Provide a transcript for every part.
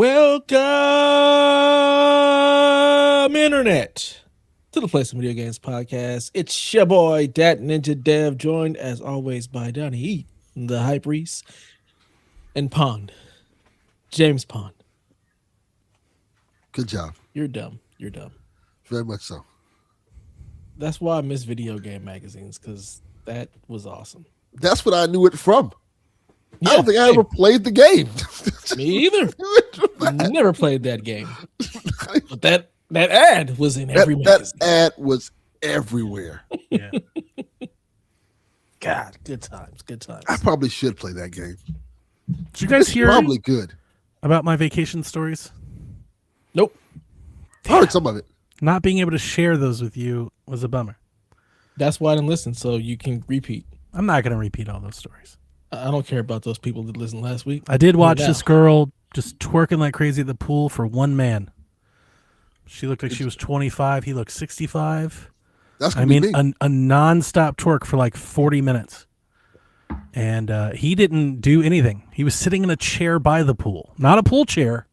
Welcome, Internet, to the Play Some Video Games podcast. It's your boy, Dat Ninja Dev, joined as always by Donnie E, the Hype Reese, and Pond, James Pond. Good job. You're dumb. You're dumb. Very much so. That's why I miss video game magazines, because that was awesome. That's what I knew it from. Yeah, I don't think I ever played the game. Me either. Never played that game. But that ad was in every magazine. That ad was everywhere. Yeah. God, good times. Good times. I probably should play that game. Did you guys hear probably good about my vacation stories? Nope. I heard some of it. Not being able to share those with you was a bummer. That's why I didn't listen, so you can repeat. I'm not going to repeat all those stories. I don't care about those people that listened last week. I did watch this girl just twerking like crazy at the pool for one man. She looked like she was 25. He looked 65. That's a nonstop twerk for like 40 minutes. And he didn't do anything. He was sitting in a chair by the pool. Not a pool chair.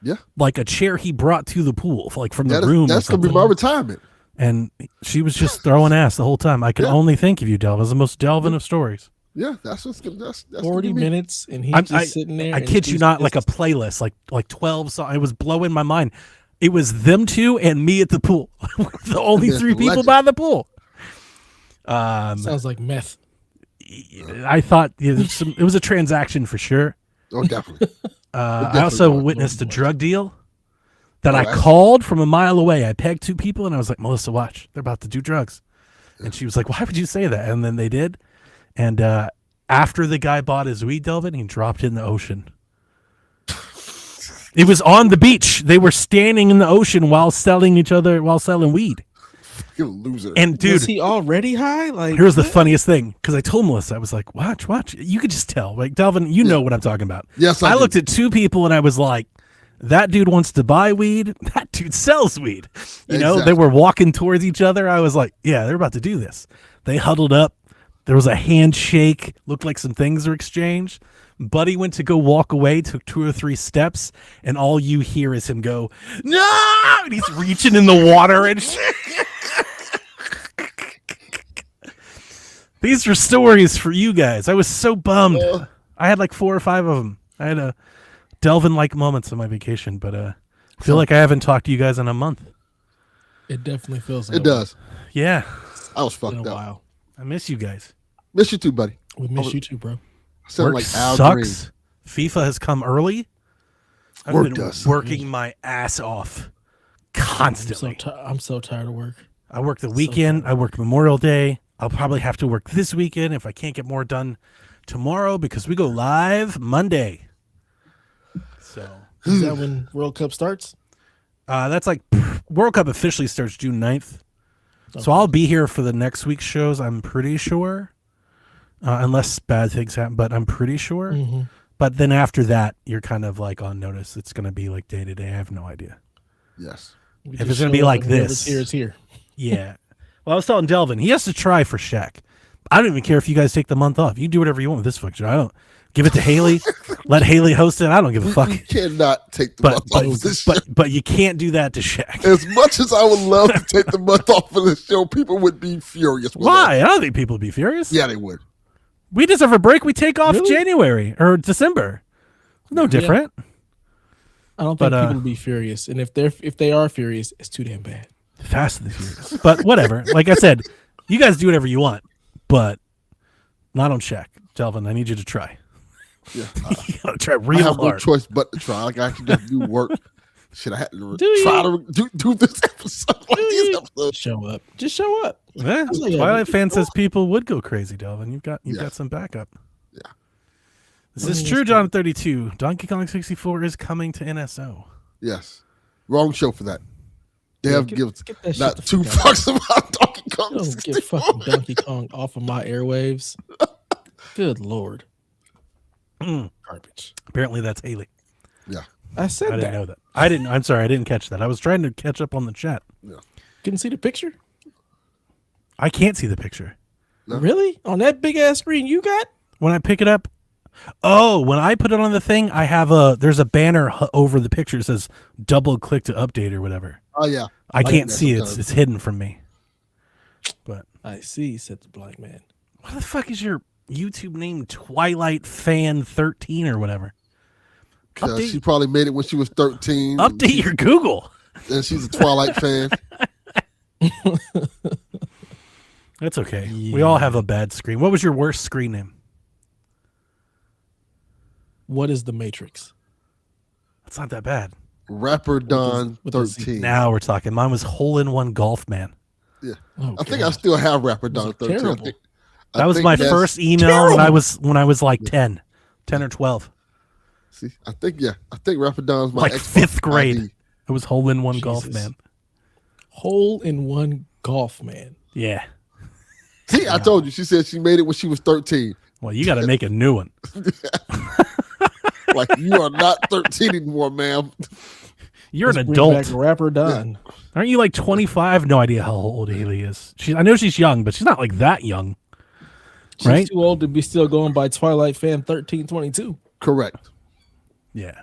Yeah. Like a chair he brought to the pool, like from the room. That's going to be my retirement. And she was just throwing ass the whole time. I can only think of you, Delvin. It's the most Delvin of stories. Yeah, that's 40 minutes, and he's just sitting there. I kid you not, like a playlist, like 12 songs. It was blowing my mind. It was them two and me at the pool. The only three people by the pool. Sounds like meth. I thought it was a transaction for sure. Oh, definitely. I also witnessed a drug deal that I called from a mile away. I pegged two people, and I was like, Melissa, watch. They're about to do drugs. And she was like, why would you say that? And then they did. And after the guy bought his weed, Delvin, he dropped it in the ocean. It was on the beach. They were standing in the ocean while selling weed. You loser. And dude, was he already high? Like, here's the funniest thing, because I told Melissa, I was like, watch. You could just tell. Like, Delvin, you know what I'm talking about. Yes, I looked at two people and I was like, that dude wants to buy weed. That dude sells weed. You know, they were walking towards each other. I was like, yeah, they're about to do this. They huddled up. There was a handshake. Looked like some things were exchanged. Buddy went to go walk away, took 2 or 3 steps, and all you hear is him go, no! And he's reaching in the water and shit. These are stories for you guys. I was so bummed. I had like 4 or 5 of them. I had a Delvin-like moments on my vacation, but I feel like I haven't talked to you guys in a month. It definitely feels like it does. Yeah. I was fucked up. While. I miss you guys. Miss you too, buddy. We miss you too, bro. Work like sucks. FIFA has come early. I've been working my ass off constantly. I'm so tired of work. I work the weekend. I work Memorial Day. I'll probably have to work this weekend if I can't get more done tomorrow because we go live Monday. So is that when World Cup starts? That's like World Cup officially starts June 9th. Okay. So I'll be here for the next week's shows, I'm pretty sure. Unless bad things happen, but I'm pretty sure. Mm-hmm. But then after that, you're kind of like on notice. It's going to be like day to day. I have no idea. Yes. If it's going to be like this. It's here. Yeah. Well, I was telling Delvin, he has to try for Shaq. I don't even care if you guys take the month off. You do whatever you want with this function. I don't give it to Haley. Let Haley host it. I don't give a fuck. You cannot take the month off of this show. But you can't do that to Shaq. As much as I would love to take the month off of this show, people would be furious. Why? I don't think people would be furious. Yeah, they would. We deserve a break. We take off January or December. No different. Yeah. I don't think people will be furious, and if they are furious, it's too damn bad. Fast and the Furious. But whatever. Like I said, you guys do whatever you want, but not on Shaq. Delvin, I need you to try. Yeah, you gotta try real hard. I have no choice but to try. Like I actually got to do work. Shit, I had to try to do this episode. These episodes. Show up. Just show up. Yeah. Twilight fan says people would go crazy, Delvin. You've got some backup. Yeah. This is true, John 32. Donkey Kong 64 is coming to NSO. Yes. Wrong show for that. Dev gives not 2 fucks about Donkey Kong. Don't get fucking Donkey Kong off of my airwaves. Good Lord. Garbage. Apparently that's Haley. Yeah. I didn't know that. I'm sorry, I didn't catch that. I was trying to catch up on the chat. Yeah. Couldn't see the picture? I can't see the picture. No. Really? On that big ass screen you got? When I pick it up, Oh, when I put it on the thing, I have there's a banner over the picture that says double click to update or whatever. Oh yeah, I can't see it. It's hidden from me. But I see, said the black man. what the fuck is your YouTube name? Twilight Fan 13 or whatever. She probably made it when she was 13. Update your Google. And she's a Twilight fan. That's okay. Yeah. We all have a bad screen. What was your worst screen name? What is the Matrix? That's not that bad. Rapper Don 13. Now we're talking. Mine was Hole in One Golf Man. Yeah, I think I still have Rapper Don 13. That was my first email when I was like 10 or 12. See, I think Rapper Don's my like Xbox 5th grade. ID. It was Hole in One Golf Man. Hole in One Golf Man. Yeah. See, I told you. She said she made it when she was 13. Well, you got to make a new one. Like, you are not 13 anymore, ma'am. You're an adult. Back Rapper Don. Yeah. Aren't you like 25? No idea how old Haley is. I know she's young, but she's not like that young. She's right? too old to be still going by Twilight Fan 1322. Correct. Yeah.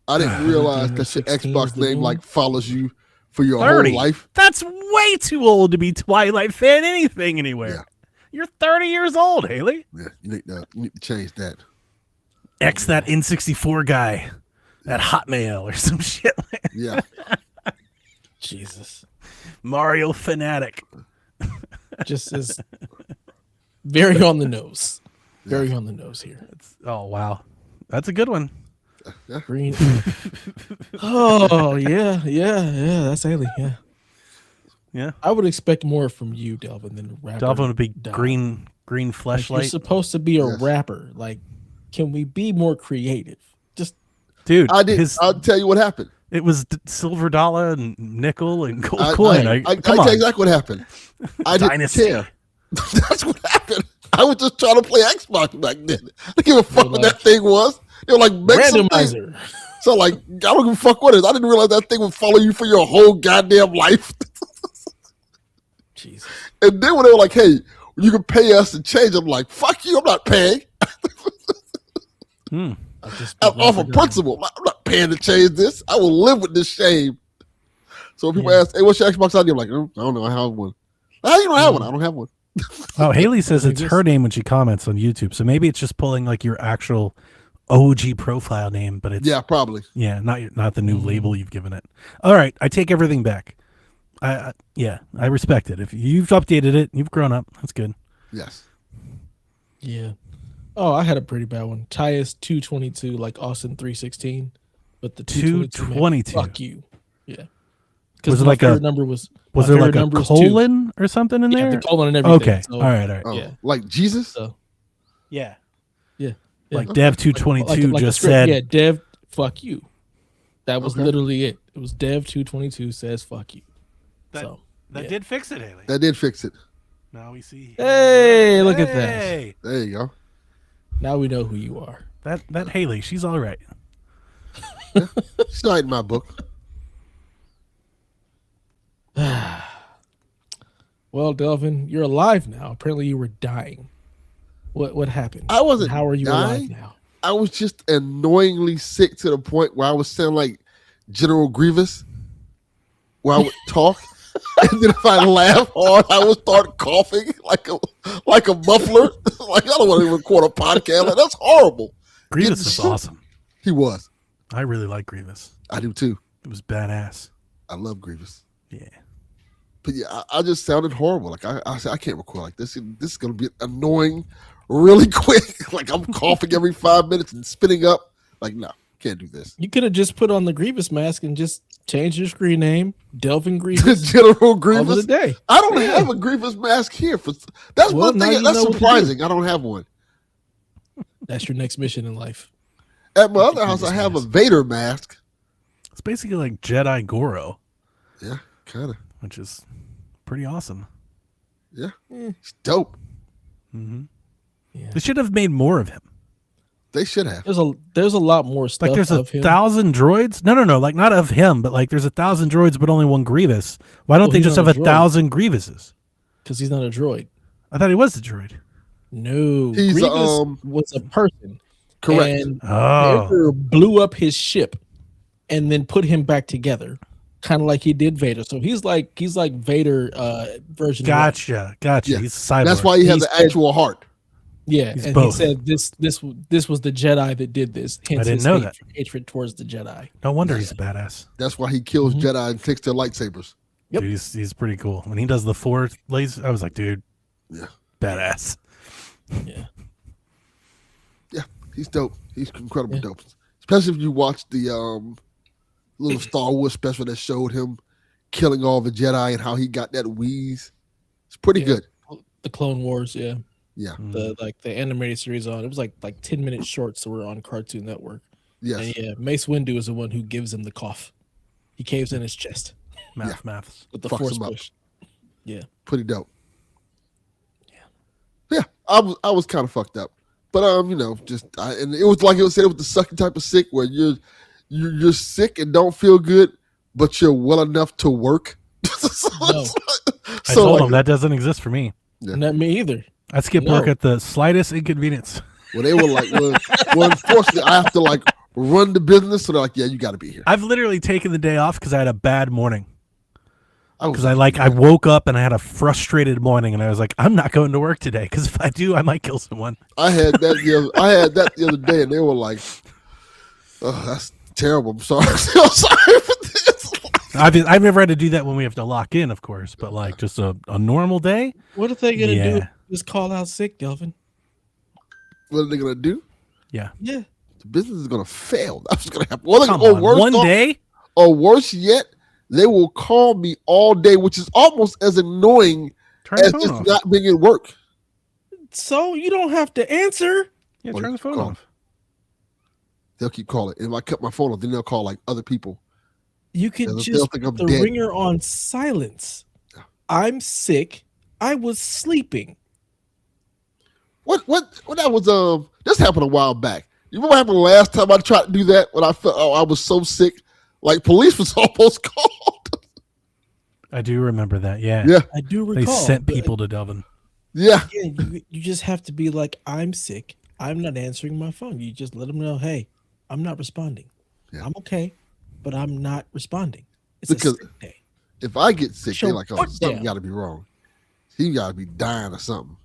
I didn't realize that your Xbox name like follows you for your 30. whole life. That's way too old to be Twilight Fan anything anywhere. Yeah. You're 30 years old, Haley. Yeah, you need to change that. X that N64 guy at Hotmail or some shit. Yeah. Jesus. Mario Fanatic. Just as very on the nose. Very on the nose here. Oh, wow. That's a good one. Yeah. Green. Oh, yeah. That's Haley. Yeah. Yeah. I would expect more from you, Delvin, than rapper. Delvin would be Don. green fleshlight. Like, you're supposed to be a rapper. Like, can we be more creative? Just, dude. I'll tell you what happened. It was silver dollar and nickel and gold coin. I tell you exactly what happened. I didn't care. That's what happened. I was just trying to play Xbox back then. I didn't give a fuck what that thing was. They were like, randomizer. So like, I don't give a fuck what it is. I didn't realize that thing would follow you for your whole goddamn life. Jesus. And then when they were like, hey, you can pay us to change, I'm like, fuck you, I'm not paying. I'm off of principle. I'm not paying to change this. I will live with this shame. So when people ask, hey, what's your Xbox ID? I'm like, I don't know. I have one. How you don't have one? I don't have one. Oh, Haley says it's her name when she comments on YouTube. So maybe it's just pulling like your actual OG profile name, but it's probably not the new label you've given it. All right, I take everything back. I respect it. If you've updated it, you've grown up. That's good. Yes. Yeah. Oh, I had a pretty bad one. Tyus 222, like Austin 316, but the 222. Fuck you. Yeah. Was it like a number was there like a colon or something in there? The colon and everything. Okay. So, all right. Oh, yeah. Like Jesus? So, yeah. Yeah. Like Dev 222 like just said. Yeah, Dev, fuck you. That was literally it. It was Dev 222 says fuck you. That did fix it, Haley. That did fix it. Now we see. Hey, look at that. There you go. Now we know who you are. That Haley, she's all right. Yeah, she's not in my book. Well, Delvin, you're alive now. Apparently, you were dying. What happened? I wasn't. How are you dying. Alive now? I was just annoyingly sick to the point where I was sounding like General Grievous, where I would talk, and then if I laugh hard, I would start coughing like a muffler. Like, I don't want to record a podcast. Like, that's horrible. Grievous is awesome. He was. I really like Grievous. I do too. It was badass. I love Grievous. Yeah. But yeah, I just sounded horrible. Like I said, I can't record like this. This is gonna be annoying really quick. Like I'm coughing every 5 minutes and spitting up. Like, no, can't do this. You could have just put on the Grievous mask and just changed your screen name, Delvin Grievous. General Grievous. The day. I don't have a Grievous mask here. That's one thing that's surprising. I don't have one. That's your next mission in life. At my other house, I have a Vader mask. It's basically like Jedi Goro. Yeah, kind of. Which is pretty awesome. Yeah, it's dope. Mm-hmm. Yeah. They should have made more of him. They should have. There's a lot more stuff. Like there's of 1,000 droids. No. Like not of him, but like there's 1,000 droids, but only one Grievous. Why don't they just have 1,000 Grievouses? Because he's not a droid. I thought he was a droid. No, He's Grievous was a person. correct. And Oh, Vader blew up his ship and then put him back together, kind of like he did Vader. So he's like Vader version 1. gotcha. Yeah. He's a cyborg. That's why he has He the said- actual heart. Yeah, He's and both. he said this was the Jedi that did this. Hence didn't his know that. hatred towards the Jedi. No wonder he's a badass. That's why he kills Mhm. Jedi and takes their lightsabers. Yep. Dude, he's pretty cool. When he does the 4 laser, I was like, dude, Yeah. badass. Yeah. Yeah, he's dope. He's incredibly Yeah. dope. Especially if you watch the little Star Wars special that showed him killing all the Jedi and how he got that wheeze. It's pretty Yeah. good. The Clone Wars, yeah. Yeah. The animated series on it was like 10-minute shorts that were on Cartoon Network. Yes. And yeah, Mace Windu is the one who gives him the cough. He caves in his chest Maths. with the Fucks force him up. push. Yeah. Pretty dope. Yeah. I was kind of fucked up. But and it was like it was said, it was the sucky type of sick where you're sick and don't feel good, but you're well enough to work. No. I told him that doesn't exist for me. Yeah. Not me either. I skip No. work at the slightest inconvenience. Well, they were like, well, unfortunately, I have to like run the business. So they're like, yeah, you got to be here. I've literally taken the day off because I had a bad morning. was Because I woke up and I had a frustrated morning, and I was like, I'm not going to work today because if I do, I might kill someone. I had that the other day, and they were like, "Oh, that's terrible. I'm sorry. I'm sorry for this." I've never had to do that when we have to lock in, of course, but like just a normal day. What are they gonna do? Yeah. Just call out sick, Delvin? What are they gonna do? Yeah. Yeah. The business is gonna fail. That's gonna happen. Or, Come or on, worse, one day. or worse yet, they will call me all day, which is almost as annoying Turn as the phone just off. not being at work. So you don't have to answer. Yeah, Or turn the phone call. off. They'll keep calling. And if I cut my phone off, then they'll call like other people. You could They'll just think I'm put the dead. ringer on silence. Yeah. I'm sick. I was sleeping. What that was this happened a while back. You remember what happened last time I tried to do that when I felt I was so sick? Like police was almost called. I do remember that. Yeah. Yeah. I do They recall. sent but people to Delvin. Yeah. again, you just have to be like, I'm sick. I'm not answering my phone. You just let them know, hey, I'm not responding. Yeah. I'm okay, but I'm not responding. It's Because- a sick day. If I get sick, Show they're like, oh, foot something down. gotta be wrong. He gotta be dying or something.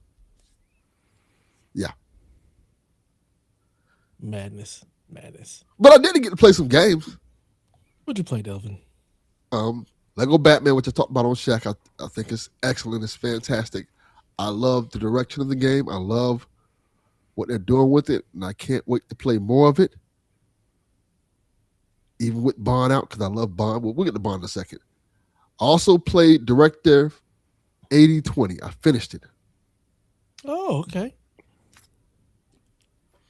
Yeah. Madness. But I did get to play some games. What'd you play, Delvin? Lego Batman, which I talked about on Shaq, I think is excellent. It's fantastic. I love the direction of the game. I love what they're doing with it, and I can't wait to play more of it. Even with Bond out, because I love Bond. Well, we'll get to Bond in a second. I also played Director 8020. I finished it. Oh, okay.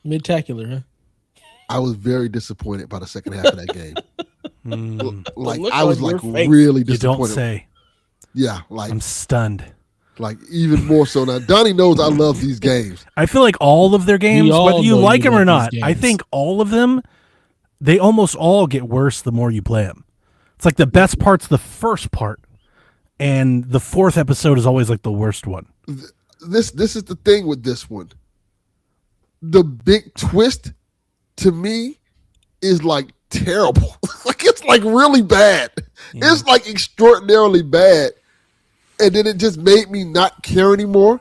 Midtacular, huh? I was very disappointed by the second half of that game. Like look I was on your like face. really You don't disappointed. say. Yeah, like I'm stunned. even more so. Now Donnie knows I love these games. I feel like all of their games, all whether you know like you them or love these not, I games. think all of them, they almost all get worse the more you play them. It's like the best part's the first part, and the fourth episode is always like the worst one. This is the thing with this one. The big twist to me is like terrible. Like it's like really bad. Yeah. It's like extraordinarily bad. And then it just made me not care anymore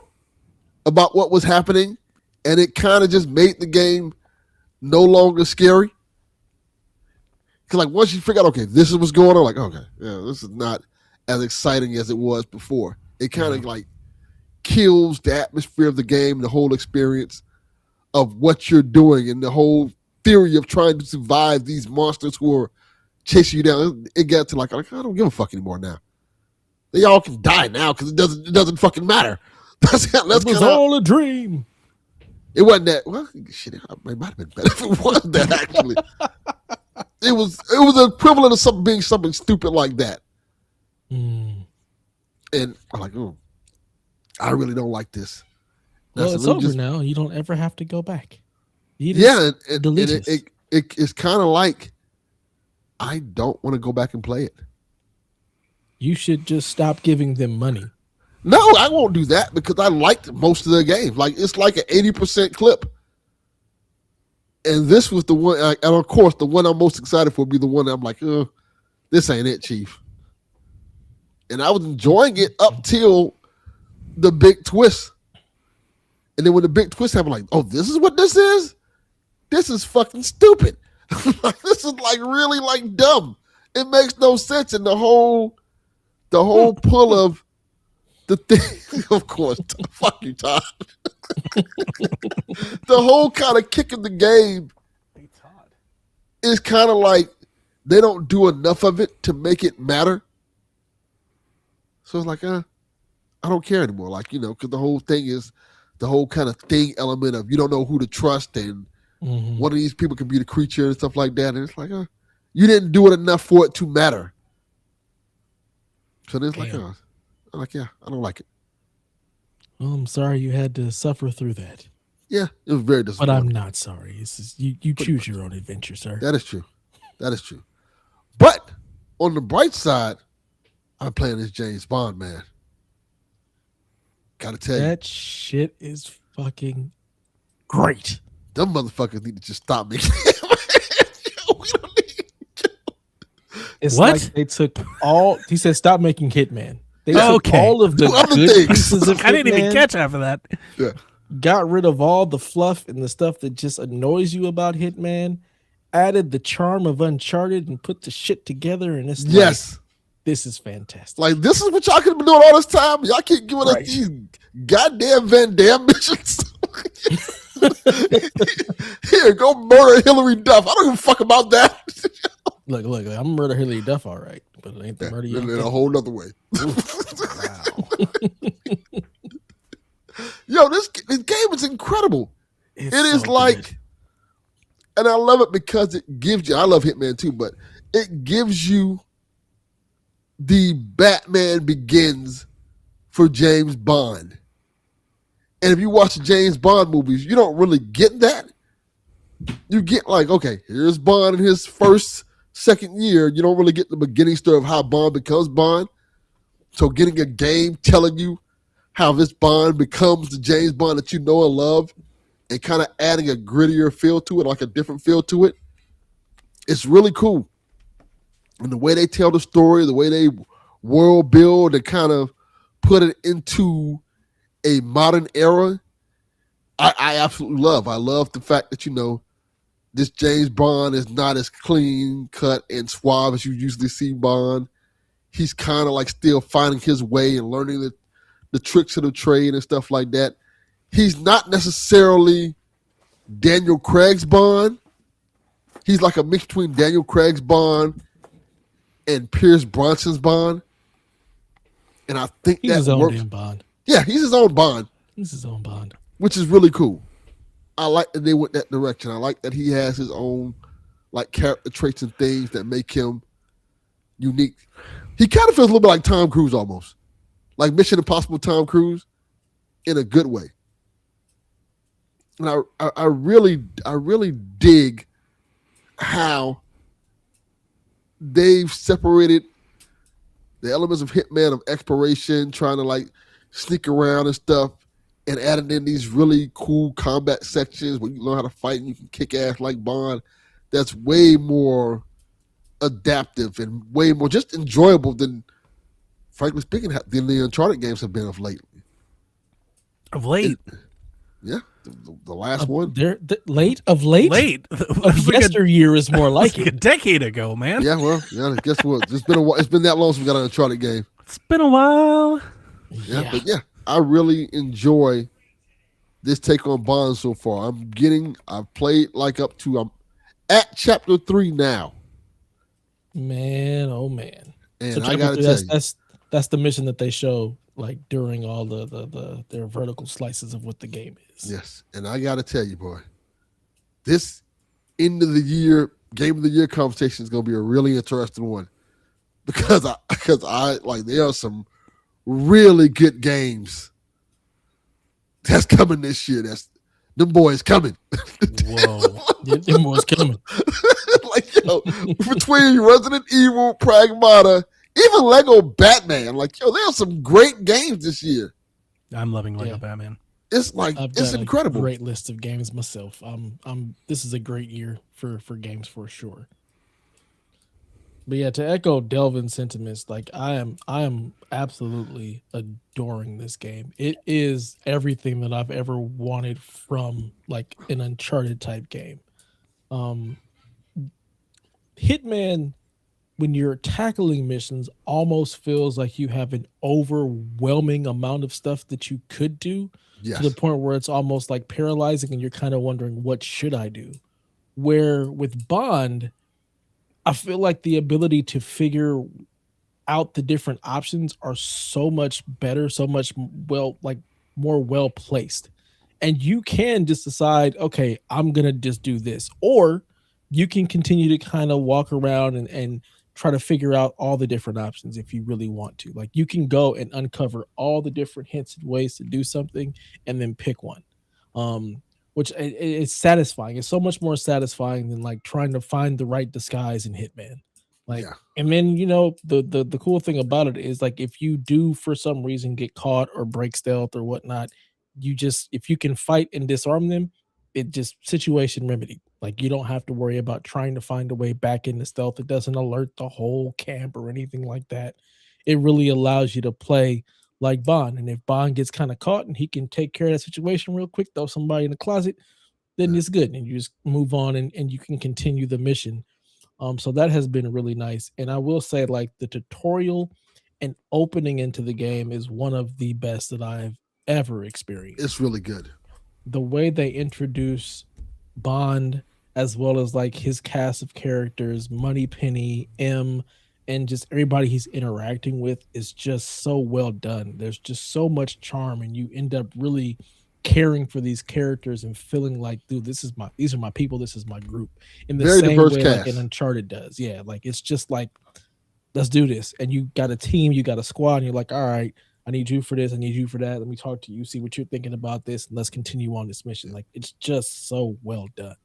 about what was happening. And it kind of just made the game no longer scary. Cause like once you figure out, okay, this is what's going on, like, okay, yeah, this is not as exciting as it was before. It kind of like kills the atmosphere of the game, the whole experience of what you're doing, and the whole theory of trying to survive these monsters who are chasing you down. It got to like I don't give a fuck anymore now. They all can die now because it doesn't fucking matter. That's It was kinda, all a dream. it wasn't that. Well, shit, it might have been better if it was that actually. It was the equivalent of being something stupid like that. Mm. And I'm like, oh, I really don't like this. And I Well, said, it's let me over now. You don't ever have to go back. You Yeah, and delete it's kind of like I don't want to go back and play it. You should just stop giving them money. No, I won't do that because I liked most of their games. Like it's like an 80% clip. And this was the one, and of course, the one I'm most excited for would be the one that I'm like, this ain't it, Chief. And I was enjoying it up till the big twist. And then when the big twist happened, like, oh, this is what this is? This is fucking stupid. This is like really like dumb. It makes no sense. And the whole pull of the thing, of course, fuck you, Todd. The whole kind of kick of the game is kind of like they don't do enough of it to make it matter. So it's like, I don't care anymore. Like, because the whole thing is the whole kind of thing element of you don't know who to trust and one of these people can be the creature and stuff like that. And it's like, you didn't do it enough for it to matter. So then it's like, I'm like, yeah, I don't like it. Well, I'm sorry you had to suffer through that. Yeah, it was very disappointing. But I'm not sorry. This is you choose your own adventure, sir. That is true. That is true. But on the bright side, I'm playing this James Bond, man. Gotta tell you. That shit is fucking great. Them motherfuckers need to just stop me. It's what? Like they took all. He said, "Stop making Hitman." They took all of the good pieces of Hitman. I didn't even catch half of that. Yeah. Got rid of all the fluff and the stuff that just annoys you about Hitman. Added the charm of Uncharted and put the shit together. And it's yes, this is fantastic. Like this is what y'all could have been doing all this time. Y'all keep giving us these goddamn Van Damme missions. Here, go murder Hillary Duff. I don't give a fuck about that. Look, I'm murder Hillary Duff, all right, but it ain't the murder. In a whole nother way. Wow. Yo, this game is incredible. It is so like, good. and I love it because it gives you. I love Hitman too, but it gives you the Batman Begins for James Bond. And if you watch the James Bond movies, you don't really get that. You get like, okay, here's Bond in his second year. You don't really get the beginning story of how Bond becomes Bond. So getting a game telling you how this Bond becomes the James Bond that you know and love and kind of adding a grittier feel to it, like a different feel to it, it's really cool. And the way they tell the story, the way they world build and kind of put it into a modern era, I absolutely love. I love the fact that, this James Bond is not as clean cut and suave as you usually see Bond. He's kind of like still finding his way and learning the tricks of the trade and stuff like that. He's not necessarily Daniel Craig's Bond. He's like a mix between Daniel Craig's Bond and Pierce Brosnan's Bond. And I think he's that his own works. damn Bond. Yeah, he's his own Bond. He's his own Bond. Which is really cool. I like that they went that direction. I like that he has his own like character traits and things that make him unique. He kind of feels a little bit like Tom Cruise almost. Like Mission Impossible Tom Cruise in a good way. And I really dig how they've separated the elements of Hitman, of exploration, trying to like sneak around and stuff, and added in these really cool combat sections where you learn how to fight and you can kick ass like Bond. That's way more adaptive and way more just enjoyable than, frankly speaking, than the Uncharted games have been of late. Of late? Yeah, the last one. Late? Of yesteryear is more like a decade ago, man. Yeah, well, guess what? It's been a while. It's been that long since we got an Uncharted game. It's been a while. Yeah, but yeah, I really enjoy this take on Bond so far. I've played like up to, I'm at chapter 3 now. Man, oh man. And so I gotta tell you, that's the mission that they show like during all their vertical slices of what the game is. Yes, and I gotta tell you, boy, this end of the year game of the year conversation is gonna be a really interesting one because I like there are some really good games that's coming this year. Them boys coming. Whoa, them boys coming. Like between Resident Evil, Pragmata, Even Lego Batman. Like, yo, there are some great games this year. I'm loving Lego Yeah. Batman. It's like I've it's got a incredible. great list of games myself. This is a great year for games for sure. But yeah, to echo Delvin's sentiments, like I am absolutely adoring this game. It is everything that I've ever wanted from like an Uncharted type game. Um Hitman, when you're tackling missions, almost feels like you have an overwhelming amount of stuff that you could do, to the Yes, point where it's almost like paralyzing and you're kind of wondering, what should I do? Where with Bond, I feel like the ability to figure out the different options are so much better, so much well, like more well placed. And you can just decide, okay, I'm gonna just do this, or you can continue to kind of walk around and try to figure out all the different options if you really want to. Like you can go and uncover all the different hints and ways to do something, and then pick one. Um, which it's satisfying. It's so much more satisfying than like trying to find the right disguise in Hitman. Like, yeah, and then the cool thing about it is like if you do for some reason get caught or break stealth or whatnot, you just if you can fight and disarm them, it just situation remedy. Like you don't have to worry about trying to find a way back into stealth. It doesn't alert the whole camp or anything like that. It really allows you to play like Bond. And if Bond gets kind of caught and he can take care of that situation real quick, throw somebody in the closet, then yeah. it's good. And you just move on and you can continue the mission. So that has been really nice. And I will say, like, the tutorial and opening into the game is one of the best that I've ever It's experienced. really good. The way they introduce Bond, as well as like his cast of characters, Moneypenny, M, and just everybody he's interacting with is just so well done. There's just so much charm, and you end up really caring for these characters and feeling like, dude, these are my people, this is my group. In the Very same diverse way like an cast. Uncharted does. Yeah, like it's just like, let's do this. And you got a team, you got a squad, and you're like, all right, I need you for this, I need you for that. Let me talk to you, see what you're thinking about this, and let's continue on this mission. Yeah, Like it's just so well done.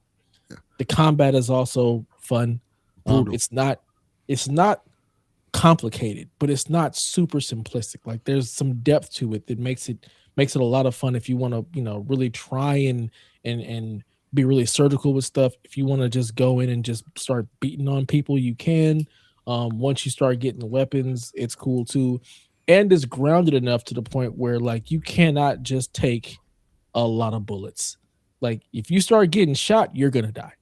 yeah. The combat is also fun. Brutal. It's not complicated, but it's not super simplistic. Like there's some depth to it that makes it a lot of fun if you want to, really try and be really surgical with stuff. If you want to just go in and just start beating on people, you can. Once you start getting the weapons, it's cool too. And it's grounded enough to the point where like you cannot just take a lot of bullets. Like if you start getting shot, you're gonna die.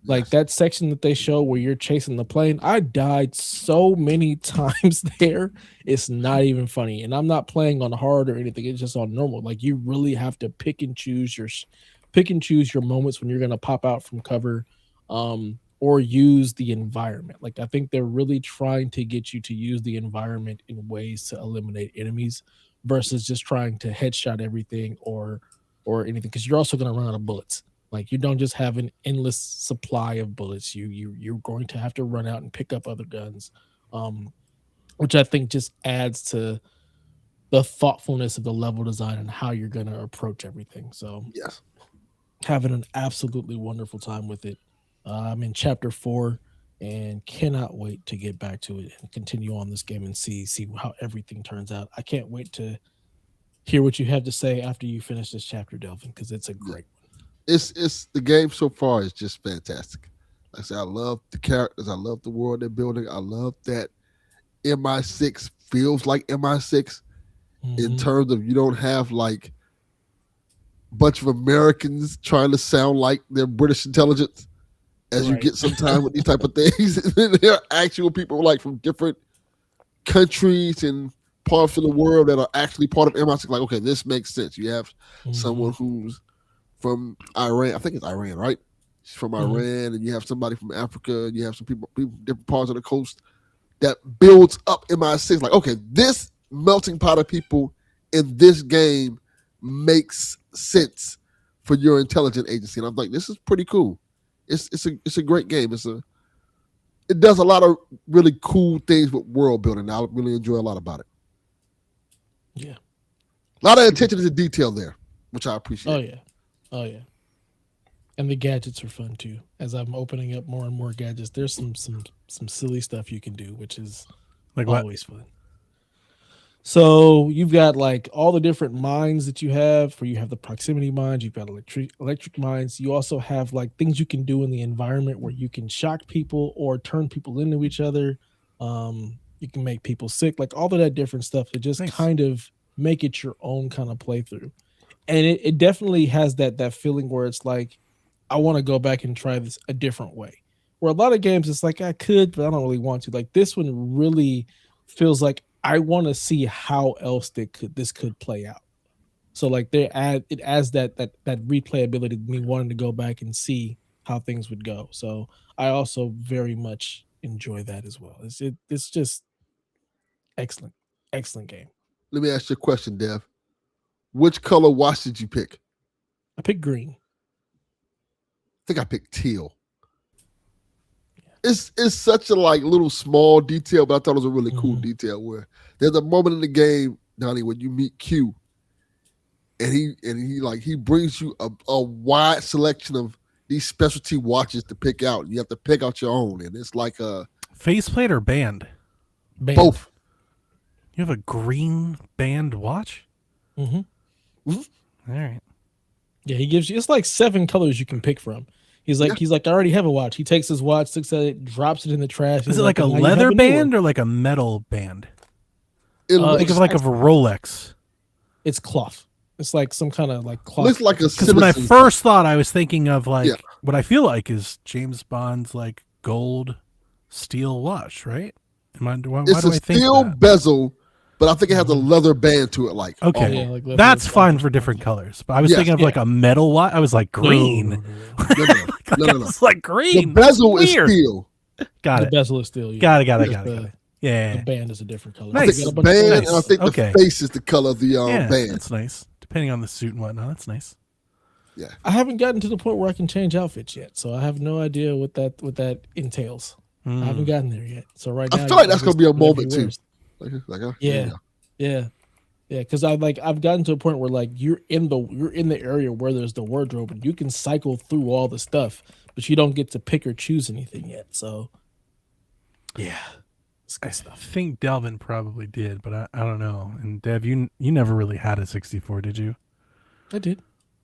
Like Yes. that section that they show where you're chasing the plane, I died so many times there. It's not even funny. And I'm not playing on hard or anything. It's just on normal. Like you really have to pick and choose your moments when you're going to pop out from cover, or use the environment. Like I think they're really trying to get you to use the environment in ways to eliminate enemies versus just trying to headshot everything or anything, because you're also going to run out of bullets. Like you don't just have an endless supply of bullets. You're going to have to run out and pick up other guns, um, which I think just adds to the thoughtfulness of the level design and how you're going to approach everything. So Yes. having an absolutely wonderful time with it. I'm in chapter 4 and cannot wait to get back to it and continue on this game and see how everything turns out. I can't wait to hear what you have to say after you finish this chapter, Delvin, because it's a Yeah. great It's the game so far is just fantastic. Like I said, I love the characters. I love the world they're building. I love that MI6 feels like MI6 one. in terms of you don't have like a bunch of Americans trying to sound like they're British intelligence as you Right. get sometimes with these type of things. There are actual people like from different countries and parts of the world that are actually part of MI6. Like, okay, this makes sense. You have someone Mhm. who's from Iran. I think it's Iran, right? She's from Mhm. Iran, and you have somebody from Africa, and you have some people from different parts of the coast that builds up MI6. Like, okay, this melting pot of people in this game makes sense for your intelligence agency. And I'm like, this is pretty cool. It's a great game. It does a lot of really cool things with world building. I really enjoy a lot about it. Yeah. A lot of Super. attention to detail there, which I Oh appreciate. yeah. Oh yeah. And the gadgets are fun too. As I'm opening up more and more gadgets, there's some silly stuff you can do, which is Like what? Always fun. So you've got like all the different mines that you have. Where you have the proximity mines, you've got electric mines. You also have like things you can do in the environment where you can shock people or turn people into each other. You can make people sick, like all of that different stuff to just Nice. kind of make it your own kind of playthrough. And it definitely has that feeling where it's like, I want to go back and try this a different way. Where a lot of games, it's like I could, but I don't really want to. Like this one really feels like I want to see how else this could play out. So like it adds that replayability, me wanting to go back and see how things would go. So I also very much enjoy that as well. It's just excellent game. Let me ask you a question, Dev. Which color watch did you pick? I picked green. I think I picked teal. It's such a like little small detail, but I thought it was a really cool detail where there's a moment in the game, Donnie, when you meet Q, and he brings you a wide selection of these specialty watches to pick out. You have to pick out your own, and it's like a faceplate or band? Both. You have a green band watch? Mm-hmm. All right. Yeah, he gives you, it's like 7 colors you can pick from. He's like, I already have a watch. He takes his watch, looks at it, drops it in the trash. Is it like a leather band or like a metal band? Think of like a Rolex. It's cloth. It's like some kind of like cloth. Looks like a. Because when I first thought, I was thinking of like what I feel like is James Bond's like gold steel watch, right? Why do I think steel that? bezel, but I think it has a leather band to it. Like okay, that's fine for different colors. But I was thinking of like a metal watch. I was like green. No. It's like green. The bezel is steel. Got it. The bezel is steel. Yeah. Got it. Yeah. The band is a different color. I think the band, and I think the face is the color of the band. That's nice. Depending on the suit and whatnot, that's nice. Yeah. I haven't gotten to the point where I can change outfits yet, so I have no idea what that entails. I haven't gotten there yet. So right now, I feel like that's gonna be a moment too. Yeah. Because I've gotten to a point where like you're in the area where there's the wardrobe and you can cycle through all the stuff, but you don't get to pick or choose anything yet. So yeah, it's good stuff. I think Delvin probably did, but I don't know. And Dev, you never really had a 64, did you? I did.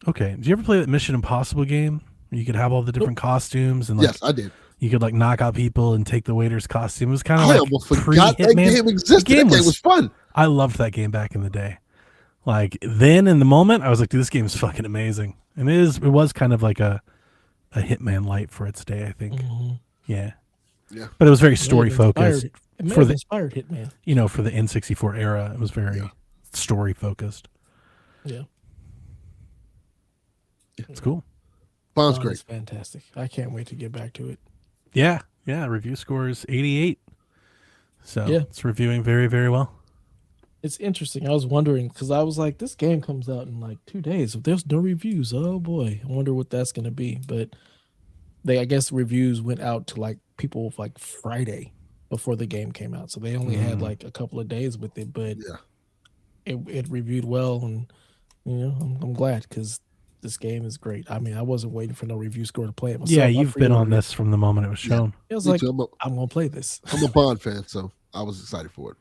Okay. Did you ever play that Mission Impossible game where you could have all the different costumes and like, yes, I did. You could like knock out people and take the waiter's costume. It was kind of I like almost forgot that game existed. That game was fun. I loved that game back in the day. Like then in the moment, I was like, dude, this game is fucking amazing. And it was kind of like a Hitman light for its day, I think. Mm-hmm. Yeah. But it was very story focused. It may have inspired Hitman. You know, for the N64 era, it was very story focused. Yeah. It's cool. Bond's great. It's fantastic. I can't wait to get back to it. Yeah. Review score is 88. So it's reviewing very, very well. It's interesting. I was wondering because I was like, this game comes out in like 2 days. If there's no reviews, oh boy, I wonder what that's going to be. But I guess reviews went out to like people like Friday before the game came out, so they only had like a couple of days with it. But it reviewed well, and I'm glad because this game is great. I mean, I wasn't waiting for no review score to play it myself. Yeah, you've been on this from the moment it was shown. I was like, I'm gonna play this. I'm a Bond fan, so I was excited for it.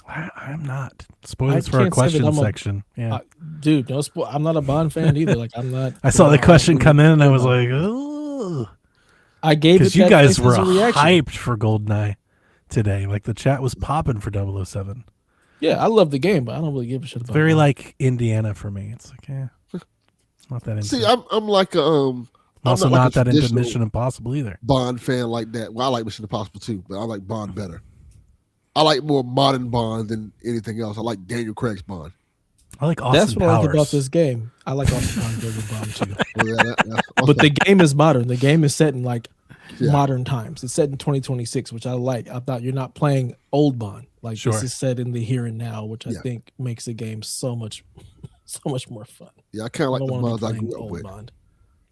I'm not. Spoilers for our question section. Yeah, dude, no spoil. I'm not a Bond fan either. Like I'm not. I saw the question come in, and I was like, oh. I gave it because you guys were hyped for GoldenEye today. Like the chat was popping for 007. Yeah, I love the game, but I don't really give a shit about it. Very like Indiana for me. It's like, not that into. See, I'm like a I'm also not that into Mission Impossible either. Bond fan like that. Well, I like Mission Impossible too, but I like Bond better. I like more modern Bond than anything else. I like Daniel Craig's Bond. I like Austin That's what Powers. I like about this game. I like Austin Powers Bond too. But the game is modern. The game is set in like modern times. It's set in 2026, which I like. I thought you're not playing old Bond. Like this is set in the here and now, which I think makes the game so much more fun. Yeah, I kind of like the Bonds I grew up with. Bond.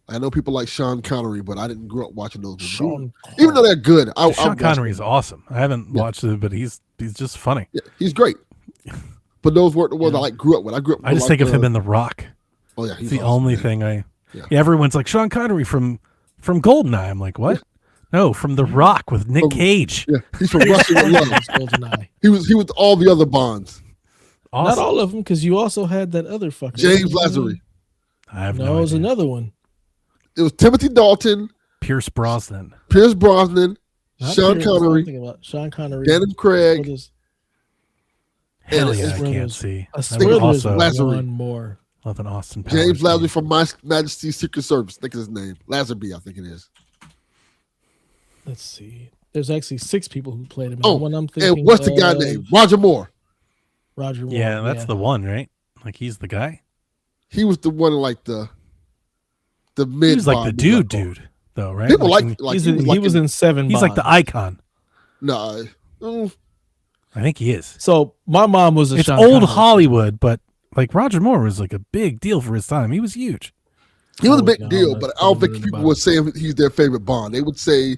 I know people like Sean Connery, but I didn't grow up watching those movies. Even though they're good. Sean Connery is awesome. I haven't watched it, but he's just funny. Yeah, he's great. But those weren't the ones I like grew up with. I just think of him in The Rock. Oh yeah, he's the only thing everyone's like Sean Connery from GoldenEye. I'm like, what? No, from The Rock with Nick Cage. Yeah, he's from Rushing with Love. GoldenEye. He was all the other Bonds. Awesome. Not all of them, because you also had that other fucker. James Lazary. I have No, it was idea. another one. It was Timothy Dalton, Pierce Brosnan. Pierce Brosnan, Not Sean Pierce, I'm Connery, thinking about Sean Connery. Daniel Craig. Hell And yeah, it's I can't see. I That swear was there's also Lazary. one more. love an Austin Powers. James Lazary game. from My Majesty's Secret Service. I think is his name. Lazarby, I think it is. Let's see. There's actually 6 people who played him. Oh, One I'm thinking and what's the guy of named? Roger Moore. Roger Moore. Yeah, that's the one, right? Like he's the guy. He was the one in like the mid. He was like the dude, though, right? People Like, like He's he in, was he like was in 7 he's like the Bonds. icon. No, I think he is. So my mom was a It's Sean old Connery. Hollywood, but like Roger Moore was like a big deal for his time. He was huge. he was a Oh, big no, deal, I'm but not I don't think familiar people about would it. say he's their favorite Bond. They would say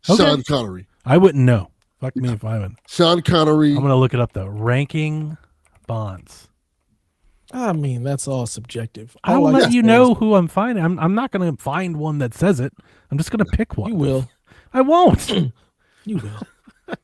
Okay. Sean Connery. I wouldn't know. Fuck me if I would. Sean Connery. I'm gonna look it up though. Ranking Bonds. I mean, that's all subjective. I will like let you this know was- who I'm finding. I'm not gonna find one that says it. I'm just gonna pick one. You will. I won't. You will.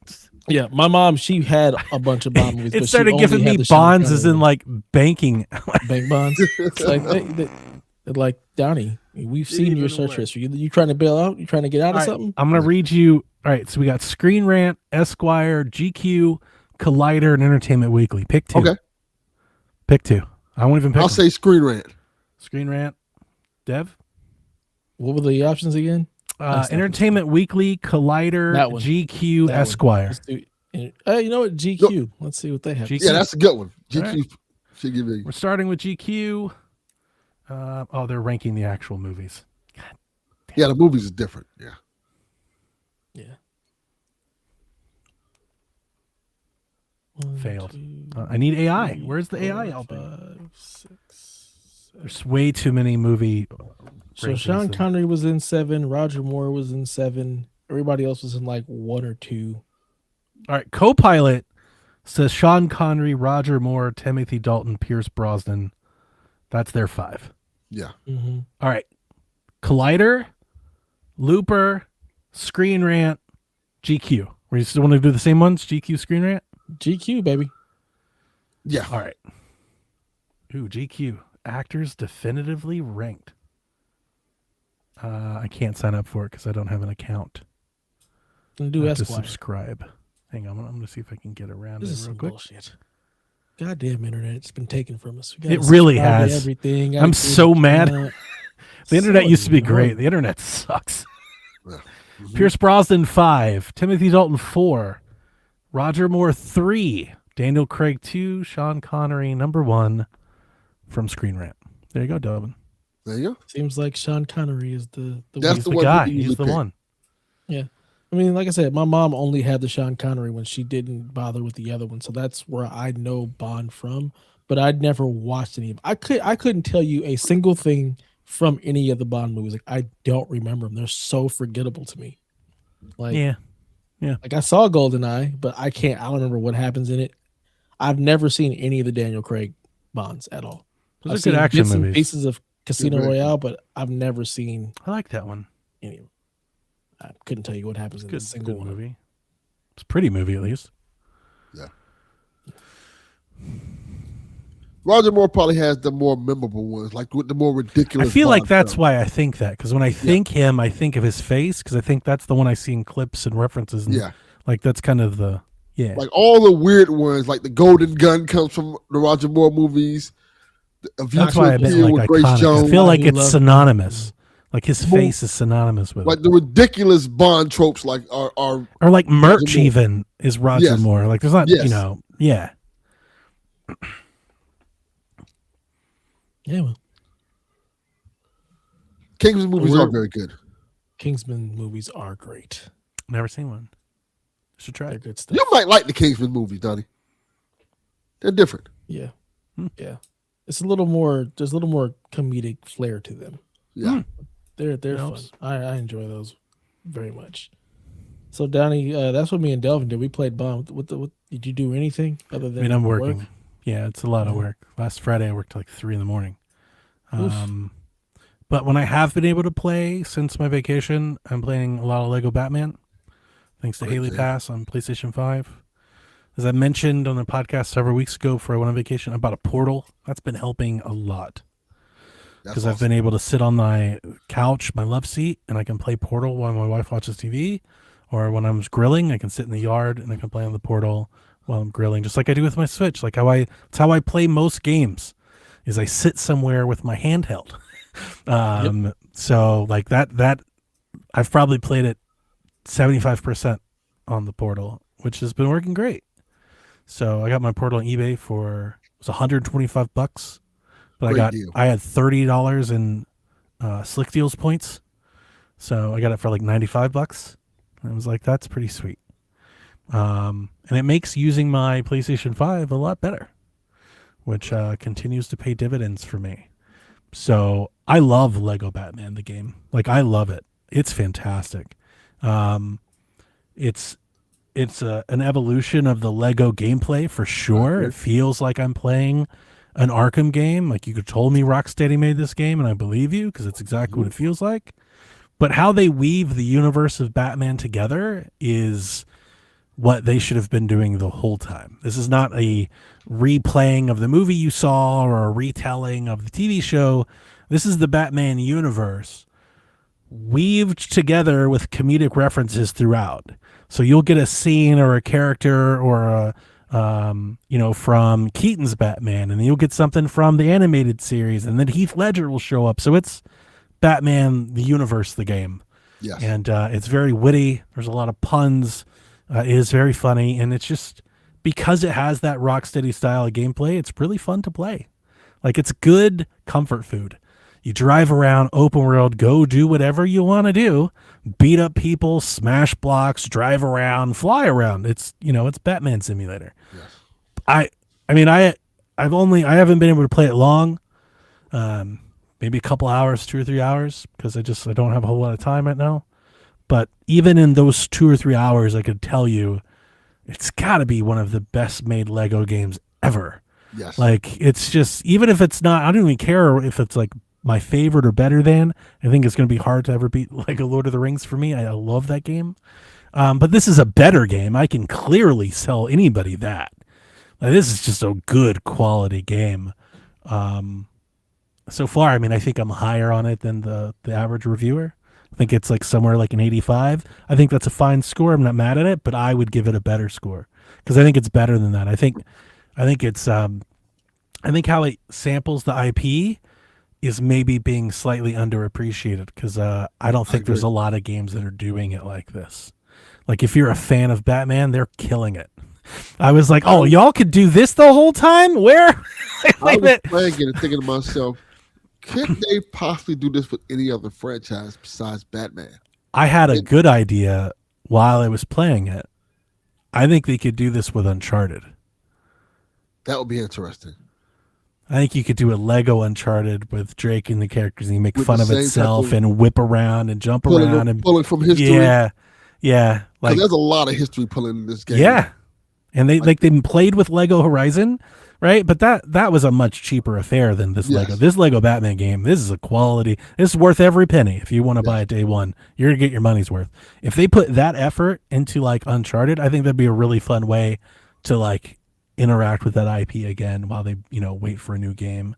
Yeah, my mom, she had a bunch of Bond movies. but she Instead of only giving had me the Sean bonds as Connery in like banking. bank bonds. It's like, they're like, Donnie, we've seen your search history. You trying to bail out? You trying to get out of All right, something? I'm gonna read you. All right, so we got Screen Rant, Esquire, GQ, Collider, and Entertainment Weekly. Pick 2. Okay. Pick 2. I won't even pick. I'll them. say Screen Rant. Screen Rant. Dev. What were the options again? That's not Entertainment Weekly, Collider, That one. GQ, That one. Esquire. Let's do- you know what? GQ. Let's see what they have. GQ. Yeah, that's a good one. GQ Alright. should give you. We're starting with GQ. They're ranking the actual movies. Yeah, the movies is different. Yeah. Yeah. Failed. 2, I need AI. 3, Where's the AI 4, helping? 5, 6, 7. There's way too many movie. So rankings Sean and- Connery was in 7. Roger Moore was in 7. Everybody else was in like 1 or 2. All right, Copilot says Sean Connery, Roger Moore, Timothy Dalton, Pierce Brosnan. That's their 5. Yeah. Mm-hmm. All right, Collider, Looper, Screen Rant, GQ. We still want to do the same ones? GQ, Screen Rant. GQ, baby. Yeah. All right. Ooh, GQ. Actors definitively ranked. I can't sign up for it because I don't have an account. And do I have to Esquire. subscribe. Hang on, I'm going to see if I can get around This it is real some quick. bullshit. Goddamn internet, it's been taken from us. We gotta It really subscribe to has. Everything. I'm so mad. The The internet used to be great. The internet sucks. Pierce Brosnan 5, Timothy Dalton 4, Roger Moore 3, Daniel Craig 2, Sean Connery number 1 from Screen Rant. There you go, Dobin. There you go. Seems like Sean Connery is the That's He's the the one guy. people He's usually the pick. one. Yeah. I mean, like I said, my mom only had the Sean Connery when she didn't bother with the other one. So that's where I know Bond from. But I'd never watched any of I couldn't tell you a single thing from any of the Bond movies. Like I don't remember them. They're so forgettable to me. Like, Yeah. like I saw GoldenEye, but I don't remember what happens in it. I've never seen any of the Daniel Craig Bonds at all. Those I've are good seen action bits and movies. pieces of Casino Good Royale, but I've never seen I like that one. any of them. I couldn't tell you what happens in a Good, single good one. movie. It's a pretty movie, at least. Yeah. Roger Moore probably has the more memorable ones, like with the more I ridiculous. feel like Bond that's stuff. why I think that. Because when I think him, I think of his face. Because I think that's the one I see in clips and references. And Yeah. like that's kind of the Like all the weird ones, like the Golden Gun comes from the Roger Moore movies. A View That's to why a I meant Kill like with Grace iconic. I Jones. feel like You it's love- synonymous. Like his Mo- face is synonymous with Like it. the ridiculous Bond tropes, like are Or like merch Moore. even is Roger Yes. Moore. Like there's not, Yes. yeah. Yeah, well, Kingsman movies We're- are very good. Kingsman movies are great. Never seen one. Should try They're it. good stuff. You might like the Kingsman movies, Donnie. They're different. Yeah. Hmm. Yeah. It's a little more there's a little more comedic flair to them. Yeah. They're fun. Helps. I enjoy those very much. So Donnie, that's what me and Delvin did. We played Bond. What did you do anything other than I mean, I'm work? working. Yeah, it's a lot of work. Last Friday I worked till like 3 a.m. Oof. But when I have been able to play since my vacation, I'm playing a lot of Lego Batman, thanks to Great Haley game. Pass on PlayStation 5. As I mentioned on the podcast several weeks ago before I went on vacation, I bought a Portal. That's been helping a lot. That's Because I've been able to sit on my couch, my love seat, and I can play Portal while my wife watches TV. Or when I'm grilling, I can sit in the yard and I can play on the Portal while I'm grilling, just like I do with my Switch. It's how I play most games, is I sit somewhere with my handheld. So like that I've probably played it 75% on the Portal, which has been working great. So I got my Portal on eBay for it was $125, but Great deal. I had $30 in Slick Deals points, so I got it for like $95. And I was like, that's pretty sweet. And it makes using my PlayStation 5 a lot better, which continues to pay dividends for me. So I love Lego Batman, the game. Like, I love it. It's fantastic. It's an evolution of the Lego gameplay for sure. It feels like I'm playing an Arkham game. Like, you could told me Rocksteady made this game, and I believe you because it's exactly what it feels like. But how they weave the universe of Batman together is what they should have been doing the whole time. This is not a replaying of the movie you saw or a retelling of the TV show. This is the Batman universe weaved together with comedic references throughout. So you'll get a scene or a character or from Keaton's Batman, and then you'll get something from the animated series, and then Heath Ledger will show up. So it's Batman, the universe, the game. Yes. And it's very witty. There's a lot of puns. It is very funny, and it's just because it has that Rocksteady style of gameplay, it's really fun to play. Like, it's good comfort food. You drive around, open world, go do whatever you want to do, beat up people, smash blocks, drive around, fly around. It's Batman Simulator. Yes. I haven't been able to play it long. Maybe a couple hours, 2 or 3 hours, because I don't have a whole lot of time right now. But even in those 2 or 3 hours, I could tell you it's got to be one of the best made Lego games ever. Yes. Like, it's just, even if it's not, I don't even care if it's like my favorite or better than. I think it's going to be hard to ever beat Lego Lord of the Rings for me. I love that game. But this is a better game. I can clearly sell anybody that. Like, this is just a good quality game. So far, I mean, I think I'm higher on it than the average reviewer. I think it's like somewhere like an 85. I think that's a fine score. I'm not mad at it, but I would give it a better score because I think it's better than that. I think it's I think how it samples the IP is maybe being slightly underappreciated because I don't think there's a lot of games that are doing it like this. Like, if you're a fan of Batman, they're killing it. I was like, oh, y'all could do this the whole time? Where? I was playing it and thinking to myself, could they possibly do this with any other franchise besides Batman? I had a good idea while I was playing it. I think they could do this with Uncharted. That would be interesting. I think you could do a Lego Uncharted with Drake and the characters, and you make With fun the of same itself type of and whip around and jump around and pulling from history. Yeah. Like, there's a lot of history pulling in this game. yeah, and they played with Lego Horizon, right? But that was a much cheaper affair than this Yes. Lego. This Lego Batman game, this is a quality. This is worth every penny. If you want to buy it day one, you're gonna get your money's worth. If they put that effort into like Uncharted, I think that'd be a really fun way to like interact with that IP again while they wait for a new game.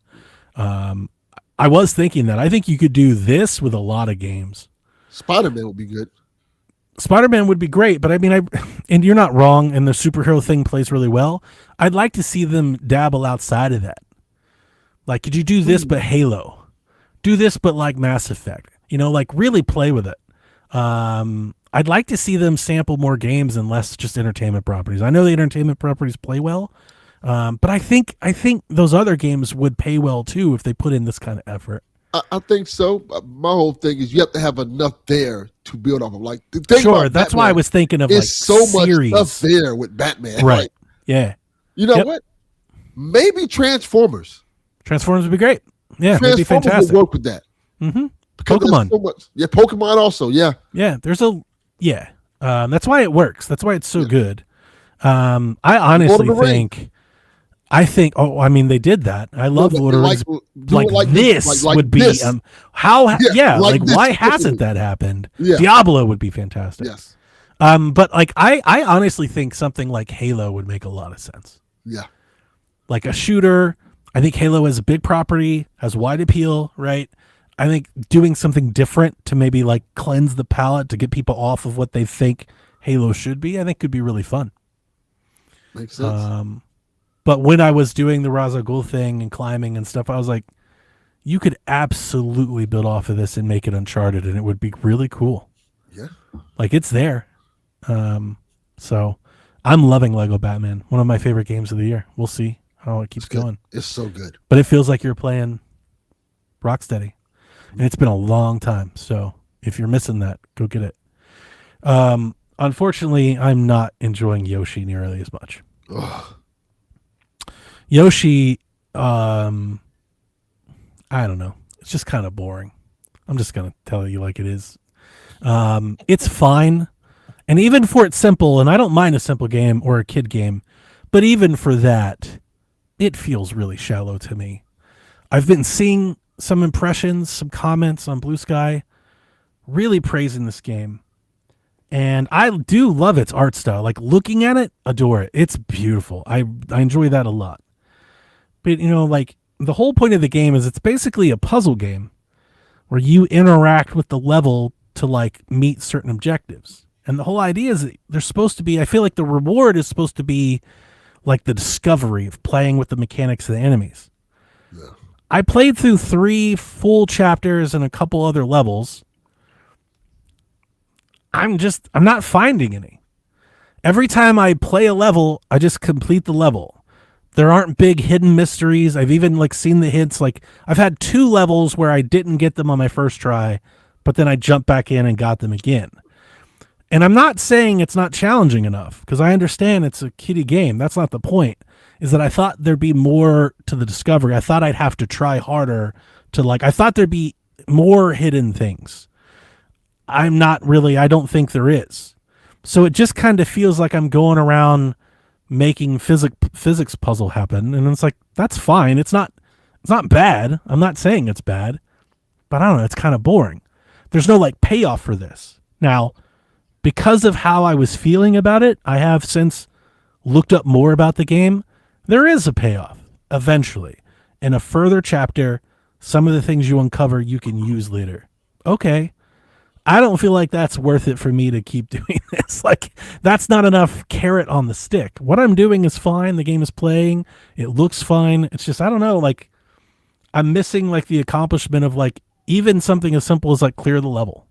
I was thinking that I think you could do this with a lot of games. Spider-Man would be good. Spider-Man would be great, but I mean, and you're not wrong, and the superhero thing plays really well. I'd like to see them dabble outside of that. Like, could you do this but Halo? Do this but like Mass Effect? Like really play with it. I'd like to see them sample more games and less just entertainment properties. I know the entertainment properties play well, but I think those other games would pay well too if they put in this kind of effort. I think so. My whole thing is you have to have enough there to build off of. Like, sure, that's why I was thinking of like so series. much stuff there with Batman. Right? Like, yeah. You know what? Maybe Transformers. Transformers would be great. Yeah, it'd be fantastic. Would work with that. Mm-hmm. Pokemon. So much. Yeah, Pokemon also. Yeah. Yeah, that's why it works. That's why it's so good. I honestly think I think. Oh, I mean, they did that. I love Lord of the Rings. Like this would be this. how. Yeah, like this why hasn't that happened? Yeah. Diablo would be fantastic. Yes. But like I honestly think something like Halo would make a lot of sense. Yeah. Like a shooter. I think Halo is a big property, has wide appeal, right? I think doing something different to maybe like cleanse the palate to get people off of what they think Halo should be, I think could be really fun. Makes sense. But when I was doing the Ra's al Ghul thing and climbing and stuff, I was like, you could absolutely build off of this and make it Uncharted, and it would be really cool. Yeah. Like it's there. So I'm loving Lego Batman. One of my favorite games of the year. We'll see how it keeps going. It's so good. But it feels like you're playing Rocksteady. And it's been a long time. So if you're missing that, go get it. Unfortunately, I'm not enjoying Yoshi nearly as much. Ugh. Yoshi, I don't know. It's just kind of boring. I'm just going to tell you like it is. It's fine. And even for it's simple, and I don't mind a simple game or a kid game, but even for that, it feels really shallow to me. I've been seeing some impressions, some comments on Blue Sky, really praising this game. And I do love its art style. Like looking at it, adore it. It's beautiful. I enjoy that a lot. But, you know, like the whole point of the game is it's basically a puzzle game where you interact with the level to like meet certain objectives. And the whole idea is that they're supposed to be, I feel like the reward is supposed to be like the discovery of playing with the mechanics of the enemies. Yeah. I played through 3 full chapters and a couple other levels. I'm not finding any. Every time I play a level, I just complete the level. There aren't big hidden mysteries. I've even like seen the hints. Like I've had 2 levels where I didn't get them on my first try, but then I jumped back in and got them again. And I'm not saying it's not challenging enough because I understand it's a kiddie game. That's not the point. Is that I thought there'd be more to the discovery. I thought I'd have to try harder to like, I thought there'd be more hidden things. I don't think there is. So it just kind of feels like I'm going around making physics puzzle happen. And it's like, that's fine. It's not bad. I'm not saying it's bad, but I don't know. It's kind of boring. There's no like payoff for this. Now, because of how I was feeling about it, I have since looked up more about the game. There is a payoff eventually. In a further chapter, some of the things you uncover you can use later. Okay. I don't feel like that's worth it for me to keep doing this. Like, that's not enough carrot on the stick. What I'm doing is fine. The game is playing. It looks fine. It's just, I don't know, like, I'm missing, like, the accomplishment of, like, even something as simple as, like, clear the level.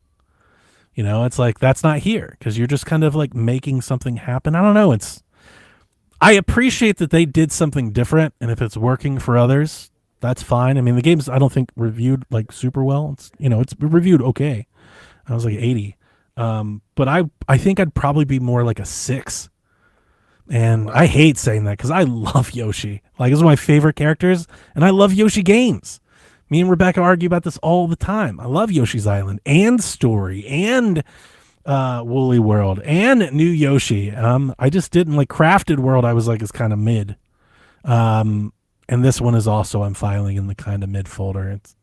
You know, it's like, that's not here because you're just kind of, like, making something happen. I don't know. I appreciate that they did something different, and if it's working for others, that's fine. I mean, the game's, I don't think, reviewed, like, super well. It's, you know, it's reviewed okay. I was like 80. But I think I'd probably be more like a 6. And I hate saying that because I love Yoshi. Like, it's one of my favorite characters, and I love Yoshi games. Me and Rebecca argue about this all the time. I love Yoshi's Island and Story and Woolly World and New Yoshi. I just didn't like Crafted World. I was like, it's kind of mid. And this one is also, I'm filing in the kind of mid folder. It's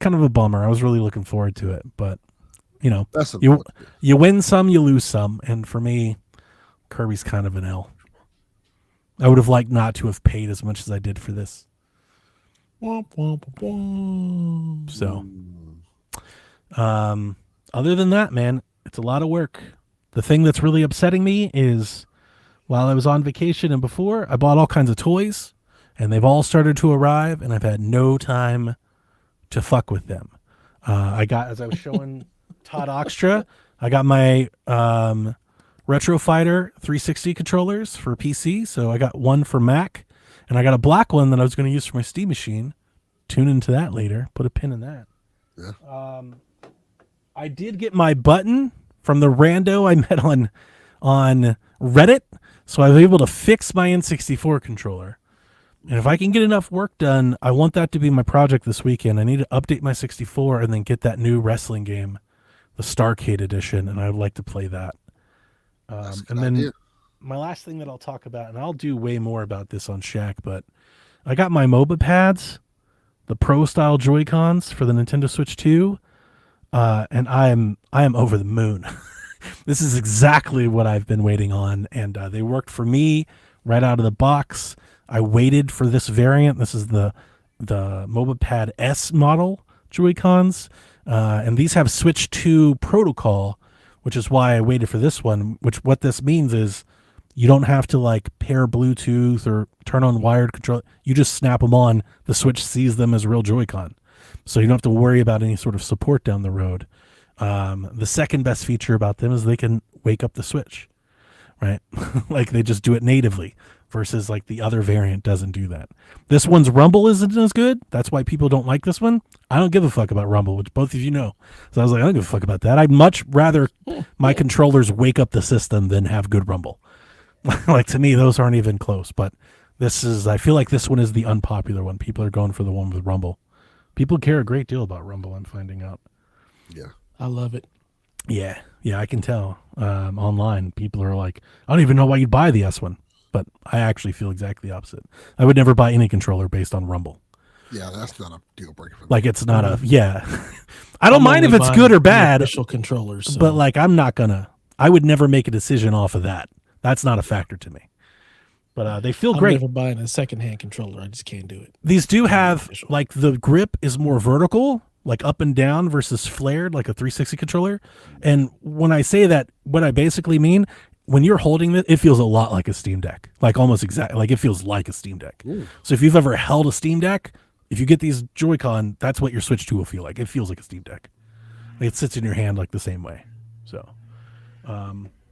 kind of a bummer. I was really looking forward to it, but you know, you win some, you lose some. And for me, Kirby's kind of an L. I would have liked not to have paid as much as I did for this. So, other than that, man, it's a lot of work. The thing that's really upsetting me is while I was on vacation and before, I bought all kinds of toys and they've all started to arrive and I've had no time to fuck with them. I got, as I was showing Todd Oxtra, I got my Retro Fighter 360 controllers for PC. So I got one for Mac and I got a black one that I was going to use for my Steam machine. Tune into that later. Put a pin in that. Yeah. I did get my button from the rando I met on Reddit. So I was able to fix my N64 controller. And if I can get enough work done, I want that to be my project this weekend. I need to update my 64 and then get that new wrestling game, the Starcade edition, and I'd like to play that. And then my last thing that I'll talk about, and I'll do way more about this on Shaq, but I got my MOBA pads, the Pro style Joy-Cons for the Nintendo Switch 2, and I am over the moon. This is exactly what I've been waiting on, and they worked for me right out of the box. I waited for this variant. This is the MOBA Pad S model Joy-Cons, and these have Switch 2 protocol, which is why I waited for this one. Which what this means is you don't have to like pair Bluetooth or turn on wired control. You just snap them on. The Switch sees them as real Joy-Con, so you don't have to worry about any sort of support down the road. The second best feature about them is they can wake up the Switch, right? Like they just do it natively versus like the other variant doesn't do that. This one's rumble isn't as good. That's why people don't like this one. I don't give a fuck about rumble, which both of you know. So I was like, I don't give a fuck about that. I'd much rather my controllers wake up the system than have good rumble. Like to me, those aren't even close. But this is, I feel like this one is the unpopular one. People are going for the one with rumble. People care a great deal about rumble, I'm finding out. Yeah. I love it. Yeah, I can tell. Online, people are like, I don't even know why you'd buy the S1. But I actually feel exactly the opposite. I would never buy any controller based on rumble. Yeah, that's not a deal breaker for me. Like it's not a, yeah. I don't mind if it's good or bad. Official controllers. So. But like I'm not gonna, I would never make a decision off of that. That's not a factor to me. But they feel great. I'm never buying a secondhand controller. I just can't do it. These do have, like the grip is more vertical, like up and down versus flared, like a 360 controller. And when I say that, what I basically mean, when you're holding it, it feels a lot like a Steam Deck, like almost exactly, like it feels like a Steam Deck. Ooh. So if you've ever held a Steam Deck, if you get these Joy-Con, that's what your Switch 2 will feel like. It feels like a Steam Deck. It sits in your hand like the same way. So,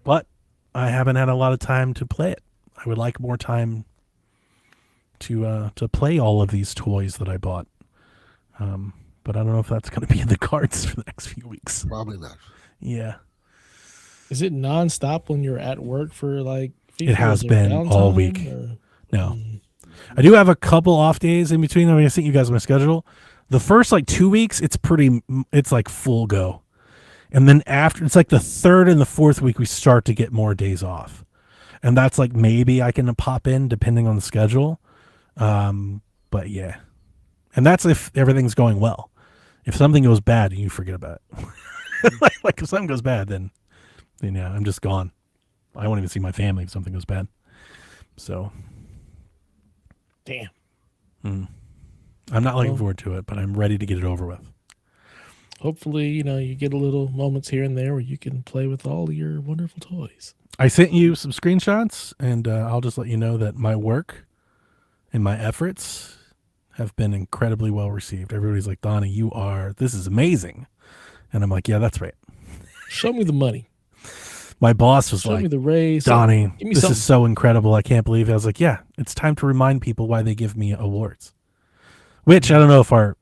but I haven't had a lot of time to play it. I would like more time to play all of these toys that I bought. But I don't know if that's going to be in the cards for the next few weeks. Probably not. Yeah. Is it nonstop when you're at work for like? It has been all week. Or? No, I do have a couple off days in between. I mean, I sent you guys my schedule. The first like 2 weeks, it's like full go, and then after it's like the third and the fourth week, we start to get more days off, and that's like maybe I can pop in depending on the schedule. But yeah, and that's if everything's going well. If something goes bad, you forget about it. Like if something goes bad, then yeah, I'm just gone. I won't even see my family if something goes bad. So, damn. I'm not looking forward to it, but I'm ready to get it over with. Hopefully, you get a little moments here and there where you can play with all your wonderful toys. I sent you some screenshots, and I'll just let you know that my work and my efforts have been incredibly well received. Everybody's like, Donnie, this is amazing. And I'm like, yeah, that's right. Show me the money. My boss was Show like, me the raise. Donnie, this is so incredible. I can't believe it. I was like, yeah, it's time to remind people why they give me awards. Which I don't know if our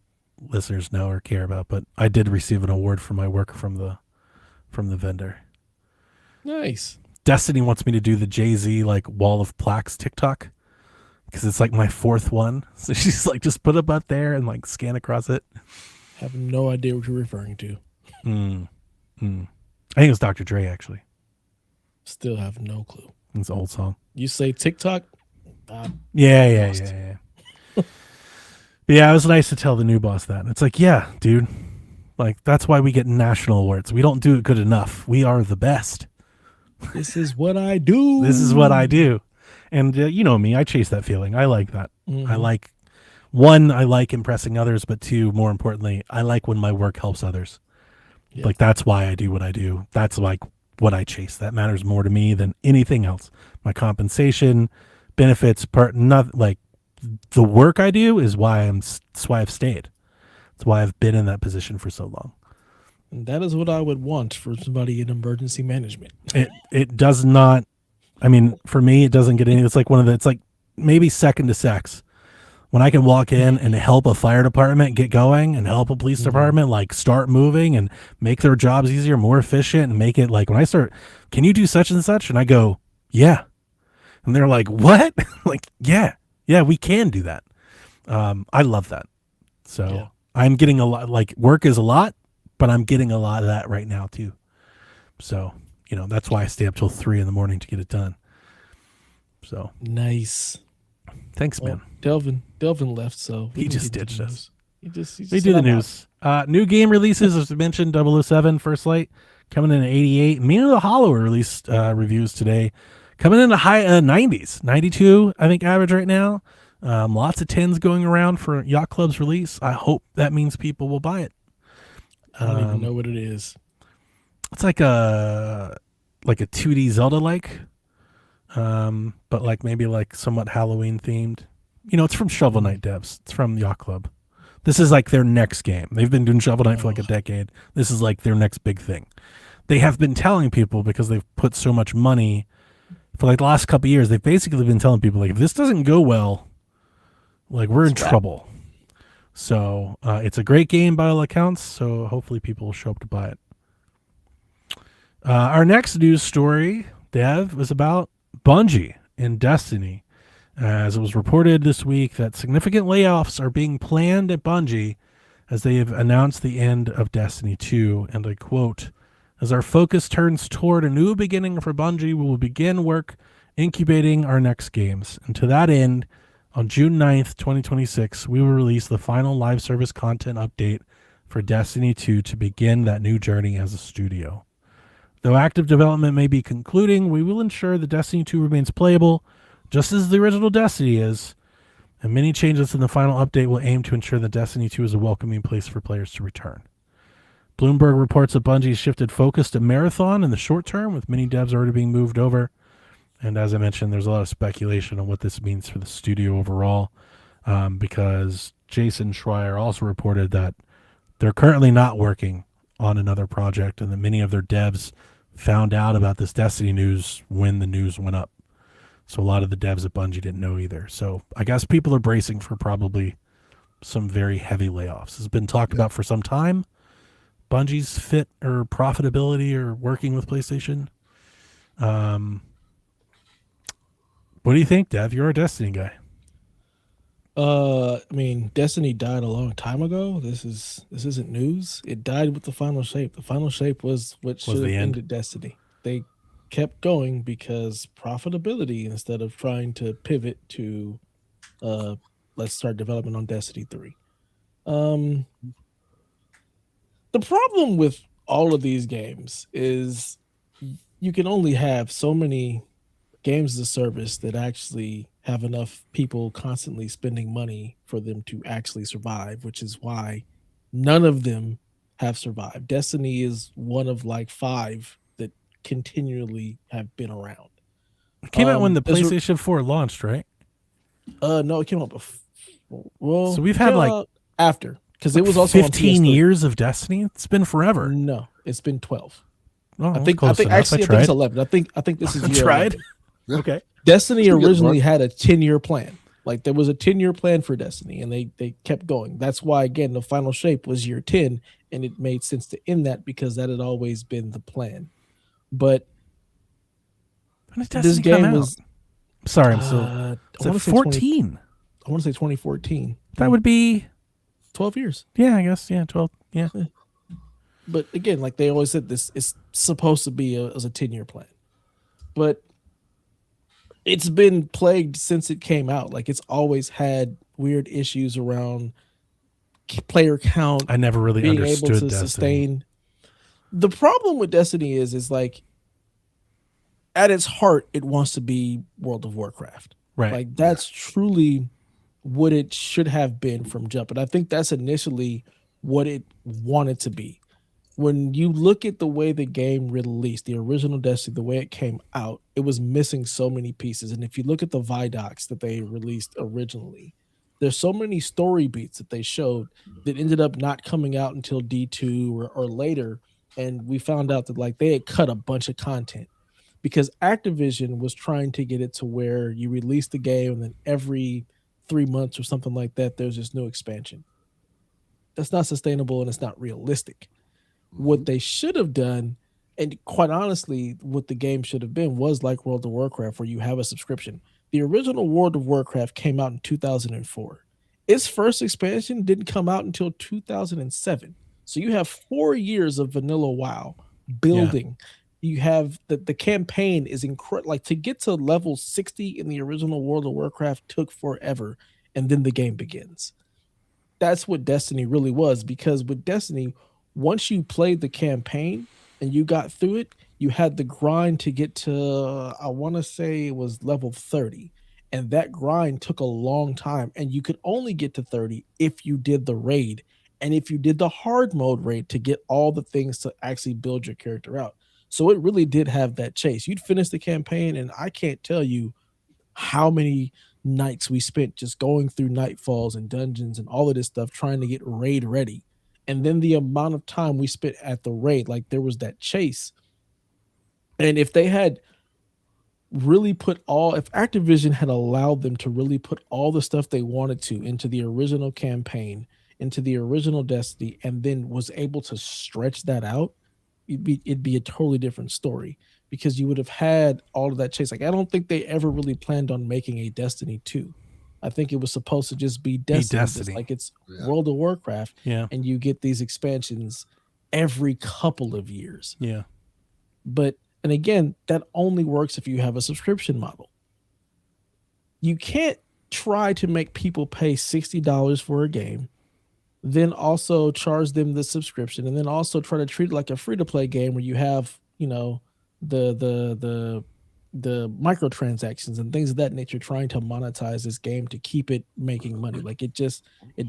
listeners know or care about, but I did receive an award for my work from the vendor. Nice. Destiny wants me to do the Jay-Z like wall of plaques TikTok because it's like my fourth one. So she's like, just put it up there and like scan across it. Have no idea what you're referring to. I think it was Dr. Dre actually. Still have no clue. It's an old song. You say TikTok? Yeah. But yeah, it was nice to tell the new boss that. It's like, yeah, dude. Like, that's why we get national awards. We don't do it good enough. We are the best. This is what I do. This is what I do. And you know me, I chase that feeling. I like that. Mm-hmm. I like impressing others, but two, more importantly, I like when my work helps others. Yep. Like, that's why I do what I do. That's like what I chase. That matters more to me than anything else. My compensation, benefits, like the work I do is why that's why I've stayed. That's why I've been in that position for so long. And that is what I would want for somebody in emergency management. It does not. I mean, for me, it doesn't get any. It's like it's like maybe second to sex. When I can walk in and help a fire department get going and help a police department like start moving and make their jobs easier, more efficient, and make it like when I start, can you do such and such? And I go, yeah. And they're like, what? Like, yeah, we can do that. I love that. So yeah. I'm getting a lot, like work is a lot, but I'm getting a lot of that right now too. So, that's why I stay up till 3 a.m. to get it done. So Nice. thanks, Well, man. Delvin left, so we He can just get into ditched the us. news. He We just do said the I'm out. news. New game releases, as we mentioned, 007 First Light coming in at 88. Mina the Hollow released reviews today, coming in the high 90s, 92 I think average right now. Lots of 10s going around for Yacht Club's release. I hope that means people will buy it. I don't even know what it is. It's like a 2D Zelda like, but like maybe like somewhat Halloween themed. You know, it's from Shovel Knight devs. It's from Yacht Club. This is like their next game. They've been doing Shovel Knight for like a decade. This is like their next big thing. They have been telling people, because they've put so much money for like the last couple of years, they've basically been telling people, like, if this doesn't go well, like, we're in trouble. So it's a great game by all accounts, so hopefully people will show up to buy it. Our next news story, Dev, was about Bungie and Destiny. As it was reported this week that significant layoffs are being planned at Bungie as they have announced the end of Destiny 2. And I quote, "As our focus turns toward a new beginning for Bungie, we will begin work incubating our next games. And to that end, on June 9th, 2026, we will release the final live service content update for Destiny 2 to begin that new journey as a studio. Though active development may be concluding, we will ensure that Destiny 2 remains playable, just as the original Destiny is, and many changes in the final update will aim to ensure that Destiny 2 is a welcoming place for players to return." Bloomberg reports that Bungie shifted focus to Marathon in the short term, with many devs already being moved over. And as I mentioned, there's a lot of speculation on what this means for the studio overall, because Jason Schreier also reported that they're currently not working on another project, and that many of their devs found out about this Destiny news when the news went up. So a lot of the devs at Bungie didn't know either. So I guess people are bracing for probably some very heavy layoffs. It's been talked about for some time. Bungie's fit or profitability or working with PlayStation. What do you think, Dev? You're a Destiny guy. I mean, Destiny died a long time ago. This isn't news. It died with the final shape. The final shape was what should have the end. ended Destiny. They kept going because profitability instead of trying to pivot to let's start development on Destiny 3. The problem with all of these games is you can only have so many games as a service that actually have enough people constantly spending money for them to actually survive, which is why none of them have survived. Destiny is one of like 5 that continually have been around. It came out when the there's a- PlayStation 4 launched, right? no, it came out before. Well, So we've it had came like out after because like it was also on 15 PS3. years of Destiny. It's been forever. No, it's been 12. Oh, I think close enough. actually I think it's 11. I think this is I year tried. 11. Yeah. Okay. Destiny That's a good originally run. had a 10-year plan. Like there was a 10-year plan for Destiny, and they kept going. That's why again the final shape was year 10, and it made sense to end that because that had always been the plan. But When did this Destiny game come out? was Sorry, I'm still. I Is want it to say 14? I want to say 2014. That would be, 12 years. yeah, I guess. Yeah, 12. Yeah. But again, like they always said, this is supposed to be as a 10-year plan. But it's been plagued since it came out. Like it's always had weird issues around player count, I never really being able understood to Destiny. sustain. The problem with Destiny is like at its heart, it wants to be World of Warcraft. Right. Like that's truly what it should have been from jump. And I think that's initially what it wanted to be. When you look at the way the game released, the original Destiny, the way it came out, it was missing so many pieces. And if you look at the Vidocs that they released originally, there's so many story beats that they showed that ended up not coming out until D2 or later. And we found out that like they had cut a bunch of content because Activision was trying to get it to where you release the game and then every 3 months or something like that, there's this new expansion. That's not sustainable and it's not realistic. What they should have done, and quite honestly, what the game should have been was like World of Warcraft, where you have a subscription. The original World of Warcraft came out in 2004. Its first expansion didn't come out until 2007. So you have 4 years of vanilla WoW building, you have the campaign is incredible. Like to get to level 60 in the original World of Warcraft took forever, and then the game begins. That's what Destiny really was, because with Destiny, once you played the campaign and you got through it, you had the grind to get to, I want to say it was level 30. And that grind took a long time. And you could only get to 30 if you did the raid and if you did the hard mode raid to get all the things to actually build your character out. So it really did have that chase. You'd finish the campaign, and I can't tell you how many nights we spent just going through nightfalls and dungeons and all of this stuff trying to get raid ready. And then the amount of time we spent at the raid, like there was that chase. And if they had really put all, if Activision had allowed them to really put all the stuff they wanted to into the original campaign, into the original Destiny, and then was able to stretch that out, it'd be a totally different story, because you would have had all of that chase. Like I don't think they ever really planned on making a Destiny 2. I think it was supposed to just be Destiny. Just like it's World of Warcraft. Yeah. And you get these expansions every couple of years. Yeah. But, and again, that only works if you have a subscription model. You can't try to make people pay $60 for a game, then also charge them the subscription, and then also try to treat it like a free-to-play game where you have, you know, the microtransactions and things of that nature, trying to monetize this game to keep it making money. Like it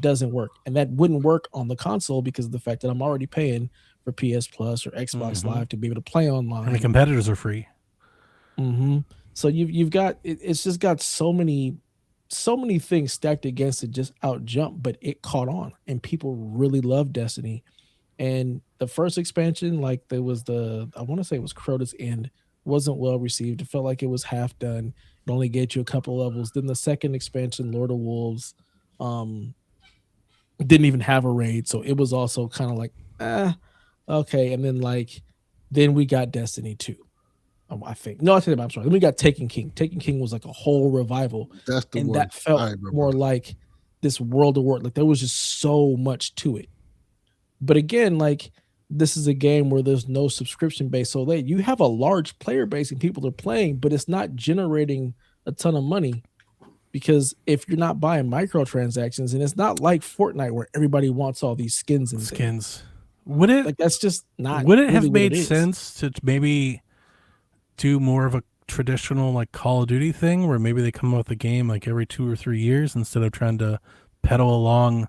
doesn't work. And that wouldn't work on the console because of the fact that I'm already paying for PS Plus or Xbox Live to be able to play online. And the competitors are free. So you've got, it's just got so many things stacked against it, just out jump, but it caught on and people really love Destiny. And the first expansion, like there was I want to say it was Crota's End, wasn't well received. It felt like it was half done. It only gave you a couple levels. Then the second expansion, Lord of Wolves, didn't even have a raid. So it was also kind of like, okay. And then we got Destiny 2. I think. No, I'm sorry. Then we got Taken King. Taken King was like a whole revival. That's the one. That felt more like this World of War. Like there was just so much to it. But again, like this is a game where there's no subscription base. So you have a large player base and people are playing, but it's not generating a ton of money, because if you're not buying microtransactions, and it's not like Fortnite where everybody wants all these skins and skins. Would it, like, that's just not, would it have made sense to maybe do more of a traditional like Call of Duty thing where maybe they come up with a game like every 2 or 3 years instead of trying to pedal along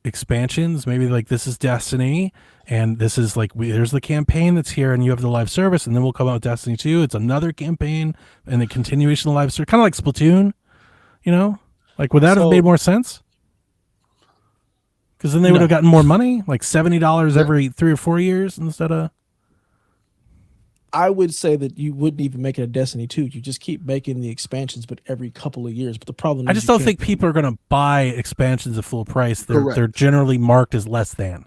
expansions? Maybe like this is Destiny and this is like there's the campaign that's here and you have the live service, and then we'll come out with Destiny 2. It's another campaign and the continuation of live service, kind of like Splatoon, you know? Like would that have made more sense? Because then they would have gotten more money, like $70 every 3 or 4 years instead of. I would say that you wouldn't even make it a Destiny 2. You just keep making the expansions, but every couple of years. But the problem is, I just don't think people are going to buy expansions at full price. They're generally marked as less than.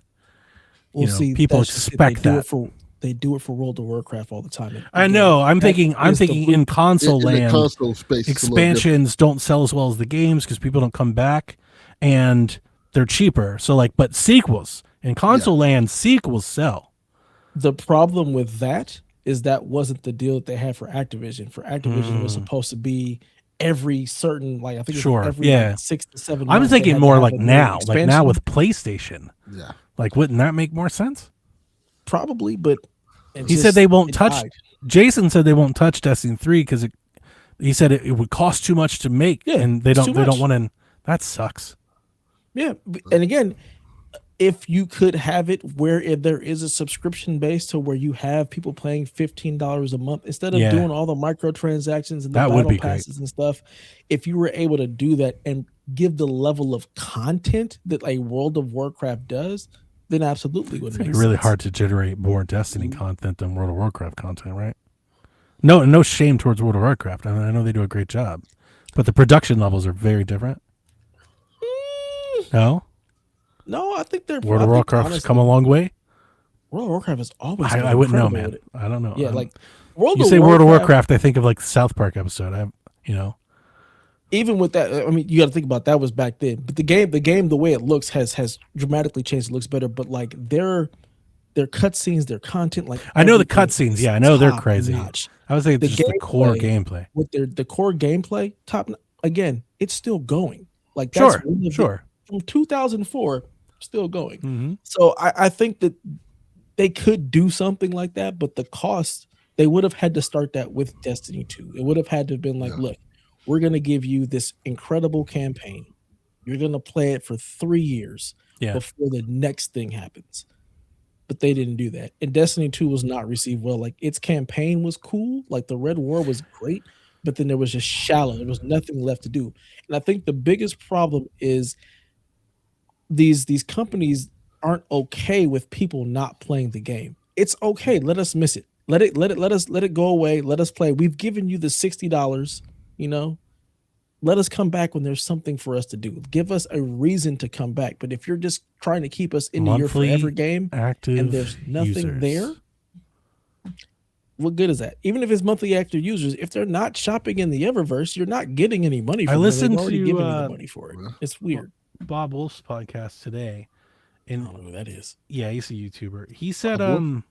Well, see, people expect that. They do it for World of Warcraft all the time. I know. I'm thinking in console land, the console space, expansions don't sell as well as the games because people don't come back, and they're cheaper. So but sequels in console land, sequels sell. The problem with that is that wasn't the deal that they had for Activision. For Activision, it was supposed to be every certain, like I think every 6 to 7 months. I'm thinking more like now with PlayStation. Yeah. Like, wouldn't that make more sense? Probably, but he said they won't touch. Jason said they won't touch Destiny 3 because he said it would cost too much to make, and they don't want to. That sucks. Yeah, and again, if you could have it where there is a subscription base to where you have people playing $15 a month instead of doing all the microtransactions and the battle passes and stuff, if you were able to do that and give the level of content that a World of Warcraft does, then absolutely would make sense. It's really hard to generate more Destiny content than World of Warcraft content, right? No shame towards World of Warcraft. I know they do a great job, but the production levels are very different. No, I think they're World of Warcraft has come a long way. World of Warcraft has always. I wouldn't know, man. I don't know. Yeah, World of Warcraft, I think of like South Park episode. Even with that, I mean, you got to think about that was back then. But the game, the way it looks has dramatically changed. It looks better, but like their cutscenes, their content, like I know the everything cutscenes. is Yeah, I know they're top crazy. notch. I would say it's The just the core gameplay. with the core gameplay, again, it's still going. Like that's Sure, one of sure. from 2004, still going. Mm-hmm. So I think that they could do something like that, but the cost, they would have had to start that with Destiny 2. It would have had to have been like, Yeah. look, we're gonna give you this incredible campaign. You're gonna play it for 3 years Yeah. before the next thing happens. But they didn't do that. And Destiny 2 was not received well. Like its campaign was cool, like the Red War was great, but then there was just shallow. There was nothing left to do. And I think the biggest problem is these companies aren't okay with people not playing the game. It's okay. Let us miss it. Let it go away. Let us play. We've given you the $60, you know. Let us come back when there's something for us to do. Give us a reason to come back. But if you're just trying to keep us in your forever game active and there's nothing users. there, what good is that? Even if it's monthly active users, if they're not shopping in the Eververse, you're not getting any money from them. listened They've already to, given you the money for it. It's weird. Bob Wolf's podcast today, I and don't know who that is. yeah, he's a YouTuber. He said, Bob Wolf?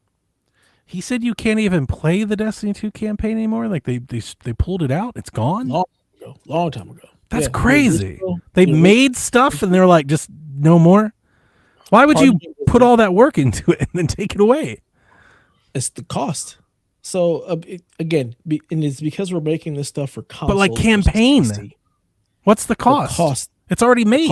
he said you can't even play the Destiny 2 campaign anymore. Like they pulled it out. It's gone. Long time ago. That's Yeah, crazy. the They original- made stuff and they're like, just no more. Why would Part you of it was put all that work into it and then take it away? It's the cost. So again, and it's because we're making this stuff for consoles. But like versus campaign, PC. what's the cost? cost- It's already made.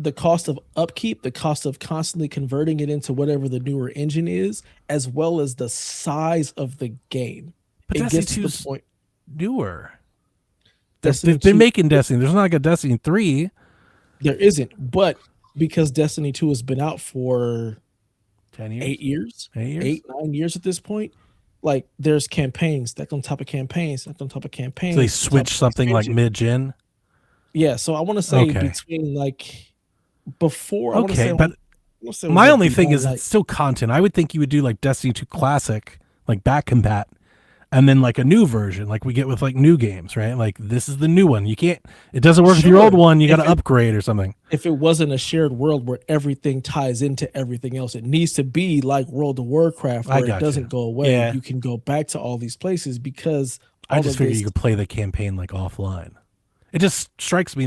The cost of upkeep, the cost of constantly converting it into whatever the newer engine is, as well as the size of the game. But it Destiny gets to 2's the point. newer. Destiny They've been 2 making Destiny. There's not like a Destiny 3. There isn't, but because Destiny 2 has been out for 10 years? 8 years, 8 years? 8-9 years at this point, like there's campaigns that on top of campaigns, that on top of campaigns. So they on top switch of something like expansion. mid-gen? Yeah, so I want to say Okay. between like before. I wanna Okay, say, but I wanna say it was my like only thing before, is like, it's still content. I would think you would do like Destiny 2 Classic, like back combat, and then like a new version, like we get with like new games, right? Like this is the new one. You can't. It doesn't work with your old Sure. one. You got If to it- upgrade or something. if it wasn't a shared world where everything ties into everything else, it needs to be like World of Warcraft, I where it gotcha. doesn't go away. Yeah. You can go back to all these places because I all just of figured this- you could play the campaign like offline. It just strikes me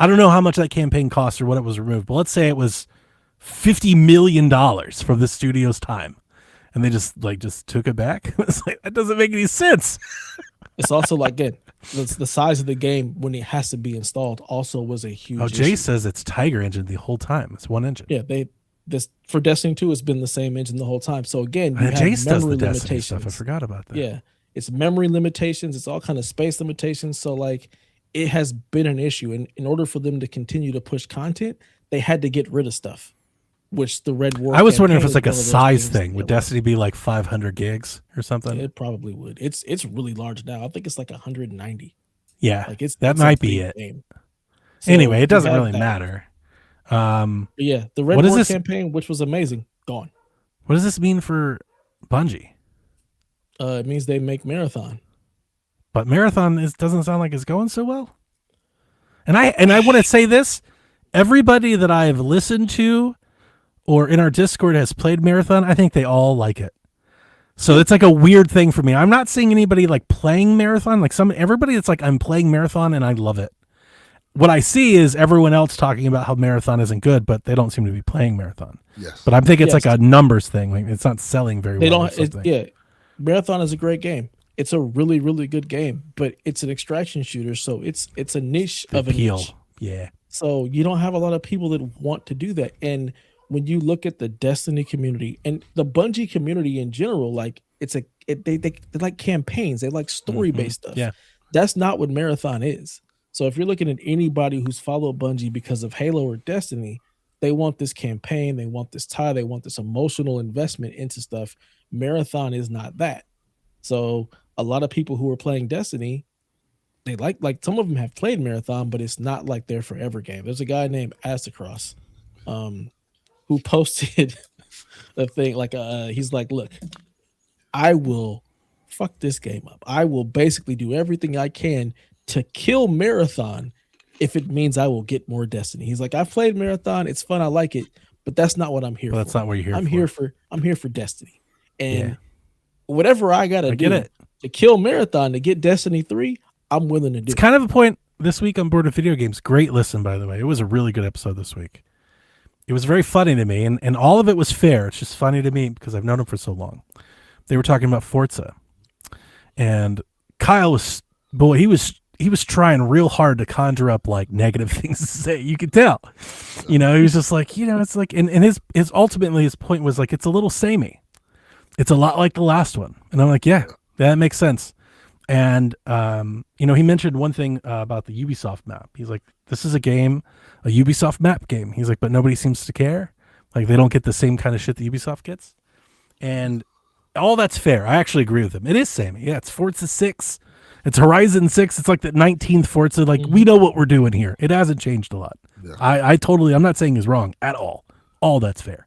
I don't know how much that campaign cost or what it was removed, but let's say it was $50 million from the studio's time, and they just took it back. It's like that doesn't make any sense. It's also like again, the size of the game when it has to be installed also was a huge. Oh, Jay issue. says it's Tiger engine the whole time. It's one engine. Yeah, this for Destiny 2 has been the same engine the whole time. So again, you have Jace does memory the Destiny limitations. stuff. I forgot about that. Yeah, it's memory limitations. It's all kind of space limitations. So like, it has been an issue, and in order for them to continue to push content, they had to get rid of stuff. Which the Red War. I was wondering if it's campaign like a is one of those size things thing. that Would they like. Destiny be like 500 gigs or something? It probably would. It's really large now. I think it's like 190. Yeah, Like it's that it's a might be big it. game. So Anyway, you it doesn't have really that. matter. But yeah, the Red What is War this- campaign, which was amazing, gone. What does this mean for Bungie? It means they make Marathon. But Marathon doesn't sound like it's going so well. And I want to say this: everybody that I have listened to or in our Discord has played Marathon. I think they all like it. So it's like a weird thing for me. I'm not seeing anybody like playing Marathon. Like everybody that's like, I'm playing Marathon and I love it. What I see is everyone else talking about how Marathon isn't good, but they don't seem to be playing Marathon. Yes. But I'm thinking it's Yes. like a numbers thing. Like it's not selling very They well. or don't. something. Yeah, Marathon is a great game. It's a really, really good game, but it's an extraction shooter, so it's a niche The of a appeal. niche. Yeah. So you don't have a lot of people that want to do that. And when you look at the Destiny community and the Bungie community in general, like they like campaigns, they like story based stuff. Yeah. That's not what Marathon is. So if you're looking at anybody who's followed Bungie because of Halo or Destiny, they want this campaign, they want this tie, they want this emotional investment into stuff. Marathon is not that. So a lot of people who are playing Destiny, they like some of them have played Marathon, but it's not like their forever game. There's a guy named Astacross, who posted a thing like he's like, look, I will fuck this game up. I will basically do everything I can to kill Marathon if it means I will get more Destiny. He's like, I've played Marathon, it's fun, I like it, but that's not what I'm here Well, for. that's not what you're here for. I'm here for Destiny. And Yeah. whatever I gotta get do it. to kill Marathon to get Destiny 3, I'm willing to do. It's kind of a point this week on Board of Video Games. Great listen, by the way. It was a really good episode this week. It was very funny to me, and all of it was fair. It's just funny to me because I've known him for so long. They were talking about Forza, and Kyle was, boy, he was trying real hard to conjure up like negative things to say. You could tell, he was just like, it's like, and his ultimately his point was like, it's a little samey. It's a lot like the last one, and I'm like, yeah, that makes sense. And he mentioned one thing about the Ubisoft map. He's like, this is a Ubisoft map game. He's like, but nobody seems to care. Like they don't get the same kind of shit that Ubisoft gets. And all that's fair. I actually agree with him. It is samey. Yeah, it's Forza 6. It's Horizon 6. It's like the 19th Forza. Like we know what we're doing here. It hasn't changed a lot. Yeah. I'm not saying he's wrong at all. All that's fair.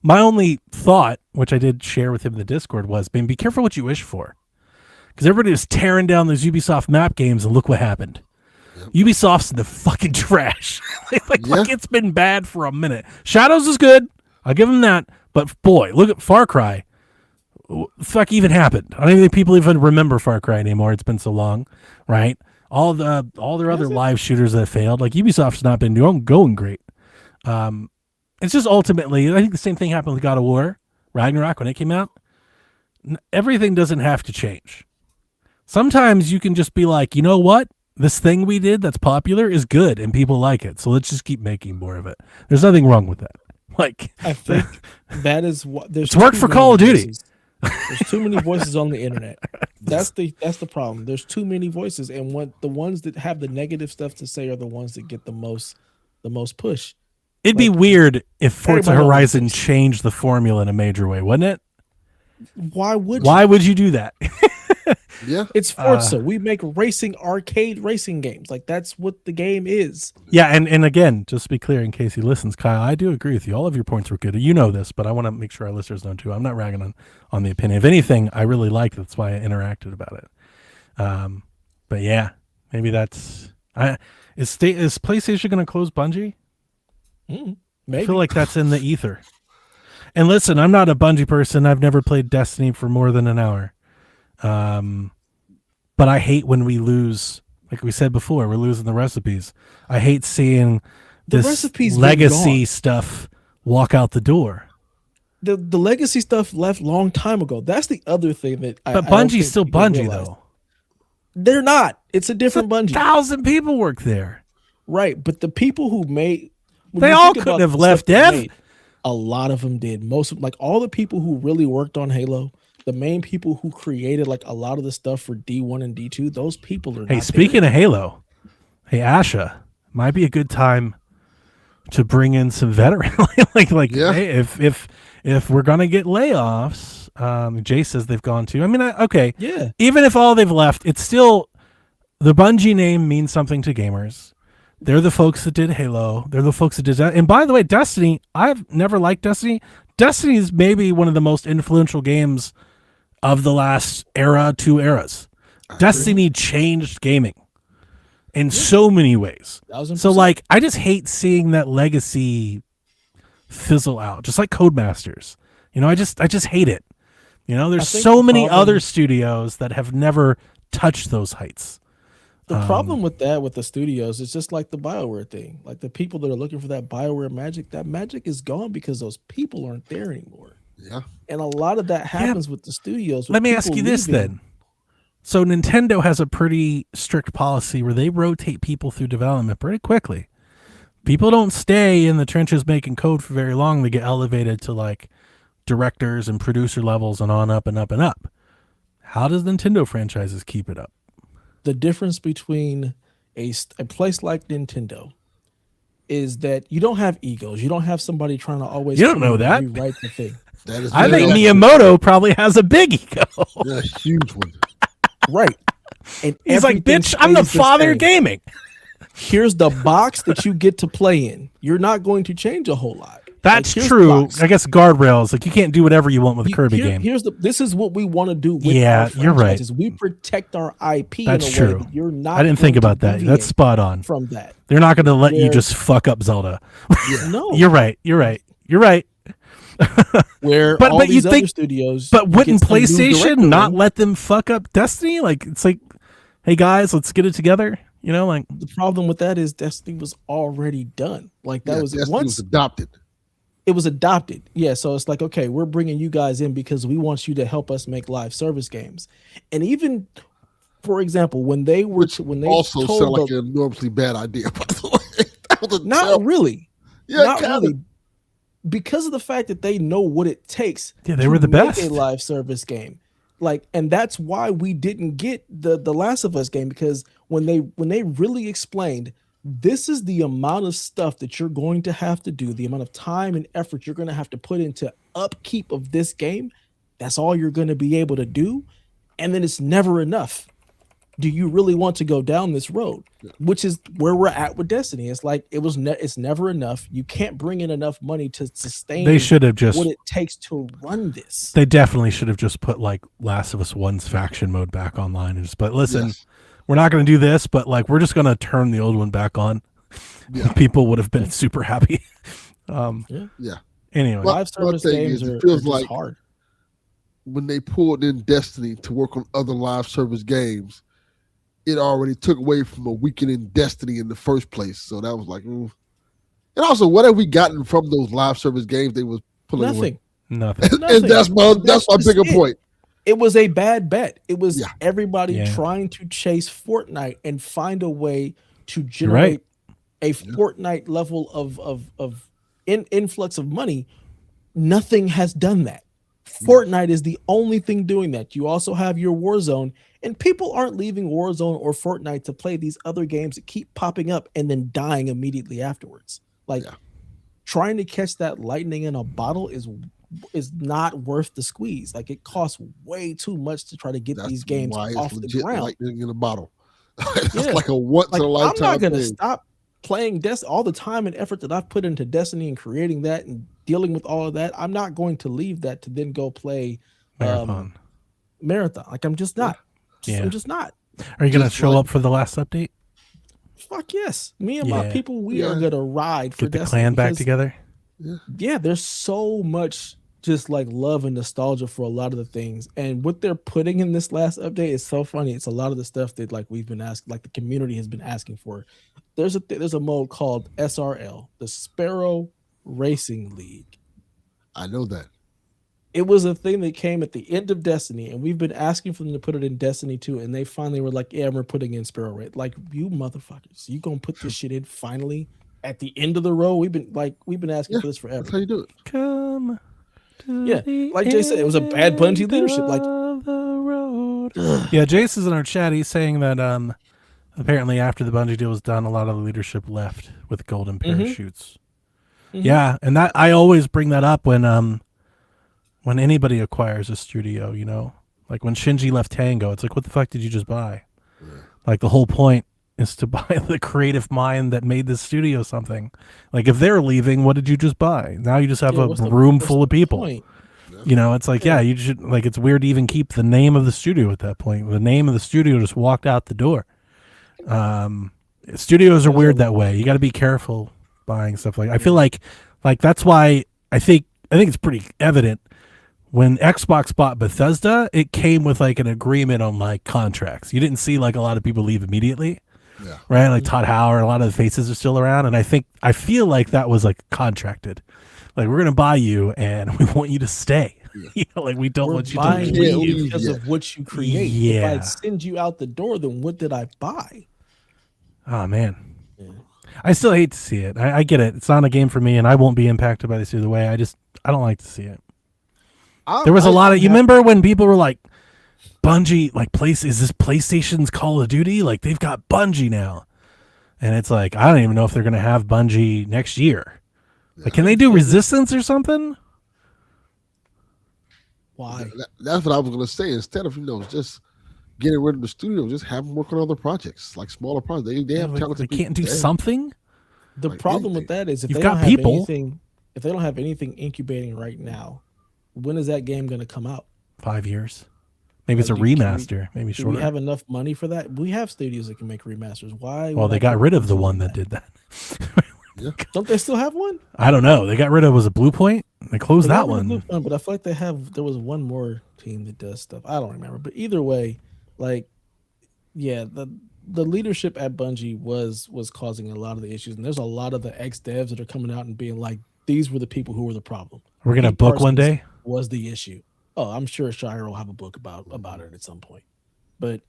My only thought, which I did share with him in the Discord, was, man, be careful what you wish for. Because everybody was tearing down those Ubisoft map games, and look what happened. Yep. Ubisoft's in the fucking trash. like it's been bad for a minute. Shadows is good. I'll give them that. But boy, look at Far Cry. What the fuck even happened? I don't even think people even remember Far Cry anymore. It's been so long, right? All their other live shooters that failed. Like Ubisoft's not been going great. It's just ultimately, I think the same thing happened with God of War, Ragnarok, when it came out. Everything doesn't have to change. Sometimes you can just be like, you know what? This thing we did that's popular is good and people like it. So let's just keep making more of it. There's nothing wrong with that. Like, I think that is what there's. It's worked for Call of Duty. There's too many voices on the internet. That's the problem. There's too many voices, and the ones that have the negative stuff to say are the ones that get the most push. It'd be weird if Forza Horizon changed the formula in a major way, wouldn't it? Why would you do that? Yeah, it's Forza. We make arcade racing games. Like that's what the game is. Yeah, and again, just to be clear, in case he listens, Kyle, I do agree with you. All of your points were good. You know this, but I want to make sure our listeners know too. I'm not ragging on the opinion. If anything, I really liked it. That's why I interacted about it. But yeah, maybe that's. Is PlayStation going to close Bungie? Maybe. I feel like that's in the ether. And listen, I'm not a Bungie person. I've never played Destiny for more than an hour. But I hate when we lose, like we said before, we're losing the recipes. I hate seeing this legacy stuff walk out the door. The legacy stuff left long time ago. That's the other thing that But Bungie's still Bungie though. They're not. It's a different Bungie. 1,000 people work there. Right, but the people who made they all couldn't have left Dev. A lot of them did. Most of all the people who really worked on Halo, the main people who created like a lot of the stuff for D1 and D2, those people are. Hey, speaking of Halo, hey Asha, might be a good time to bring in some veterans. Hey, if we're gonna get layoffs, Jay says they've gone to. I mean, okay, yeah. Even if all they've left, it's still the Bungie name means something to gamers. They're the folks that did Halo. They're the folks that did that. And by the way, Destiny, I've never liked Destiny. Destiny is maybe one of the most influential games of the last two eras. Destiny changed gaming in so many ways. 1,000%. So like, I just hate seeing that legacy fizzle out, just like Codemasters. I just hate it. There's so many other studios that have never touched those heights. The problem with the studios is just like the BioWare thing. Like the people that are looking for that BioWare magic, that magic is gone because those people aren't there anymore. Yeah. And a lot of that happens with the studios. Let me ask you this then. So Nintendo has a pretty strict policy where they rotate people through development pretty quickly. People don't stay in the trenches making code for very long. They get elevated to like directors and producer levels and on up and up and up. How does Nintendo franchises keep it up? The difference between a place like Nintendo is that you don't have egos. You don't have somebody trying to always. You don't know that. Rewrite the thing. I think Miyamoto probably has a big ego. Yeah, huge one. Right. And he's like, bitch, I'm the father of gaming. Here's the box that you get to play in. You're not going to change a whole lot. That's true. I guess guardrails. Like you can't do whatever you want with a Kirby game. This is what we want to do with our franchises. You're right. We protect our IP. That's in a true. way that you're not. I didn't think about that. That's spot on. From that, they're not going to let you just fuck up Zelda. No, You're right. You're right. Where But- all but you these other think- studios. But wouldn't get some new PlayStation director not in. let them fuck up Destiny? Like, it's like, hey guys, let's get it together. You know, like, The problem with that is Destiny was already done. Like that was Destiny once was adopted. it was adopted. Yeah, so it's like, okay, we're bringing you guys in because we want you to help us make live service games. And even, for example, when they were Which when they also told sound like the, an enormously bad idea, by the way. That was a not terrible- really, Yeah, not kinda. really, because of the fact that they know what it takes. Yeah, they to were the make best. a live service game. Like, and that's why we didn't get the Last of Us game, because when they really explained, this is the amount of stuff that you're going to have to do, the amount of time and effort you're going to have to put into upkeep of this game, that's all you're going to be able to do, and then it's never enough. Do you really want to go down this road? Which is where we're at with Destiny. It's like it's never enough. You can't bring in enough money to sustain they should have just. what it takes to run this. They definitely should have just put like Last of Us 1's faction mode back online and just. But listen, Yes. we're not going to do this, but like we're just going to turn the old one back on. Yeah. People would have been super happy. Yeah. Anyway, Well, Live my service thing games is, it are feels just like- hard. When they pulled in Destiny to work on other live service games, it already took away from a weekend in Destiny in the first place. So that was like, And also, what have we gotten from those live service games they was pulling away? Nothing. nothing. And that's my That's just bigger it. point. It was a bad bet. It was Yeah. everybody Yeah. trying to chase Fortnite and find a way to right. generate a Fortnite level of influx of money. Nothing has done that. Fortnite is the only thing doing that. You also have your Warzone, and people aren't leaving Warzone or Fortnite to play these other games that keep popping up and then dying immediately afterwards. Like Yeah. trying to catch that lightning in a bottle is not worth the squeeze. Like it costs way too much to try to get That's these games why it's off the legit ground. lightning in a bottle. It's Yeah. like a once Like in a I'm lifetime not gonna thing. stop playing all the time and effort that I've put into Destiny and creating that and dealing with all of that. I'm not going to leave that to then go play Marathon. Marathon. Like I'm just not. Yeah. I'm just not. Are you going to just show like- up for the last update? Fuck yes. Me and my Yeah. people, we are Yeah. gonna ride for Get the Destiny clan back because, together? yeah, there's so much just like love and nostalgia for a lot of the things. And what they're putting in this last update is so funny. It's a lot of the stuff that like we've been asking, like the community has been asking for. There's a mode called SRL, the Sparrow Racing League. I know that. It was a thing that came at the end of Destiny, and we've been asking for them to put it in Destiny 2, and they finally were like, yeah, we're putting in Sparrow Race. Like, you motherfuckers, you gonna put this shit in finally at the end of the road? We've been asking Yeah, for this That's forever. how you do it. Come to Yeah, the like Jay said, it was a bad Bungie end leadership, like- of the road. Yeah, Jace is in our chat. He's saying that apparently after the Bungie deal was done, a lot of the leadership left with golden parachutes. Mhm. Yeah, and that I always bring that up when anybody acquires a studio, you know? Like when Shinji left Tango, it's like, what the fuck did you just buy? Like the whole point is to buy the creative mind that made this studio something. Like if they're leaving, what did you just buy? Now you just have Yeah, a what's the- room what's full the of people. point? You know, it's like, yeah, you should, like, it's weird to even keep the name of the studio at that point. The name of the studio just walked out the door. Studios are weird that way. You got to be careful buying stuff like. I feel like that's why I think it's pretty evident when Xbox bought Bethesda, it came with like an agreement on like contracts. You didn't see like a lot of people leave immediately. Yeah. Right, like Todd Howard, a lot of the faces are still around, and I feel like that was like contracted. Like we're gonna buy you, and we want you to stay. You know, like we don't We're want you to buying leave. you Leave because yet. of what you create. Yeah. If I send you out the door, then what did I buy? Oh man, I still hate to see it. I get it. It's not a game for me, and I won't be impacted by this either way. I don't like to see it. There was a lot of. You remember when people were like, "Bungie, like, is this PlayStation's Call of Duty? Like, they've got Bungie now," and it's like, I don't even know if they're gonna have Bungie next year. Like, can they do Resistance or something? Why? That's what I was gonna say. Instead of just getting rid of the studio, just have them work on other projects, like smaller projects. They have Like, talented they can't do people. something. The Like problem with anything. that is if You've they got don't have people. anything, if they don't have anything incubating right now, when is that game going to come out? 5 years. Maybe it's a Like, can we- remaster. Maybe Do we shorter. have enough money for that? We have studios that can make remasters. Why? Well, would they I got go rid of the consume one that did that. Don't they still have one? I don't know. They got rid of, was it Blue Point? They closed They that got rid of Blue one. Point, but I feel like there was one more team that does stuff. I don't remember. But either way, like, yeah, the leadership at Bungie was causing a lot of the issues. And there's a lot of the ex devs that are coming out and being like, these were the people who were the problem. We're gonna Pete book one Parsons day. was the issue. Oh, I'm sure Shire will have a book about it at some point. But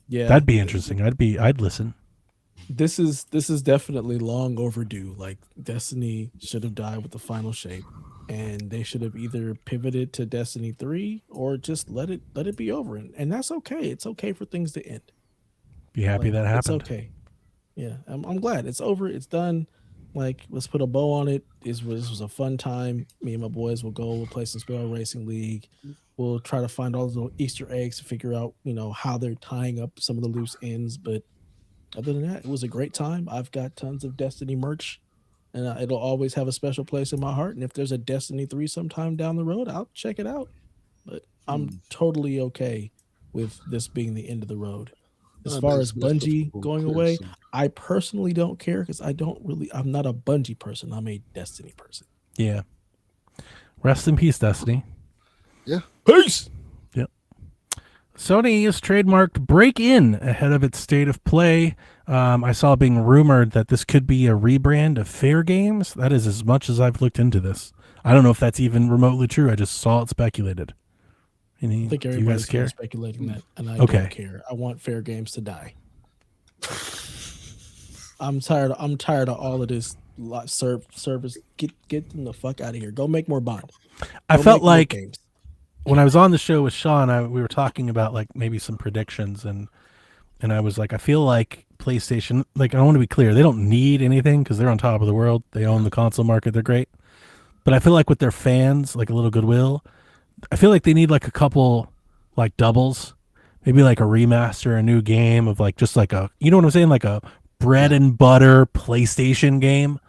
yeah, That'd be interesting. I'd listen. this is definitely long overdue. Like Destiny should have died with the final shape, and they should have either pivoted to Destiny 3 or just let it be over. And that's okay. It's okay for things to end. Be happy that happened. It's okay. Yeah, I'm glad it's over. It's done. Like, let's put a bow on it. This was a fun time. Me and my boys will go. We'll play some Spell Racing League. We'll try to find all the little Easter eggs to figure out, how they're tying up some of the loose ends. But other than that, it was a great time. I've got tons of Destiny merch, and it'll always have a special place in my heart. And if there's a Destiny 3 sometime down the road, I'll check it out. But I'm totally okay with this being the end of the road. As far as Bungie going away, I personally don't care because I'm not a Bungie person. I'm a Destiny person. Yeah. Rest in peace, Destiny. Yeah. Peace. Yep. Sony has trademarked Break In ahead of its state of play. I saw being rumored that this could be a rebrand of Fair Games. That is as much as I've looked into this. I don't know if that's even remotely true. I just saw it speculated. I think everybody's kind of speculating that, and I don't care. I want Fair Games to die. I'm tired of all of this service. Get them the fuck out of here. Go make more Bond. I felt like when I was on the show with Sean, we were talking about like maybe some predictions, and I was like, I feel like PlayStation, like I want to be clear, they don't need anything because they're on top of the world. They own the console market. They're great. But I feel like with their fans, like a little goodwill, I feel like they need like a couple like doubles, maybe like a remaster, a new game of like just like a, you know what I'm saying? Like a bread and butter PlayStation game.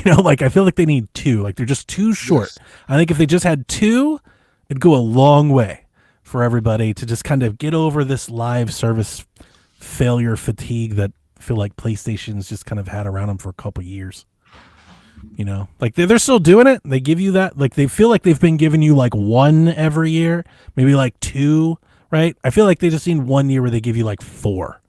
Like I feel like they need two. Like they're just too short. Yes. I think if they just had two, it'd go a long way for everybody to just kind of get over this live service failure fatigue that I feel like PlayStation's just kind of had around them for a couple years. Like they're still doing it. They give you that, like they feel like they've been giving you like one every year, maybe like two, right? I feel like they just need 1 year where they give you like four,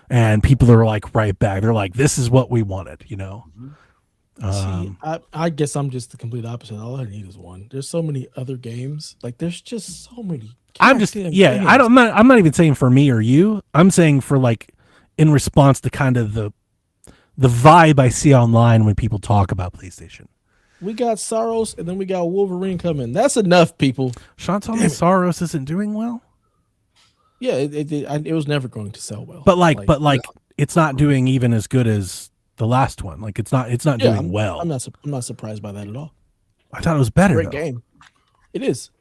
and people are like right back. They're like, this is what we wanted, See, I guess I'm just the complete opposite. All I need is one. There's so many other games. Like there's just so many. I'm not even saying for me or you. I'm saying for like in response to kind of the vibe I see online when people talk about PlayStation. We got Saros, and then we got Wolverine coming. That's enough, people. Sean told me Saros isn't doing well. Yeah, it was never going to sell well. But it's not doing even as good as the last one. Like it's not doing well. I'm not surprised by that at all. I thought it was better. Great game. It is.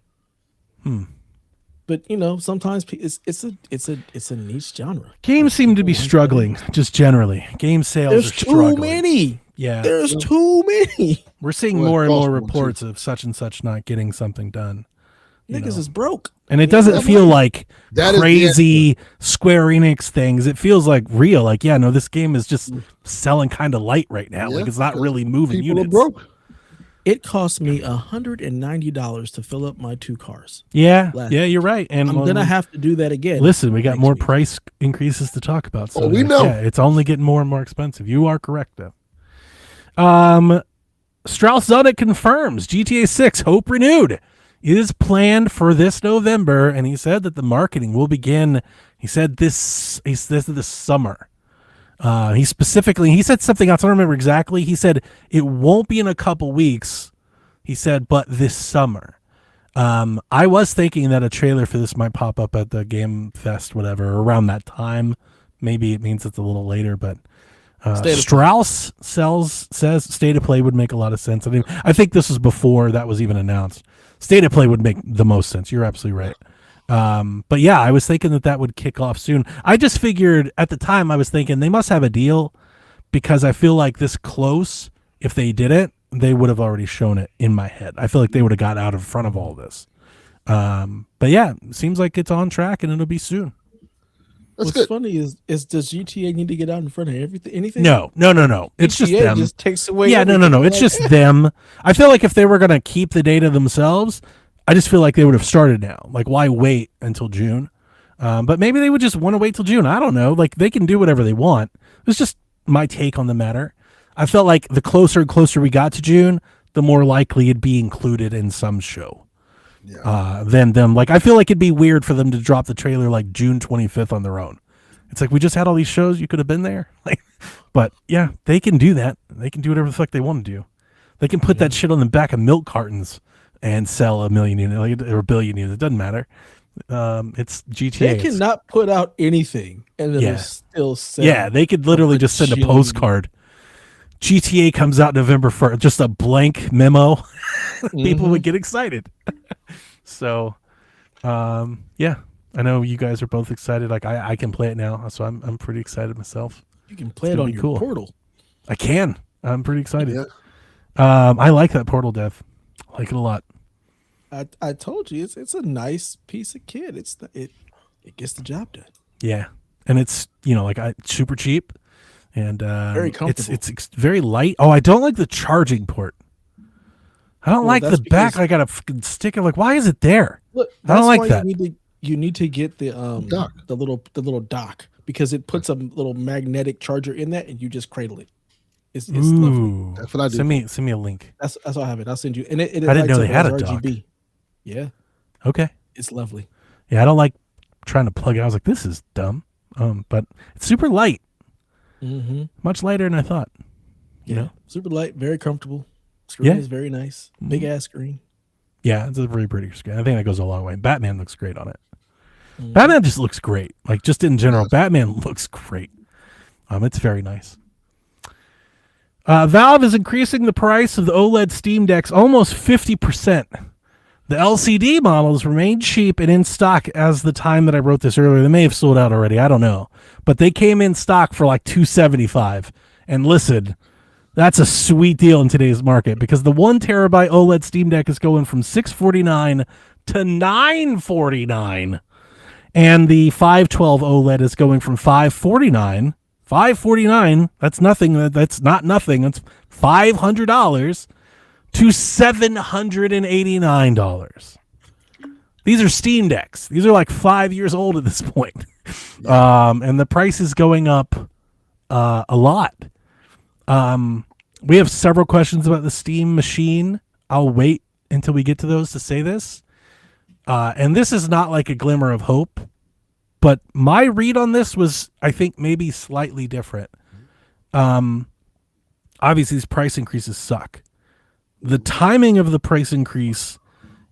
But sometimes it's a niche genre. Games seem to be struggling, just generally. Game sales are struggling. There's too many. Yeah, there's too many. We're seeing more and more reports of such and such not getting something done. Niggas is broke, and it doesn't feel like crazy Square Enix things. It feels like real. Like, this game is just selling kind of light right now. Like it's not really moving units. People are broke. It cost me $190 to fill up my 2 cars. Yeah, you're right. And I'm gonna have to do that again. Listen, we got more price increases to talk about. So we know. Yeah, it's only getting more and more expensive. You are correct, though. Strauss Zelnick confirms GTA 6 hope renewed. It is planned for this November, and he said that the marketing will begin. He said this summer. He said something else. I don't remember exactly. He said it won't be in a couple weeks. He said, but this summer. I was thinking that a trailer for this might pop up at the Game Fest, whatever, around that time. Maybe it means it's a little later, but Strauss says State of Play would make a lot of sense. I think this was before that was even announced. State of Play would make the most sense. You're absolutely right. But yeah, I was thinking that would kick off soon. I just figured at the time I was thinking they must have a deal because I feel like this close, if they did it, they would have already shown it in my head. I feel like they would have got out in front of all this. But yeah, it seems like it's on track and it'll be soon. That's What's good. funny is does GTA need to get out in front of everything? Anything? No. It's just GTA them. just takes away. Yeah, everything. no. I'm It's like, just them. I feel like if they were gonna keep the data themselves, I just feel like they would have started now. Like, why wait until June? But maybe they would just want to wait till June. I don't know. Like, they can do whatever they want. It's just my take on the matter. I felt like the closer and closer we got to June, the more likely it'd be included in some show. Yeah. Than them. Like, I feel like it'd be weird for them to drop the trailer like June 25th on their own. It's like, we just had all these shows. You could have been there. Like, but yeah, they can do that. They can do whatever the fuck they want to do. They can put that shit on the back of milk cartons and sell 1 million units or 1 billion units. It doesn't matter. It's GTA. they cannot put out anything and it'll still sell. Yeah, they could literally just send a postcard. GTA comes out November 1st, just a blank memo. People would get excited. So, yeah, I know you guys are both excited. Like, I can play it now, so I'm pretty excited myself. You can play it on your Portal. I can. I'm pretty excited. Yeah. I like that Portal dev. I like it a lot. I told you it's a nice piece of kit. It gets the job done. Yeah, and it's like super cheap and very comfortable. It's very light. Oh, I don't like the charging port. I don't like the back. I got a fucking sticker. Like, why is it there? Look, I don't like that. You need to get the dock. the little dock because it puts a little magnetic charger in that and you just cradle it. It's lovely. That's what I do. Send me a link. That's all I have it. I'll send you. And it I didn't know they had a RGB. dock. Yeah. Okay. It's lovely. Yeah, I don't like trying to plug it. I was like, this is dumb. But it's super light. Mm-hmm. Much lighter than I thought. Yeah. Super light, very comfortable. Screen is very nice. Big ass screen. Yeah, it's a very pretty screen. I think that goes a long way. Batman looks great on it. Batman just looks great. Like, just in general, Batman looks great. It's very nice. Valve is increasing the price of the OLED Steam Decks almost 50%. The LCD models remain cheap and in stock as the time that I wrote this earlier. They may have sold out already. I don't know. But they came in stock for like $275. And listen, that's a sweet deal in today's market because the 1 terabyte OLED Steam Deck is going from $649 to $949. And the 512 OLED is going from $549. $549. That's nothing. That's not nothing. That's $500 to $789. These are Steam Decks. These are like 5 years old at this point. And the price is going up a lot. We have several questions about the Steam machine. I'll wait until we get to those to say this. And this is not like a glimmer of hope, but my read on this was, I think, maybe slightly different. Obviously, these price increases suck. The timing of the price increase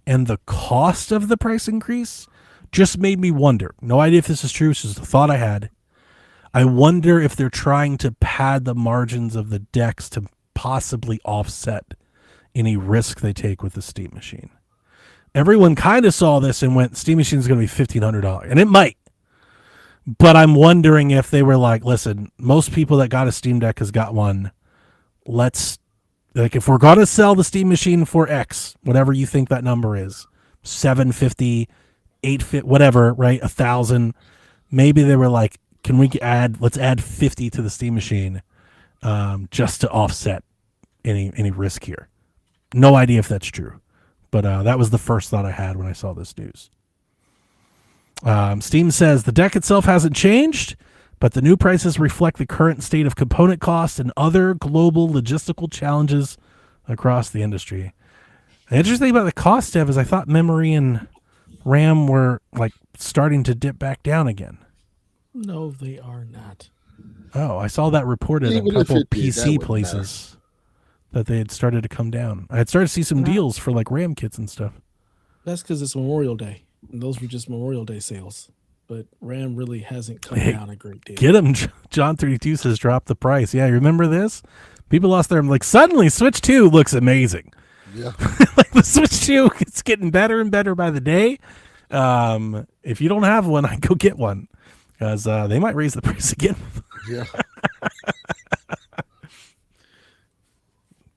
and the cost of the price increase just made me wonder. No idea if this is true. It's just a thought I had. I wonder if they're trying to pad the margins of the decks to possibly offset any risk they take with the Steam machine. Everyone kind of saw this and went, Steam machine is going to be $1,500. And it might. But I'm wondering if they were like, listen, most people that got a Steam Deck has got one. If we're going to sell the Steam machine for X, whatever you think that number is, $750, $850, whatever, right? $1,000. Maybe they were like, let's add 50 to the Steam machine, just to offset any risk here. No idea if that's true, but that was the first thought I had when I saw this news. Steam says the deck itself hasn't changed, but the new prices reflect the current state of component costs and other global logistical challenges across the industry. The interesting thing about the cost, Dev, is I thought memory and RAM were like starting to dip back down again. No, they are not. Oh, I saw that reported in a couple did, PC places that they had started to come down. I had started to see some deals for like RAM kits and stuff. That's because it's Memorial Day. And those were just Memorial Day sales. But RAM really hasn't come down a great deal. Get him. John 32 says drop the price. Yeah, you remember this? People lost their, like, suddenly Switch 2 looks amazing. Yeah. Like the Switch 2, it's getting better and better by the day. If you don't have one, I go get one. Because they might raise the price again. Yeah.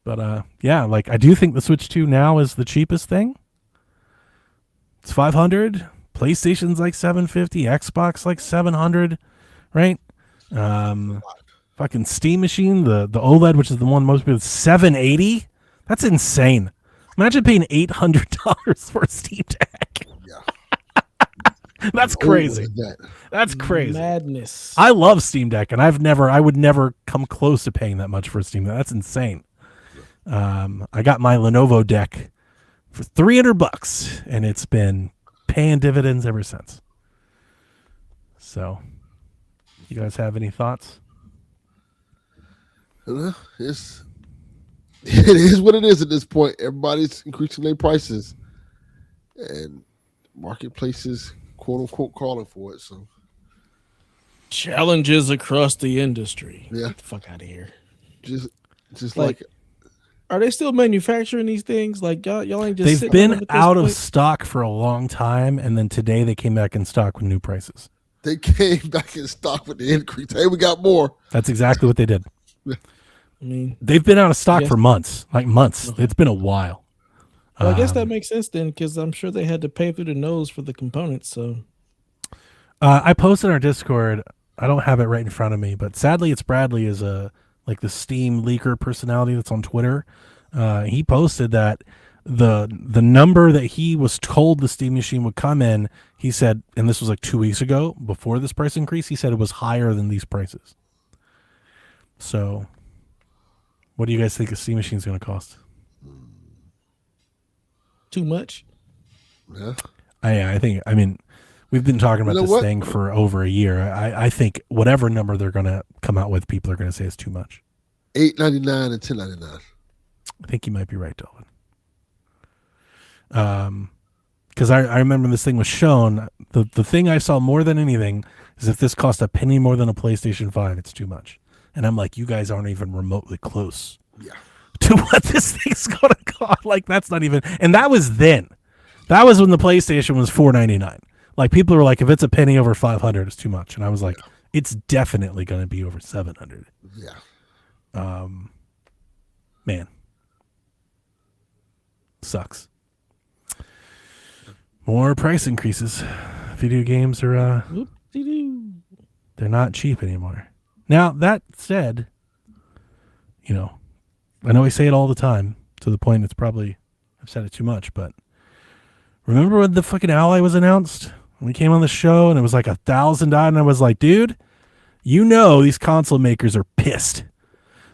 But yeah, like I do think the Switch 2 now is the cheapest thing. It's $500, PlayStation's like $750, Xbox like $700, right? Fucking Steam Machine, the OLED, which is the one most people, $780. That's insane. Imagine paying $800 for a Steam Deck. Yeah. That's crazy. That's crazy. Madness. I love Steam Deck, and I would never come close to paying that much for a Steam Deck. That's insane. I got my Lenovo deck for $300, and it's been paying dividends ever since. So, you guys have any thoughts? It is what it is at this point. Everybody's increasing their prices, and marketplaces, quote unquote, calling for it. So, Challenges across the industry. Yeah. Get the fuck out of here. Just like are they still manufacturing these things? Like y'all ain't just. They've been out of stock for a long time, and then today they came back in stock with new prices. They came back in stock with the increase. Hey, we got more. That's exactly what they did. I mean, they've been out of stock for months, like months. It's been a while. Well, I guess that makes sense then, because I'm sure they had to pay through the nose for the components. So, I posted on our Discord. I don't have it right in front of me, but sadly, it's Bradley is like the Steam leaker personality that's on Twitter. He posted that the number that he was told the Steam machine would come in, he said, and this was like 2 weeks ago before this price increase, he said it was higher than these prices. So, what do you guys think a Steam machine is going to cost? Too much? Yeah. I mean, we've been talking about this thing for over a year. I think whatever number they're going to come out with, people are going to say it's too much. $8.99 and $10.99. I think you might be right, Delvin. Because I remember this thing was shown. The thing I saw more than anything is if this cost a penny more than a PlayStation 5, it's too much. And I'm like, you guys aren't even remotely close to what this thing's going to cost. Like, that's not even. And that was then. That was when the PlayStation was $499. Like, people were like, if it's a penny over 500, it's too much. And I was like, it's definitely going to be over 700. Yeah. Man. Sucks. More price increases. Video games are they're not cheap anymore. Now, that said, I know I say it all the time to the point it's probably I've said it too much, but remember when the fucking Ally was announced? When we came on the show and it was like $1,000, and I was like, dude, these console makers are pissed.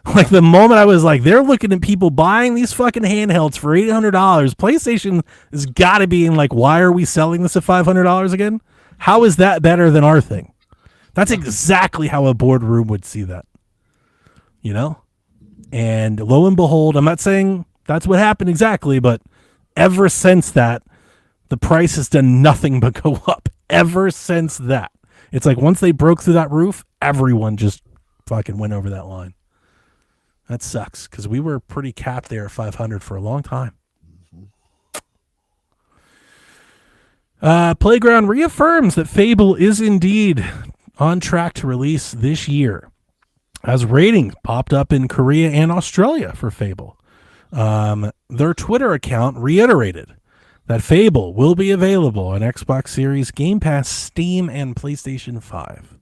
Like, the moment I was like, they're looking at people buying these fucking handhelds for $800. PlayStation has got to be in like, why are we selling this at $500 again? How is that better than our thing? That's exactly how a boardroom would see that. And lo and behold, I'm not saying that's what happened exactly, but ever since that, the price has done nothing but go up. Ever since that. It's like once they broke through that roof, everyone just fucking went over that line. That sucks because we were pretty capped there at 500 for a long time. Playground reaffirms that Fable is indeed on track to release this year, as ratings popped up in Korea and Australia for Fable. Their Twitter account reiterated that Fable will be available on Xbox Series, Game Pass, Steam, and PlayStation 5.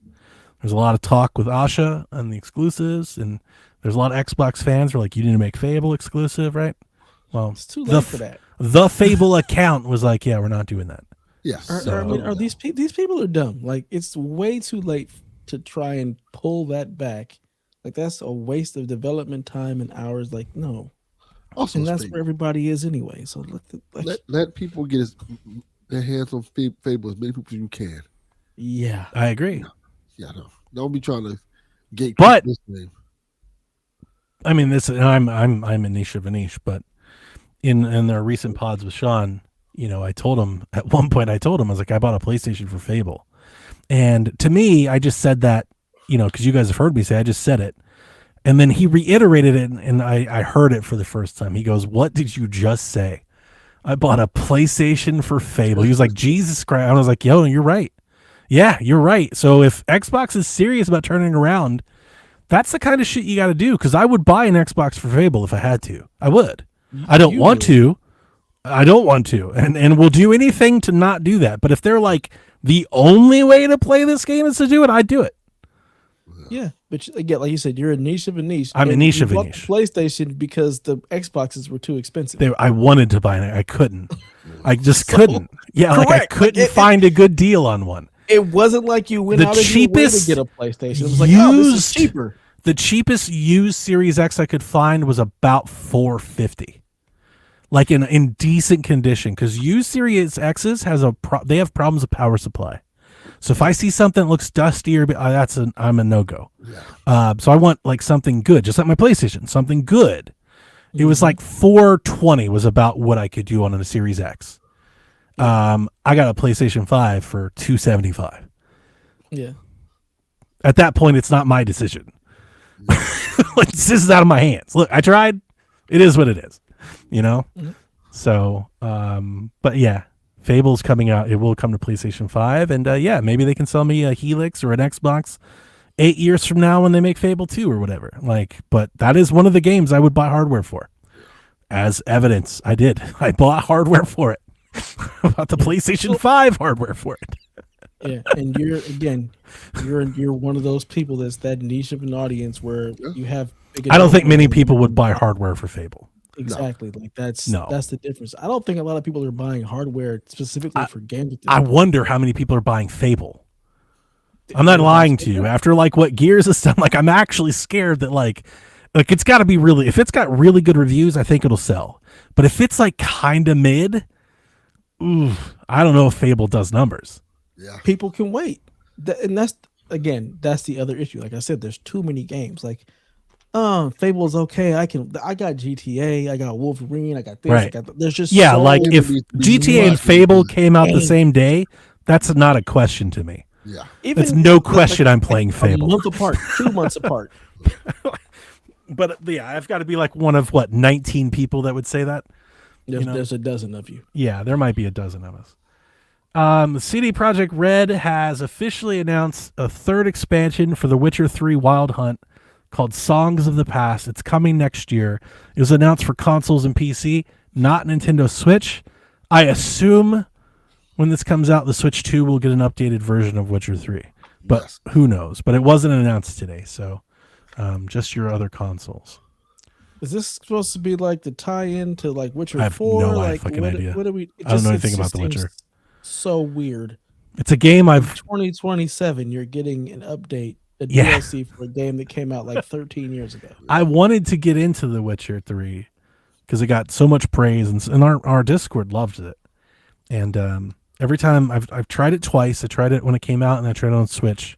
There's a lot of talk with Asha on the exclusives, and there's a lot of Xbox fans who are like, you need to make Fable exclusive, right? Well, it's too late for that. The Fable account was like, yeah, we're not doing that. Yes. Are these people are dumb? Like, it's way too late to try and pull that back. Like, that's a waste of development time and hours. Like, no. Also, and that's where everybody is anyway. So let people get their hands on Fable as many people as you can. Yeah, I agree. Yeah, no. Don't be trying to gate this thing. I mean, I'm a niche of a niche, but in their recent pods with Sean, I told him at one point, I was like, I bought a PlayStation for Fable. And to me, I just said that, because you guys have heard me say, I just said it. And then he reiterated it, and I heard it for the first time. He goes, what did you just say? I bought a PlayStation for Fable. He was like, Jesus Christ. I was like, yo, you're right. Yeah, you're right. So if Xbox is serious about turning around, that's the kind of shit you got to do, because I would buy an Xbox for Fable if I had to. I would. I don't want to. I don't want to, and we'll do anything to not do that. But if they're like the only way to play this game is to do it, I'd do it. Yeah, but again, like you said, you're a niche of a niche. I'm a and niche you of a bought niche. the PlayStation because the Xboxes were too expensive. I wanted to buy it, I couldn't. I just couldn't. Yeah, like I correct. couldn't find a good deal on one. It wasn't like you went The out of your way to cheapest get a PlayStation. It was like, oh, this is cheaper. The cheapest used Series X I could find was about $450, like in decent condition. Because used Series X's they have problems with power supply. So if I see something that looks dusty I'm a no go. Yeah. So I want like something good, just like my PlayStation, something good. It was like $420 was about what I could do on a Series X. I got a PlayStation 5 for $275. Yeah. At that point, it's not my decision. Like, this is out of my hands. Look, I tried. It is what it is, you know? Mm-hmm. So, but yeah, Fable's coming out. It will come to PlayStation 5. And yeah, maybe they can sell me a Helix or an Xbox 8 years from now when they make Fable 2 or whatever. Like, but that is one of the games I would buy hardware for. As evidence, I did. I bought hardware for it. I bought the PlayStation 5 hardware for it. Yeah, and you're one of those people that's that niche of an audience where you have. I don't think many people would buy hardware for Fable. Exactly, like that's the difference. I don't think a lot of people are buying hardware specifically for games. I wonder how many people are buying Fable. I'm not lying to you. After like what Gears has done, like I'm actually scared that like it's got to be really. If it's got really good reviews, I think it'll sell. But if it's like kind of mid, I don't know if Fable does numbers. Yeah, people can wait, and that's the other issue. Like I said, there's too many games. Like, Fable's okay. I got GTA, I got Wolverine, I got this. Right. There's just like if GTA and Fable came out the same day, that's not a question to me. Yeah, it's no question I'm playing Fable. A month apart, 2 months apart. But yeah, I've got to be like one of 19 people that would say that. There's a dozen of you. Yeah, there might be a dozen of us. CD Projekt Red has officially announced a third expansion for The Witcher 3 Wild Hunt called Songs of the Past. It's coming next year. It was announced for consoles and PC, not Nintendo Switch. I assume when this comes out, the Switch 2 will get an updated version of Witcher 3. But who knows? But it wasn't announced today, so just your other consoles. Is this supposed to be like the tie-in to like Witcher 4? I have no fucking idea. What do we? I don't know anything about The Witcher. So weird. It's a game In 2027, you're getting an update, a DLC for a game that came out like 13 years ago. I wanted to get into The Witcher 3 because it got so much praise, and our Discord loved it. And every time I've tried it twice. I tried it when it came out, and I tried it on Switch.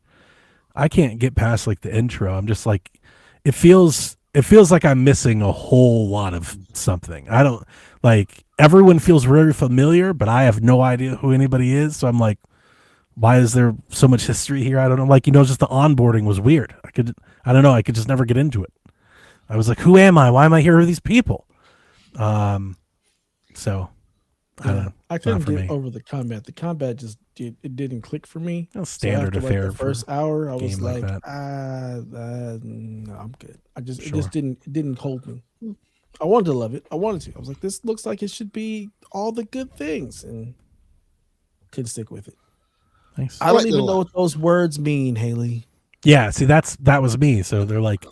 I can't get past like the intro. I'm just like, it feels like I'm missing a whole lot of something. I don't like. Everyone feels very familiar, but I have no idea who anybody is. So I'm like, why is there so much history here? I don't know. Like, just the onboarding was weird. I don't know. I could just never get into it. I was like, who am I? Why am I here with these people? So I don't know. I couldn't get over the combat. The combat just it didn't click for me. Standard affair. The first hour, I was like, that. no, I'm good. It just didn't hold me. I wanted to love it. I wanted to. I was like, this looks like it should be all the good things, and couldn't stick with it. Nice. I don't even know what those words mean, Haley. Yeah, see, that was me. So they're like,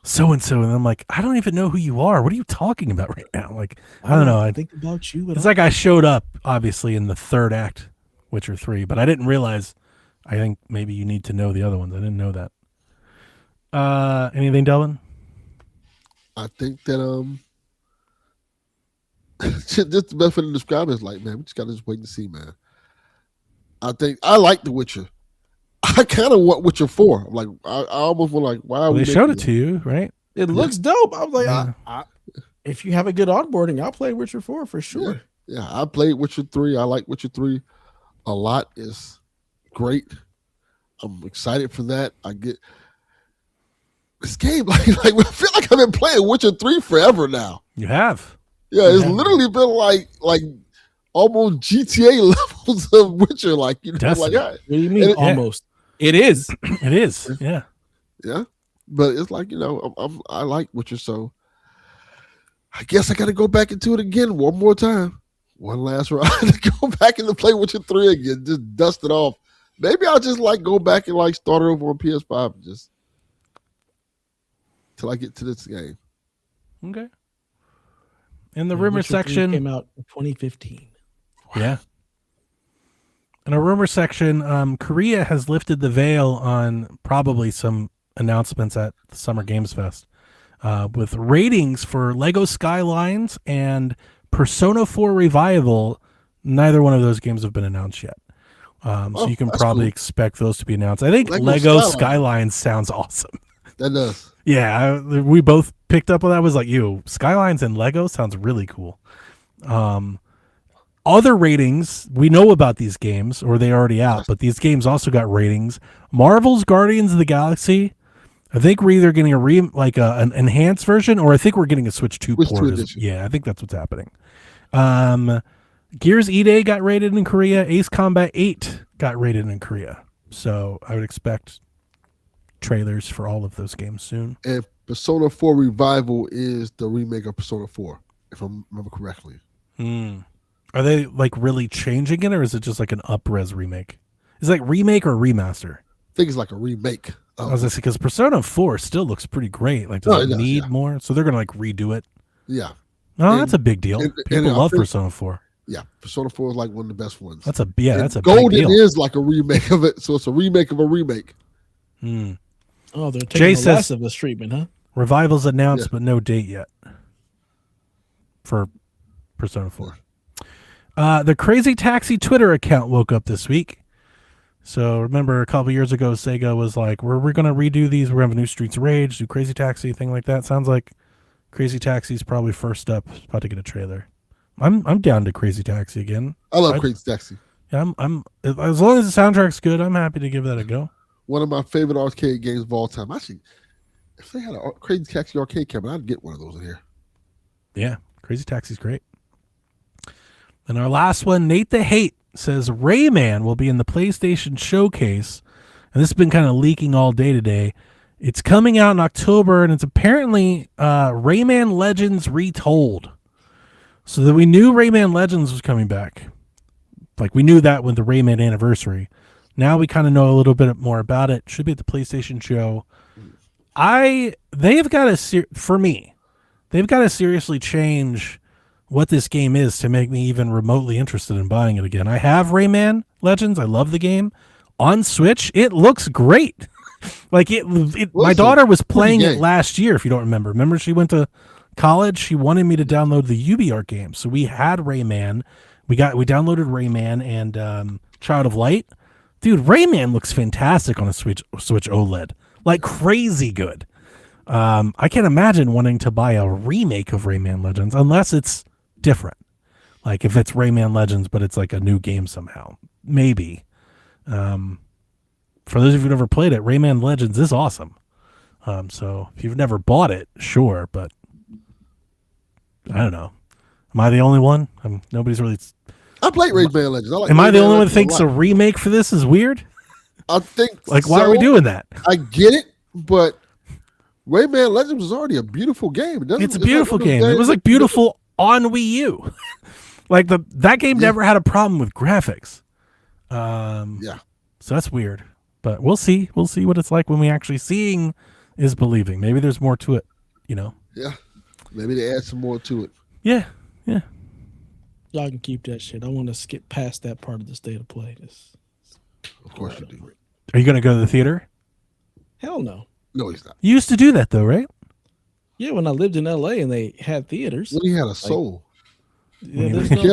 so and so, and I'm like, I don't even know who you are. What are you talking about right now? Like, I don't know. I think about you. It's like I showed up obviously in the third act, Witcher 3, but I didn't realize. I think maybe you need to know the other ones. I didn't know that. Anything, Delvin? I think that just the best way to describe it is like, man, we just gotta just wait and see, man. I think I like The Witcher. I kind of want Witcher 4. I'm like, I almost want like, why are we? They showed it to you, right? It looks dope. I was like, if you have a good onboarding, I'll play Witcher 4 for sure. Yeah, I played Witcher 3. I like Witcher 3 a lot. It's great. I'm excited for that. I get this game like I feel like I've been playing Witcher 3 forever now. You have. Yeah, it's literally been like almost GTA levels of Witcher. Like, like what do you mean almost? It is. It is. Yeah. Yeah. But it's like, I like Witcher, so I guess I gotta go back into it again one more time. one last ride to go back into play with your 3 again. Just dust it off. Maybe I'll just like go back and like start it over on PS5 just till I get to this game. Okay. In the rumor Witcher 3 section, came out in 2015. yeah. In a rumor section, Korea has lifted the veil on probably some announcements at the Summer Games Fest with ratings for Lego Skylines and Persona 4 Revival. Neither one of those games have been announced yet. So you can probably expect those to be announced. I think Lego Skylines sounds awesome. That does. Yeah, we both picked up on that. I was like, Skylines and Lego sounds really cool. Other ratings, we know about these games, or they're already out, but these games also got ratings. Marvel's Guardians of the Galaxy, I think we're either getting an enhanced version, or I think we're getting a Switch 2 port. Yeah, I think that's what's happening. Gears E-Day got rated in Korea. Ace Combat 8 got rated in Korea. So I would expect trailers for all of those games soon. And Persona 4 Revival is the remake of Persona 4, if I remember correctly. Are they like really changing it, or is it just like an up-res remake? Is it like remake or remaster? I think it's like a remake. I was gonna say, because Persona 4 still looks pretty great. Like, does it need more? So they're gonna like redo it. Yeah. Oh, that's a big deal. People love Persona 4. Yeah, Persona 4 is like one of the best ones. That's a big deal. Golden is like a remake of it, so it's a remake of a remake. Oh, they're taking the Last of Us treatment, huh? Revival's announced, but no date yet for Persona 4. The Crazy Taxi Twitter account woke up this week. So remember a couple years ago, Sega was like, we're going to redo these. We're going to have a new Streets of Rage, do Crazy Taxi, thing like that. Sounds like Crazy Taxi's probably first up. It's about to get a trailer. I'm down to Crazy Taxi again. I love Crazy Taxi. Yeah, I'm as long as the soundtrack's good, I'm happy to give that a go. One of my favorite arcade games of all time. Actually, if they had a Crazy Taxi arcade cabinet, I'd get one of those in here. Yeah, Crazy Taxi's great. And our last one, Nate the Hate, says Rayman will be in the PlayStation Showcase. And this has been kind of leaking all day today. It's coming out in October, and it's apparently Rayman Legends Retold. So that we knew Rayman Legends was coming back. Like, we knew that with the Rayman anniversary. Now we kind of know a little bit more about it. Should be at the PlayStation show. They've got to seriously change what this game is to make me even remotely interested in buying it again. I have Rayman Legends. I love the game. On Switch, it looks great. Like my daughter was playing it last year, if you don't remember. Remember, she went to college. She wanted me to download the UbiArt game. So we had Rayman. We downloaded Rayman and Child of Light. Dude, Rayman looks fantastic on a Switch OLED. Like crazy good. I can't imagine wanting to buy a remake of Rayman Legends unless it's different. Like if it's Rayman Legends, but it's like a new game somehow. Maybe. For those of you who've never played it, Rayman Legends is awesome. So if you've never bought it, sure, but I don't know. Am I the only one? Nobody's really. I played Rayman Legends. Am I the only one that thinks a remake for this is weird? I think. Like, why are we doing that? I get it, but Rayman Legends was already a beautiful game. It's a beautiful game. It was like beautiful on Wii U. Like that game never had a problem with graphics. Yeah. So that's weird. But we'll see. We'll see what it's like when we actually seeing is believing. Maybe there's more to it, Yeah. Maybe they add some more to it. Yeah. Y'all can keep that shit. I want to skip past that part of the state of play. Of course you do. Are you going to go to the theater? Hell no. No, he's not. You used to do that though, right? Yeah, when I lived in LA and they had theaters. Well, he had a soul. There's Happy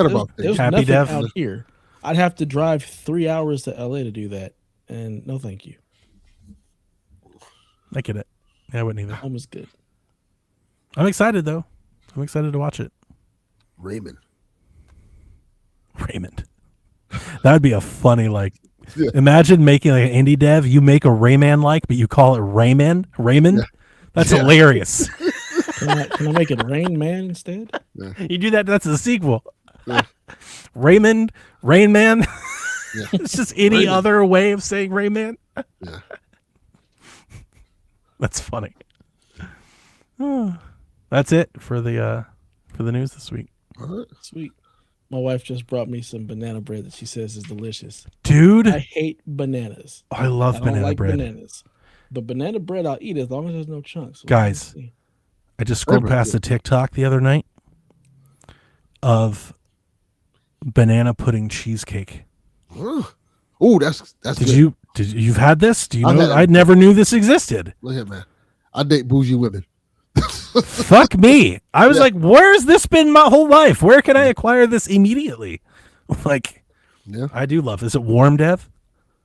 nothing Dev out here. I'd have to drive 3 hours to LA to do that. And no thank you. I get it. Yeah, I wouldn't either. Home is good. I'm excited though. I'm excited to watch it. Raymond. That would be a funny, imagine making like an indie dev. You make a Rayman but you call it Raymond. Yeah. That's hilarious. Can I make it Rain Man instead? Yeah. You do that. That's a sequel. Yeah. Rain Man. Yeah. It's just any other way of saying Rayman. Yeah. That's funny. That's it for the news this week. All right. Sweet. My wife just brought me some banana bread that she says is delicious. Dude, I hate bananas. I love I don't banana like bread. bananas. But banana bread I'll eat as long as there's no chunks. Guys, I just scrolled past the TikTok the other night of banana pudding cheesecake. Oh, that's good. You've had this? Do you I've know? had it. I never knew this existed. Look here, man. I date bougie women. Fuck me. I was like, where's this been my whole life? Where can I acquire this immediately? Like, I do love. Is it warm, Dev?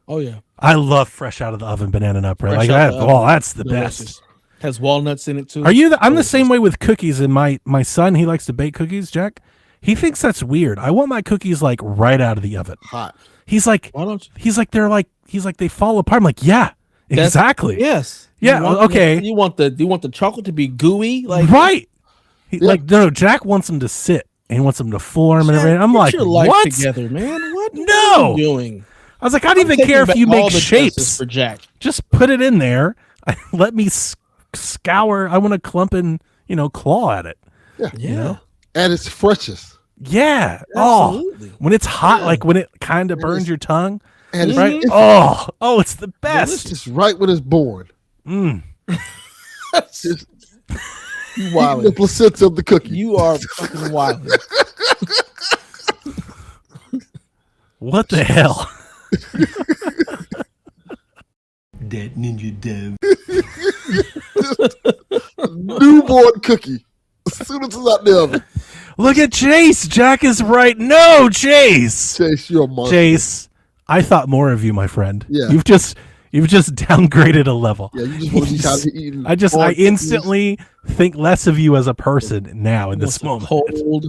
Oh yeah. I love fresh out of the oven banana nut bread. Fresh Like out that. the oven. Oh, that's the Delicious. best. Has walnuts in it too. Are you? I'm the same way with cookies. And my son, he likes to bake cookies. Jack, he thinks that's weird. I want my cookies like right out of the oven. Hot. He's like, Why don't you? he's like they fall apart. I'm like, yeah, exactly. Yes. Yeah. Okay. You want the chocolate to be gooey, like Right. Like no, Jack wants them to sit and he wants them to form and everything. I'm Get like, your life what? together, man? What? No. What are you doing? I was like, I don't even Taking care if back you all make the shapes. justice for Jack. Just put it in there. Let me scour. I want to clump and claw at it. Yeah. You know? At its freshest. Yeah. Absolutely. Oh, when it's hot, like when it kind of burns your tongue. And Right. it's It's the best. just right when it's born. Just You the wild. placenta of the cookie. You are fucking wild. What the hell? That Ninja Dev. Newborn cookie. As soon as it's out the oven. Look at Chase. Jack is right. No, Chase. Chase, you're a monster. Chase, I thought more of you, my friend. Yeah. You've just downgraded a level. Yeah, you just want to be kind of eating. I instantly think less of you as a person now in this moment. Cold.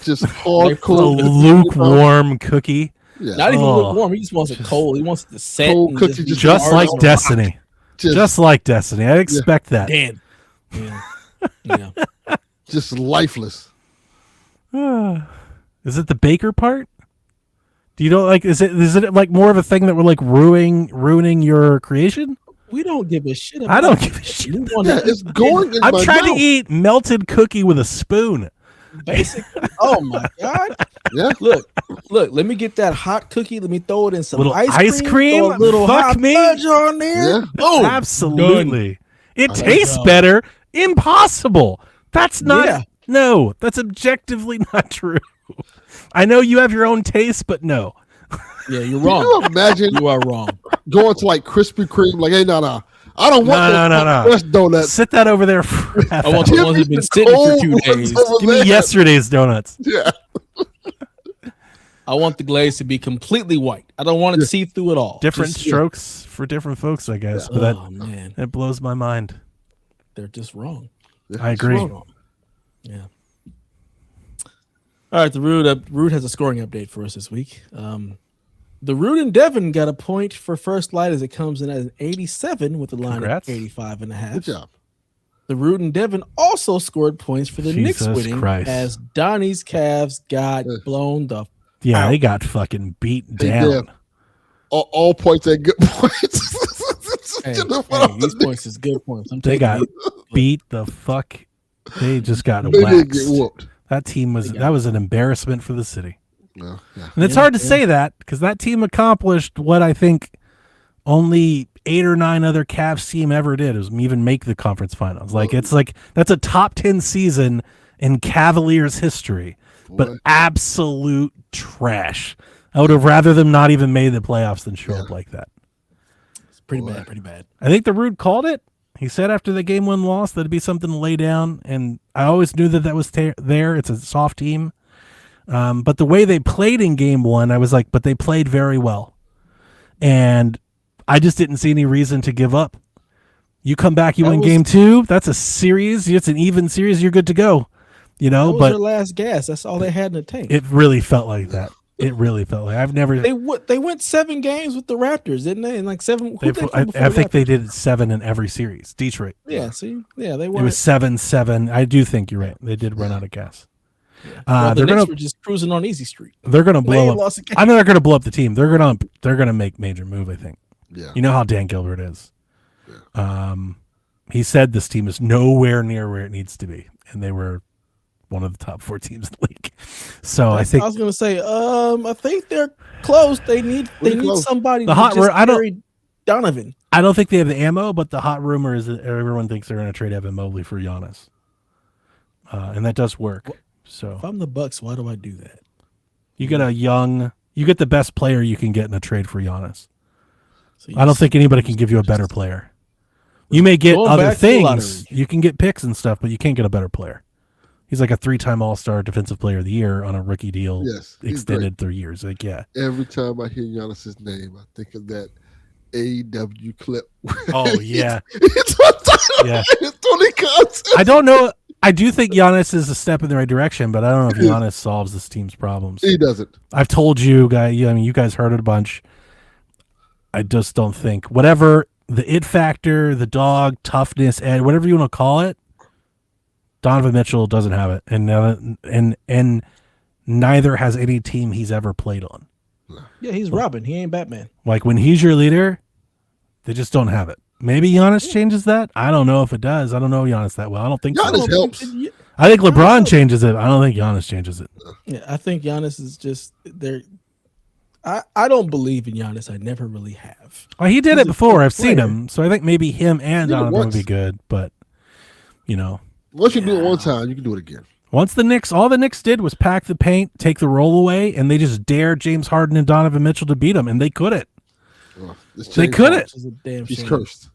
just A hardcore lukewarm cookie. Yeah. Not even Oh. lukewarm. He just wants it cold. He wants it to set. Cold and cookie be just Just hard like on Destiny. Just like Destiny. I expect that. Dan. Yeah. Yeah. just lifeless. Is it the baker part? Do you know, like, is it like more of a thing that we're like ruining your creation? We don't give a shit about I don't give a shit. We want Yeah, it's going in I'm my trying mouth. to eat melted cookie with a spoon. basically. Oh my god. Yeah. Look, let me get that hot cookie. Let me throw it in some Little ice ice cream? Throw a little Fuck hot me. fudge on there. Yeah. Oh, Absolutely. It like tastes that. better. Impossible. That's not. Yeah. No, that's objectively not true. I know you have your own taste, but no. Yeah, you're Can wrong. you imagine You are wrong. going to like Krispy Kreme? Like, hey, no. I don't want No. fresh donuts. Sit that over there for half I want hour. the ones that have been sitting for 2 days. Give me yesterday's donuts. Yeah. I want the glaze to be completely white. I don't want it to see through at all. Different Just- strokes for different folks, I guess. But Oh man, that blows my mind. they're just wrong. I agree. Wrong. Yeah. All right, the Root has a scoring update for us this week. The Root and Devon got a point for first light as it comes in at an 87 with the line Congrats. at 85 and a half. Good job. The Root and Devon also scored points for the Knicks Jesus winning Christ. as Donnie's Cavs got blown the Yeah, Ow. they got fucking beat They down. did. All points at good points. Hey, You know hey, what these I'm points is good points. I'm They taking got it. beat the fuck. They just got They did get waxed. whooped. That team was an embarrassment for the city. No, yeah. And it's Yeah, hard to yeah. say that because that team accomplished what I think only 8 or 9 other Cavs team ever did, is even make the conference finals. Like it's like that's a top 10 season in Cavaliers history, but Boy. absolute trash. I would have rather them not even made the playoffs than show up like that. It's pretty bad, pretty bad. I think the Rude called it. He said after the game 1 loss that it'd be something to lay down, and I always knew that was there. It's a soft team. But the way they played in game 1, I was like, but they played very well. And I just didn't see any reason to give up. You come back, you That win was- game 2, that's a series. It's an even series, you're good to go. You know, That was but their last gas. That's all they had in the tank. it really felt like that. It really felt like I've never. They went 7 games with the Raptors, didn't they? And like 7. Who they I played before think that? they did 7 in every series. Detroit. Yeah. See, yeah, they It were. was 7-7. I do think you're right. They did run out of gas. Well, the They're Knicks gonna were just cruising on easy street. they're gonna They blow ain't up. lost a game. I know they're gonna blow up the team. They're gonna make major move. I think. Yeah. You know how Dan Gilbert is. He said this team is nowhere near where it needs to be, and they were one of the top 4 teams in the league. So I think I was gonna say, I think they're close. They need close. somebody The to hot just I don't- carry Donovan. I don't think they have the ammo, but the hot rumor is that everyone thinks they're going to trade Evan Mobley for Giannis, and that does work. So If I'm the Bucks, why do I do that? you get you get the best player you can get in a trade for Giannis. So I don't think anybody can give you a better player. You may get Going other back to the things. lottery. You can get picks and stuff, but you can't get a better player. He's like a 3-time All-Star Defensive Player of the Year on a rookie deal, Yes, he's extended 3 years. Like, yeah. Every time I hear Giannis's name, I think of that AEW clip. Oh yeah, It's on time. Yeah. It's Tony Khan. I don't know. I do think Giannis is a step in the right direction, but I don't know if Giannis solves this team's problems. He doesn't. I've told you guys. I mean, you guys heard it a bunch. I just don't think whatever the it factor, the dog toughness, and whatever you want to call it, Donovan Mitchell doesn't have it, and neither has any team he's ever played on. Yeah, he's Robin. He ain't Batman. Like when he's your leader, they just don't have it. Maybe Giannis changes that. I don't know if it does. I don't know Giannis that well. I don't think Giannis so. helps. I think LeBron changes it. I don't think Giannis changes it. Yeah, I think Giannis is just there. I don't believe in Giannis. I never really have. Well, he did He's it a before. good I've seen player. him, so I think maybe him and He did it Donovan would once. be good. But Once you do it one time, you can do it again. once all the Knicks did was pack the paint, take the roll away, and they just dared James Harden and Donovan Mitchell to beat them, and they couldn't. It's They James couldn't. Which is a damn He's shame. cursed.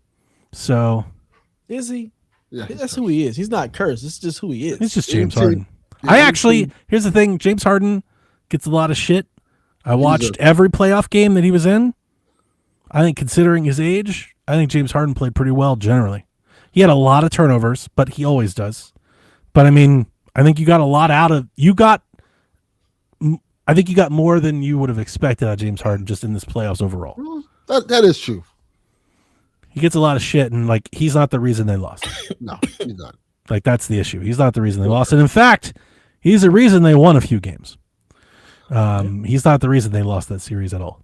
So Is he? Yeah, That's who he is. He's not cursed. It's just who he is. it's just Any James team- Harden. yeah, I any actually, team- here's the thing: James Harden gets a lot of shit. I watched a- every playoff game that he was in. I think, considering his age, I think James Harden played pretty well generally. He had a lot of turnovers, but he always does. But I mean, I think you got a lot out of I think you got more than you would have expected out of James Harden just in this playoffs overall. That is true. He gets a lot of shit, and like he's not the reason they lost. No, he's not. Like that's the issue. He's not the reason they lost, and in fact, he's the reason they won a few games. He's not the reason they lost that series at all.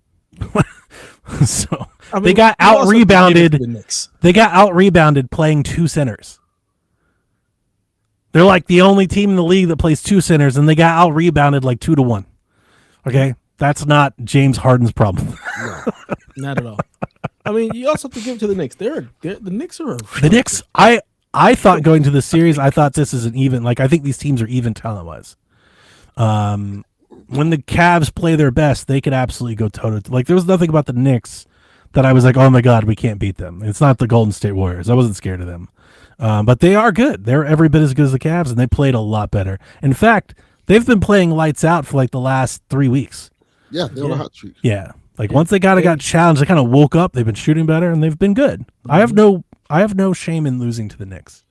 So I mean, they got you also out have to give it to rebounded. the Knicks. They got out rebounded playing two centers. They're like the only team in the league that plays two centers, and they got out rebounded like 2-1. Okay, that's not James Harden's problem. Not at all. I mean, you also have to give it to the Knicks. The Knicks are The Knicks, I thought going to the series, I thought this is an even. Like I think these teams are even talent wise. When the Cavs play their best, they could absolutely go toe to. Like there was nothing about the Knicks that I was like, oh my god, we can't beat them. It's not the Golden State Warriors. I wasn't scared of them, but they are good. They're every bit as good as the Cavs, and they played a lot better. In fact, they've been playing lights out for like the last 3 weeks. Yeah, they're on a hot streak. Yeah, like once they got challenged, they kind of woke up. They've been shooting better, and they've been good. I have no shame in losing to the Knicks.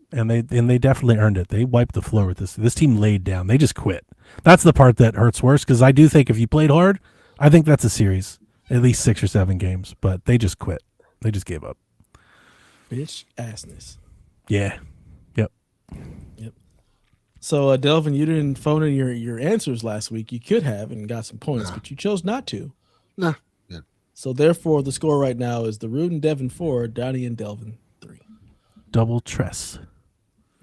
And they definitely earned it. They wiped the floor with this. This team laid down. They just quit. That's the part that hurts worse because I do think if you played hard, I think that's a series, at least 6 or 7 games. But they just quit. They just gave up. bitch assness. Yeah. Yep. So, Delvin, you didn't phone in your answers last week. You could have and got some points, but you chose not to. Nah. Yeah. So, therefore, the score right now is the Rude and Devin 4, Donnie and Delvin 3. Double tress.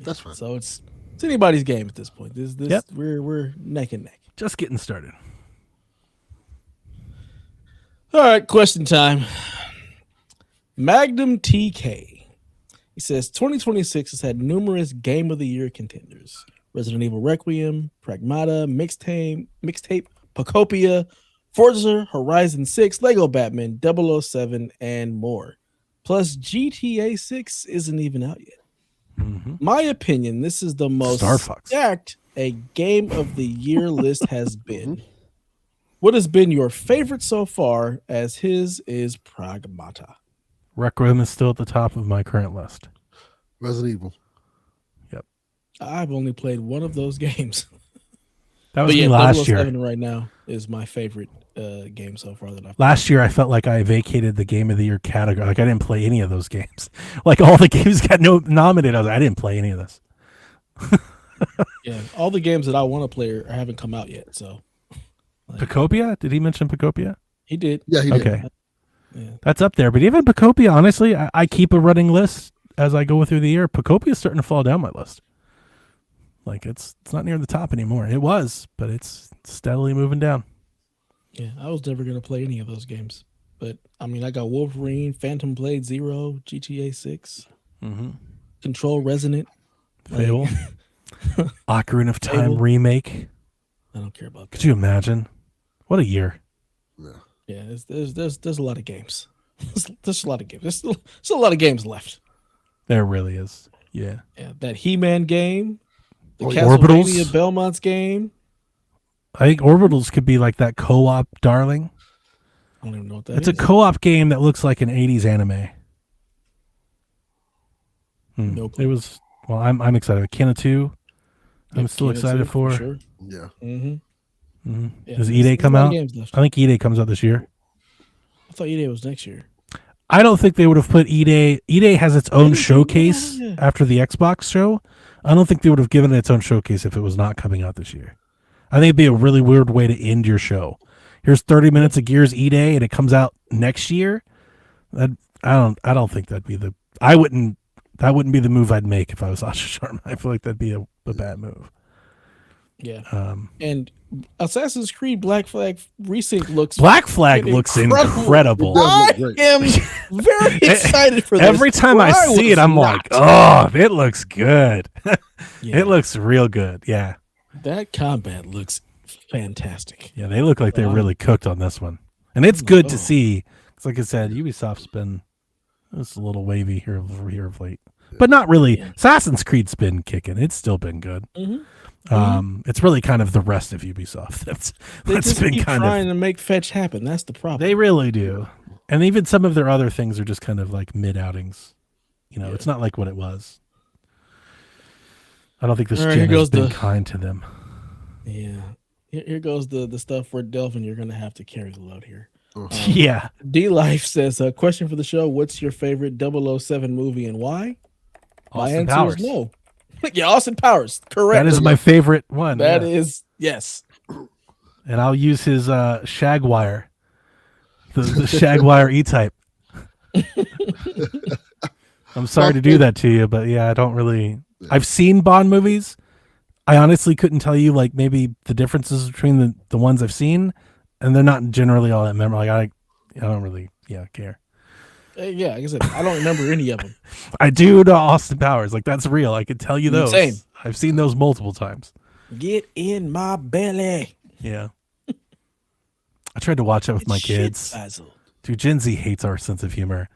That's fine. So it's anybody's game at this point. This Yep. we're neck and neck. Just getting started. All right, question time. Magnum TK. He says 2026 has had numerous Game of the Year contenders: Resident Evil Requiem, Pragmata, Mixtape, Pocopia, Forza Horizon 6, Lego Batman, 007, and more. Plus, GTA 6 isn't even out yet. Mm-hmm. My opinion, this is the most Star Fox. stacked a Game of the Year list has been. What has been your favorite so far, as his is Pragmata? Requiem is still at the top of my current list. Resident Evil. I've only played one of those games. That was But yeah, me last year. 007 right now is my favorite game so far that I've Last year, I felt like I vacated the Game of the Year category. Like I didn't play any of those games. Like all the games got nominated. I was like, I didn't play any of this. Yeah, all the games that I want to play haven't come out yet. So Pocopia? Did he mention Pocopia? he did. Yeah, he did. Okay. Yeah. That's up there. But even Pocopia, honestly, I keep a running list as I go through the year. Pocopia is starting to fall down my list. Like it's not near the top anymore. It was, but it's steadily moving down. Yeah, I was never gonna play any of those games, but I mean, I got Wolverine, Phantom Blade Zero, GTA 6, Control Resonant, Fable, Ocarina of Time Fable. remake. I don't care about that. Could you imagine? What a year! Yeah, there's a lot of games. There's a lot of games. There's still a lot of games left. There really is. Yeah. Yeah, that He-Man game, the Orbitals? Castlevania Belmont's game. I think Orbitals could be like that co-op darling. I don't even know what that It's is. a co-op game that looks like an 80s anime. No clue. It was well. I'm excited. Kena 2. I'm still Kena excited 2, for. sure. Yeah. Yeah, Does there's E-Day a come lot of out? games left. I think E-Day comes out this year. I thought E-Day was next year. I don't think they would have put E-Day. E-Day has its own showcase Yeah. after the Xbox show. I don't think they would have given it its own showcase if it was not coming out this year. I think it'd be a really weird way to end your show. Here's 30 minutes of Gears E-Day, and it comes out next year. I don't think that'd be the. That wouldn't be the move I'd make if I was Asha Sharma. I feel like that'd be a bad move. Yeah. And Assassin's Creed Black Flag Resync looks Black Flag looks incredible. I It does look great. am very excited for this. Every time I see it, I'm like, oh, it looks good. Yeah. It looks real good. Yeah. That combat looks fantastic. Yeah, they look like they really cooked on this one. And it's good to see. Because like I said, Ubisoft's been it's a little wavy here of late. But not really. Yeah. Assassin's Creed's been kicking. It's still been good. It's really kind of the rest of Ubisoft. They That's just been keep kind trying of to make fetch happen. That's the problem. they really do. And even some of their other things are just kind of like mid outings. It's not like what it was. I don't think this All right, gen here has goes been the- kind to them. Yeah. Here goes the stuff for Delvin. You're gonna have to carry the load here. Yeah. D Life says, question for the show: what's your favorite 007 movie and why? My Austin answer Powers. is no. Yeah, Austin Powers. Correct. That is my favorite one. That yeah. is yes. And I'll use his Shagwire, the Shagwire E-Type. I'm sorry to do that to you, but yeah, I don't really. I've seen Bond movies. I honestly couldn't tell you like maybe the differences between the ones I've seen, and they're not generally all that memorable. Like I don't really care. Yeah, like I said, I don't remember any of them. I do know Austin Powers. Like that's real. I could tell you those. Same. I've seen those multiple times. Get in my belly. Yeah. I tried to watch it with my kids. Dude, Gen Z hates our sense of humor.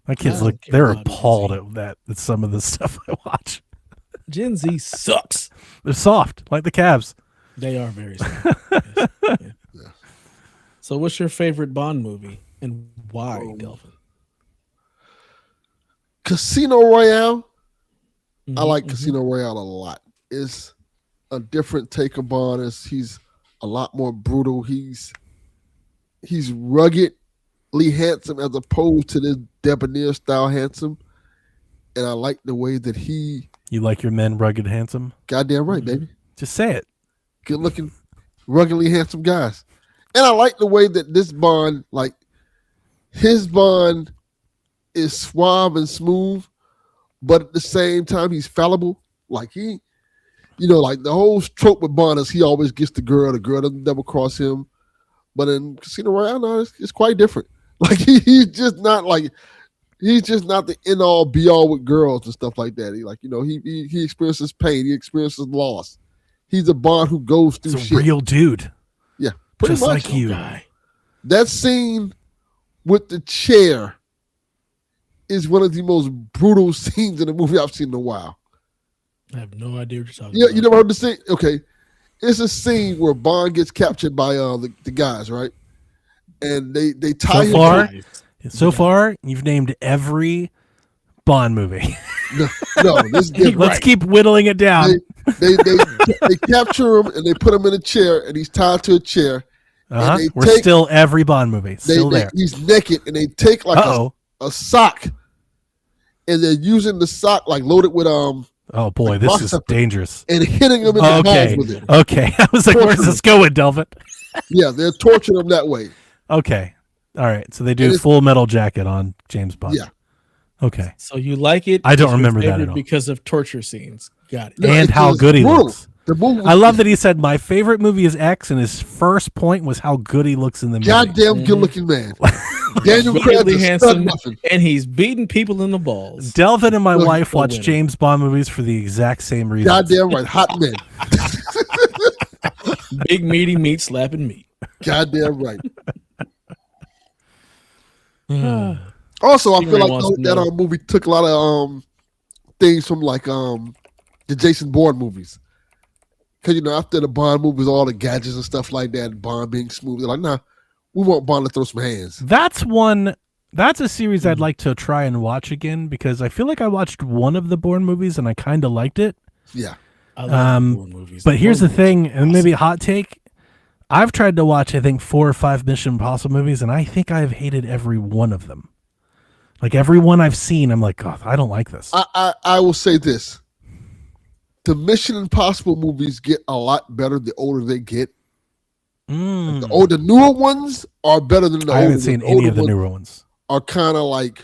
My kids I look, don't care they're about Gen appalled Z. at some of the stuff I watch. Gen Z sucks. They're soft, like the Cavs. They are very soft. Yes. Yeah. So, what's your favorite Bond movie and why, Delvin? Casino Royale. I like Mhm. Casino Royale a lot. It's a different take of Bond. He's a lot more brutal. He's ruggedly handsome as opposed to this debonair style handsome. And I like the way that he, You like your men rugged, handsome? goddamn right, baby, Just say it. good looking, ruggedly handsome guys. And I like the way that this Bond, like his Bond, is suave and smooth, but at the same time he's fallible. Like like the whole trope with Bond is he always gets the girl doesn't double cross him. But in Casino Royale, no, it's quite different. Like he's just not the end all be all with girls and stuff like that. He experiences pain, he experiences loss. He's a Bond who goes through It's a shit. real dude, Yeah, pretty just much. like you. Guy. That scene with the chair is one of the most brutal scenes in a movie I've seen in a while. I have no idea what you're talking Yeah, about. you never heard the scene? Okay. It's a scene where Bond gets captured by the guys, right? And they tie him. So far, you've named every Bond movie. No, this is different. Let's keep whittling it down. They capture him and they put him in a chair and he's tied to a chair. they We're take- still every Bond movie. Still there. He's naked and they take like Uh-oh. a sock and they're using the sock like loaded with Oh boy, like this rock is pepper. dangerous. and hitting him in the Okay. balls with it. Okay. I was like, where's this going, Delvin? Yeah, they're torturing him that way. Okay. All right. So they And do it's- Full Metal Jacket on James Bond. Yeah. Okay. So you like it? I don't it's your remember that favorite at all. because of torture scenes. Got it. No, And it's how just good he brutal. looks. The movie. I love that he said my favorite movie is X, and his first point was how good he looks in the movie. Goddamn good-looking man. Daniel Craig's Really a stud handsome, muffin. and he's beating people in the balls. Delvin and my Look, wife the watch winner. James Bond movies for the exact same reason. Goddamn right, hot men. Big meaty meat slapping meat. Goddamn right. Also, I feel Stingray like wants to that know. movie took a lot of things from like the Jason Bourne movies. Because after the Bond movies, all the gadgets and stuff like that, Bond being smooth, they're like, nah, we want Bond to throw some hands. That's one. That's a series I'd like to try and watch again because I feel like I watched one of the Bourne movies and I kind of liked it. Yeah. I love the Bourne movies. But here's the Bourne thing, movies are and maybe a awesome. hot take. I've tried to watch, I think, 4 or 5 Mission Impossible movies, and I think I've hated every one of them. Like every one I've seen, I'm like, oh, I don't like this. I will say this. The Mission Impossible movies get a lot better the older they get. The newer ones are better than the I older haven't ones. seen The any older of the ones newer ones. are kind of like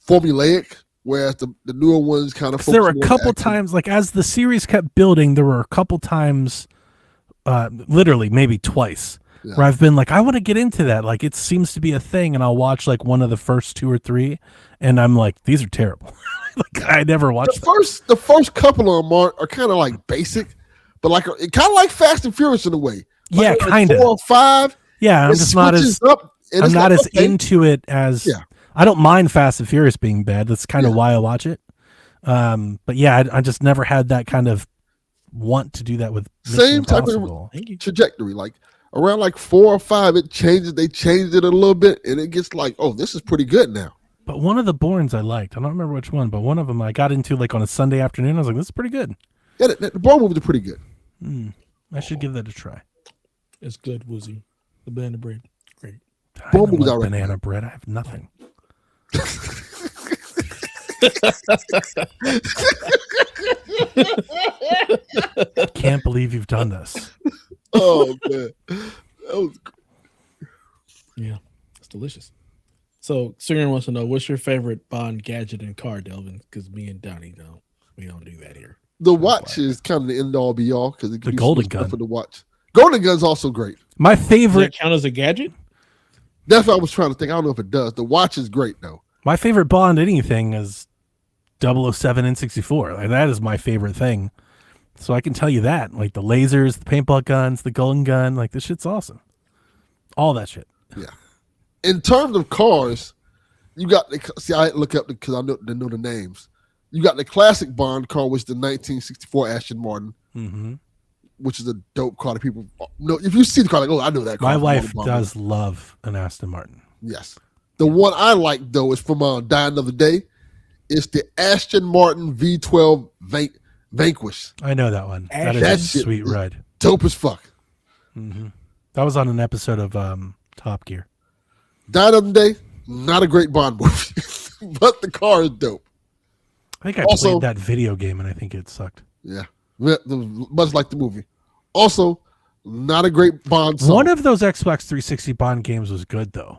formulaic, whereas the newer ones kind of. There were a couple times, like as the series kept building, there were a couple times, literally maybe twice, where I've been like, I want to get into that. Like it seems to be a thing, and I'll watch like one of the first 2 or 3, and I'm like, these are terrible. Like I never watched the first couple of them are kind of like basic, but like kind of like Fast and Furious in a way. Yeah, like kind 4 of. or 5. Yeah, I'm it just not as switches up, and I'm it's not like, as okay. into it as. Yeah. I don't mind Fast and Furious being bad. That's kind of why I watch it. But yeah, I just never had that kind of want to do that with Mission Same type Impossible. of trajectory. Like around like 4 or 5, it changes. They changed it a little bit, and it gets like, oh, this is pretty good now. But one of the Bournes I liked. I don't remember which one, but one of them I got into like on a Sunday afternoon. I was like, this is pretty good. Yeah, the Bourne movies are pretty good. I should give that a try. It's good, Woozy. The banana bread. Great. I Bourne don't movies like are banana bread. I have nothing. Can't believe you've done this. Oh man, that was Yeah, it's delicious. So, Singer wants to know, what's your favorite Bond gadget and car, Delvin? Because me and Donnie don't. We don't do that here. the watch is kind of the end all be all because it The can be golden switched up gun. for the watch. Golden gun's also great. My Does favorite that count as a gadget? That's what I was trying to think. I don't know if it does. The watch is great though. Bond anything is 007 N64. Like that is my favorite thing. So I can tell you that. Like the lasers, the paintball guns, the golden gun, like this shit's awesome. All that shit. Yeah. In terms of cars, you got see. I look up because I know the names. You got the classic Bond car, which is the 1964 Aston Martin, which is a dope car that people know. If you see the car, like, oh, I know that car. My from wife all the Bond does love an Aston Martin. movies. Yes. The one I like though is from Die Another Day. It's the Aston Martin V12 Vanquish. I know that one. That is That a shit sweet is ride. Dope as fuck. That was on an episode of Top Gear. Die Another Day, not a great Bond movie, but the car is dope. I think I Also- played that video game and I think it sucked. Yeah, much like the movie. Also, not a great Bond song. One of those Xbox 360 Bond games was good though.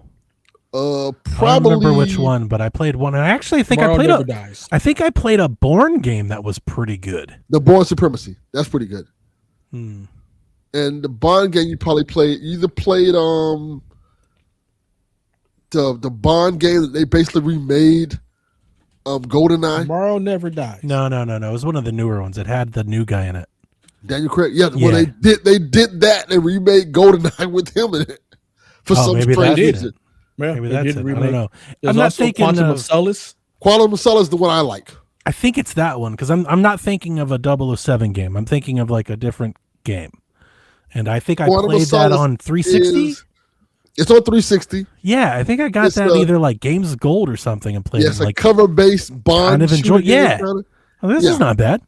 I Probably don't remember which one, but I played one. And I actually think Tomorrow I played Never a. Dies. I think I played a Bourne game that was pretty good. The Bourne Supremacy. That's pretty good. And the Bond game you probably played. You either played the Bond game that they basically remade, GoldenEye. Tomorrow Never Dies. No. It was one of the newer ones. It had the new guy in it. Daniel Craig. Yeah, Yeah. when they did that, they remade GoldenEye with him in it for some maybe strange that's it. reason. Yeah, Maybe they that's did it. I remake. don't know. There's I'm not also thinking Quantum of- of Solace. Quantum of Solace is the one I like. I think it's that one because I'm not thinking of a 007 game. I'm thinking of like a different game. And I think I Quantum of played that Solace on 360. It's on 360. Yeah, I think I got It's that the- either like Games Gold or something and played Yes, it. a Like, cover-based Bond. kind of shooter enjoy- game yeah. kinda. oh, this yeah. is not bad.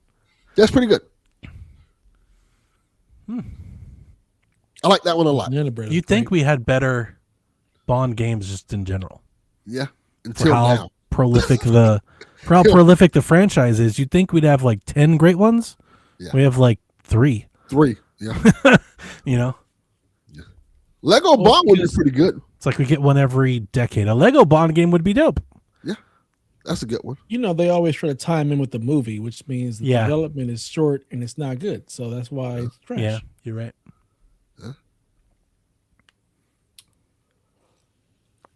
That's pretty good. I like that one a lot. Banana Bread is You'd think great. we had better Bond games just in general. Yeah, For until how now. prolific the the franchise is. You'd think we'd have like 10 great ones. Yeah. We have like 3, 3. Yeah, you know? Lego Bond would be because- pretty good. It's like we get one every decade. A Lego Bond game would be dope. That's a good one. You know, they always try to time in with the movie, which means the Yeah. development is short and it's not good. So that's why it's trash. Yeah, you're right.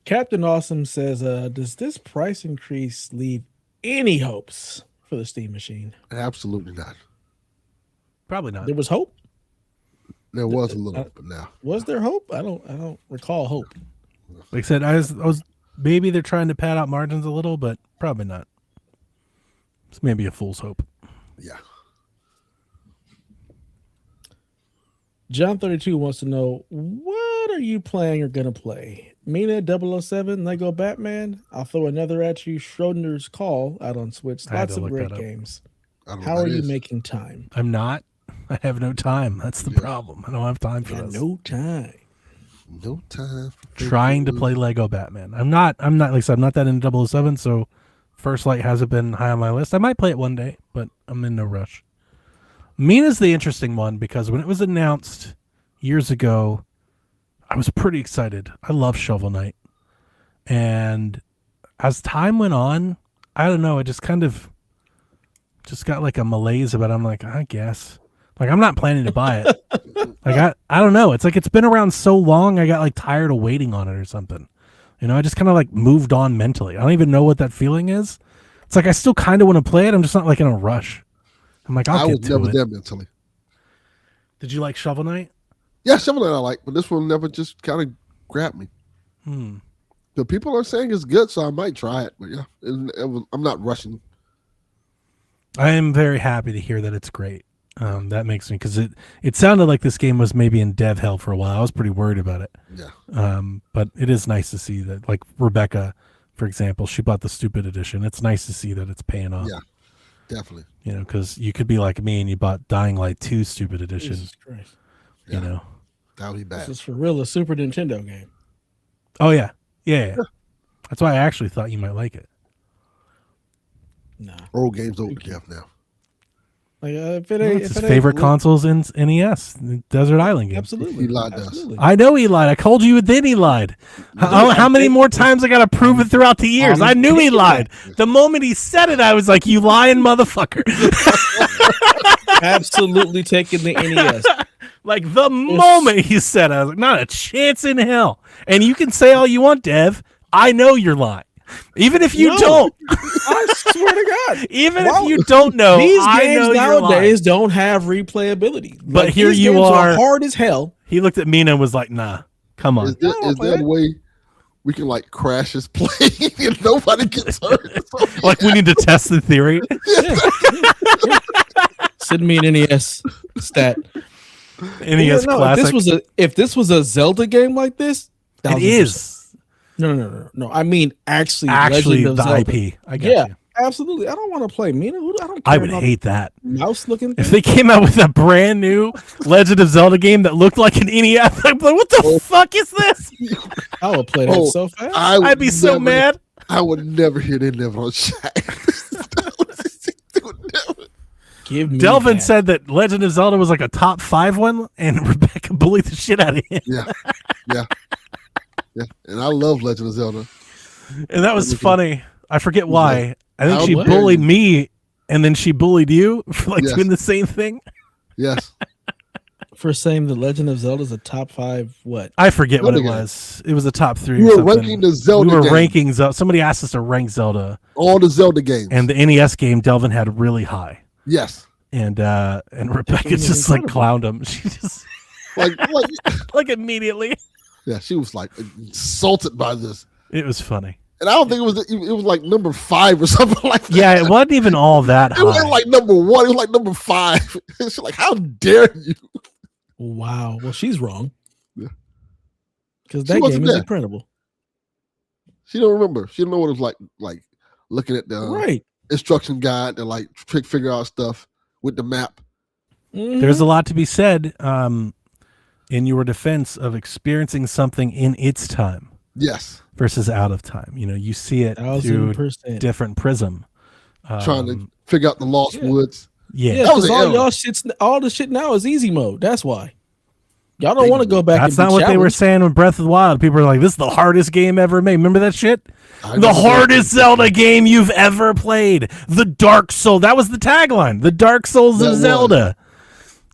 Captain Awesome says, does this price increase leave any hopes for the Steam machine? Absolutely not. Probably not. There was hope. There was a little, but now Was there hope? I don't recall hope. Like I said, I was maybe they're trying to pad out margins a little, but probably not. It's maybe a fool's hope. yeah. John 32 wants to know, what are you playing or gonna play? Mina 007, Lego Batman. I'll throw another at you. Schrodinger's Call out on Switch. I had Lots to of look great that up. games. I don't know How what are that you is. making time? I'm not. I have no time. That's the problem. I don't have time for Got this. no time. No time for Trying to play Lego Batman. I'm not like I said, I'm not that into 007, so First Light hasn't been high on my list. I might play it one day, but I'm in no rush. Mina's the interesting one because when it was announced years ago, I was pretty excited. I love Shovel Knight. And as time went on, I don't know, it just kind of just got like a malaise about it. I'm like, I guess. Like, I'm not planning to buy it. Like, I don't know. It's like it's been around so long, I got like tired of waiting on it or something. You know, I just kind of like moved on mentally. I don't even know what that feeling is. It's like I still kind of want to play it. I'm just not like in a rush. I'm like, I I'll was get to never it. there mentally. Did you like Shovel Knight? Yeah, some of that I like, but this one never just kind of grabbed me. Hmm. The people are saying it's good, so I might try it. But yeah, I'm not rushing. I am very happy to hear that it's great. That makes me, because it sounded like this game was maybe in dev hell for a while. I was pretty worried about it. Yeah. But it is nice to see that, like Rebecca, for example, she bought the stupid edition. It's nice to see that it's paying off. Yeah, definitely. You know, because you could be like me and you bought Dying Light 2 stupid edition. Jesus Christ. You know. That would be bad. This is for real a Super Nintendo game. Oh yeah. Yeah. That's why I actually thought you might like it. Nah. Old games over death now. Like if it Well, ain't it's if his it favorite ain't, NES, the Desert Island game. Absolutely. He lied to us. Absolutely. I know he lied. I told you then he lied. How many more times I got to prove it throughout the years? I knew he lied. The moment he said it, I was like, you lying motherfucker. Absolutely taking the NES. Like the moment he said it, I was like, not a chance in hell. And you can say all you want, Dev. I know you're lying. Even if you No. don't. I swear to God. Even Wow. if you don't know, These I games know you're nowadays lying. don't have replayability. But here these you games are. hard as hell. He looked at Mina and was like, nah, come on. Is there a way we can like crash his plane and nobody gets hurt? Like we need to test the theory. Send me an NES stat. NES No, classic. if this was a Zelda game like this, It 1000%. is. No. I mean actually Actually, Legend the of Zelda. IP. I got Yeah, you. absolutely. I don't want to play Mina. I don't care I would about hate that. mouse looking If thing. they came out with a brand new Legend of Zelda game that looked like an NES, I'd be like, what the fuck is this? I would play that Oh, so fast. I'd be so mad. I would never hear they never on chat. Give me Delvin that. said that Legend of Zelda was like a top 5 one, and Rebecca bullied the shit out of him. Yeah. And I love Legend of Zelda. And that was funny. I forget why. I think How she dare bullied you. me, and then she bullied you for like Yes. doing the same thing. Yes. for saying the Legend of Zelda is a top 5. What? I forget what it Zelda game. was. It was a top 3. We or were something. ranking the Zelda We were games. ranking Zelda. Somebody asked us to rank Zelda, All the Zelda games. and the NES game Delvin had really high. yes. And Rebecca game is just like incredible. clowned him. She just Like like immediately. yeah, she was like insulted by this. It was funny. And I don't think it was like number 5 or something like that. Yeah, it wasn't even all that It was high. like number 1. It was like number 5. She's like, how dare you? Wow. Well, she's wrong. Yeah. Because She that wasn't game is there. incredible. She don't remember. She don't know what it was like looking at the Right. instruction guide to like figure out stuff with the map. Mhm. There's a lot to be said in your defense of experiencing something in its time Yes. versus out of time. You know, you see it through 1000%. different prism. Trying to figure out the Lost yeah. Woods. Yeah. Yeah, That was because an all error. y'all shit's all the shit now is easy mode. That's why. Y'all don't want to go back. That's and not what they were saying with Breath of the Wild. People were like, "This is the hardest game ever made." Remember that shit? The hardest Zelda game you've ever played. The Dark Soul. That was the tagline. The Dark Souls of Zelda.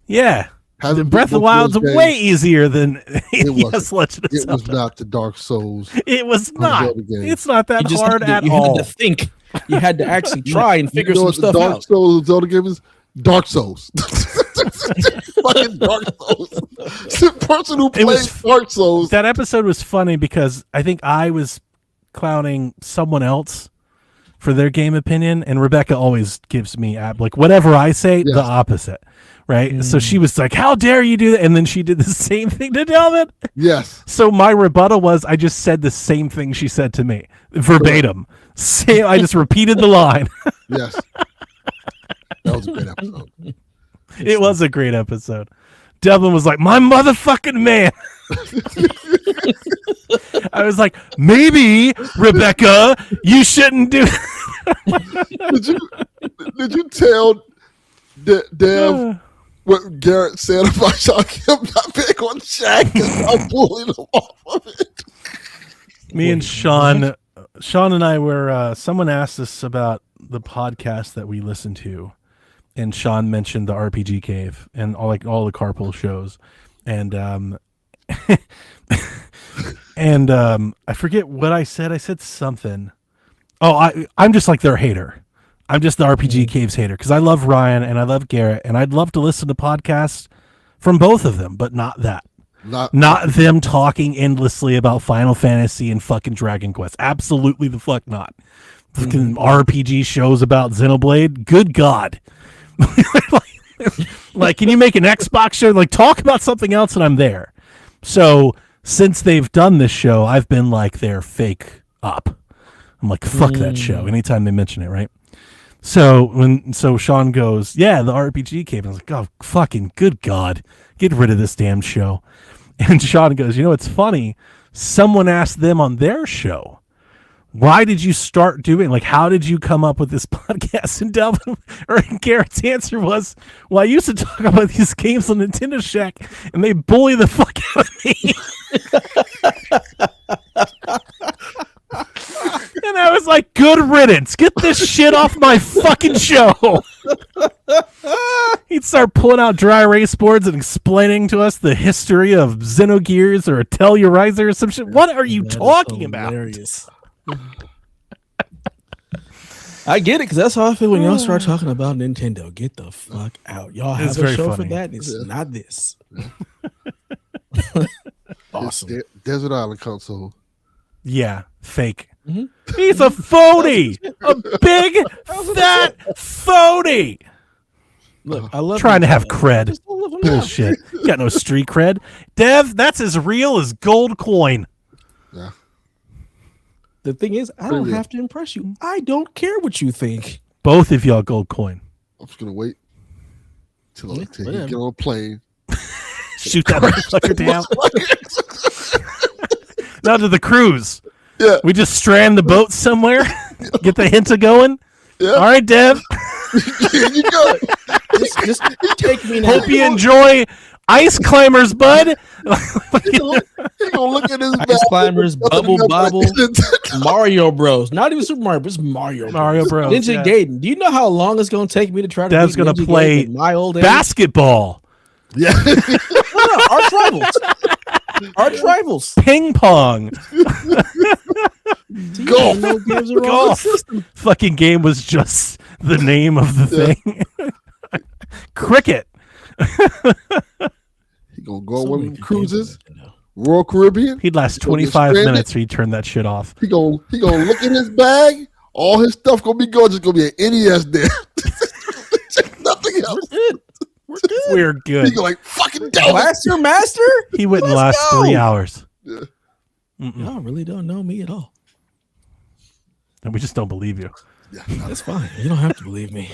Yeah. The Breath of the Wild's way easier than yes, Legend of Zelda. It was not the Dark Souls. It was not. It's not that hard at you all. You had to think. You had to actually try and figure some stuff Dark out. Souls Zelda game is Dark Souls. Fucking Dark Souls. The person who plays Dark Souls. That episode was funny because I think I was clowning someone else for their game opinion, and Rebecca always gives me like whatever I say, the opposite. Right. So she was like, "How dare you do that?" And then she did the same thing to Delvin. Yes. So my rebuttal was I just said the same thing she said to me verbatim. Same, I just repeated the line. Yes. That was a great episode. It was a great episode. Devlin was like, "My motherfucking man." I was like, "Maybe, Rebecca, you shouldn't do." Did you tell Dev what Garrett said about Sean Kim not being on Shaq and I'm pulling him off of it? Me and Sean and I were. Someone asked us about the podcast that we listen to. And Sean mentioned the RPG Cave and all the carpool shows, and I forget what I said. I said something. Oh, I'm just like their hater. I'm just the RPG Caves hater because I love Ryan and I love Garrett and I'd love to listen to podcasts from both of them, but not that. Not them talking endlessly about Final Fantasy and fucking Dragon Quest. Absolutely the fuck not. Fucking RPG shows about Xenoblade. Good God. Like, can you make an Xbox show? Like, talk about something else and I'm there. So since they've done this show, I've been like their fake up. I'm like, fuck that show anytime they mention it, right? So Sean goes, yeah, the RPG Cave. I was like, oh, fucking good God, get rid of this damn show. And Sean goes, you know, it's funny. Someone asked them on their show, why did you start doing, like, how did you come up with this podcast? And Delvin or Garrett's answer was, well, I used to talk about these games on Nintendo Shack and they bully the fuck out of me. And I was like, good riddance. Get this shit off my fucking show. He'd start pulling out dry erase boards and explaining to us the history of Xenogears or a Tellurizer or some shit. What are you talking about? I get it because that's how I feel when y'all start talking about Nintendo. Get the fuck out. Y'all have a show for that. It's not this. Awesome. Desert Island console. Yeah, fake. Mm-hmm. He's a phony. A big, fat phony. Look, I love trying to have cred. Bullshit. You got no street cred. Dev, that's as real as gold coin. Yeah. The thing is, I don't have to impress you. I don't care what you think. Both of y'all gold coin. I'm just going to wait till you get on a plane. Shoot that motherfucker down. Now to the cruise. Yeah. We just strand the boat somewhere. Get the hinta going. Yeah. All right, Dev. You go. Just take me now. Hope you enjoy Ice Climbers, bud. He gonna look at his Ice Climbers, Bubble Bobble, Mario Bros. Not even Super Mario, but it's Mario Bros. Ninja Gaiden. Do you know how long it's gonna take me to try to Dev's gonna Ninja play my old age? Basketball. Yeah. No, arch rivals. Arch rivals. Ping pong. Golf. Fucking game was just the name of the thing. Cricket. He gonna go on one of them cruises. Royal Caribbean. He'd last 25 minutes. He'd turn that shit off. He gonna look in his bag. All his stuff gonna be gone. Just gonna be an NES there. Nothing else. We're good. We're good. He go like fucking down. Master. He wouldn't last 3 hours. Yeah. Y'all really don't know me at all. And we just don't believe you. Yeah, that's fine. You don't have to believe me.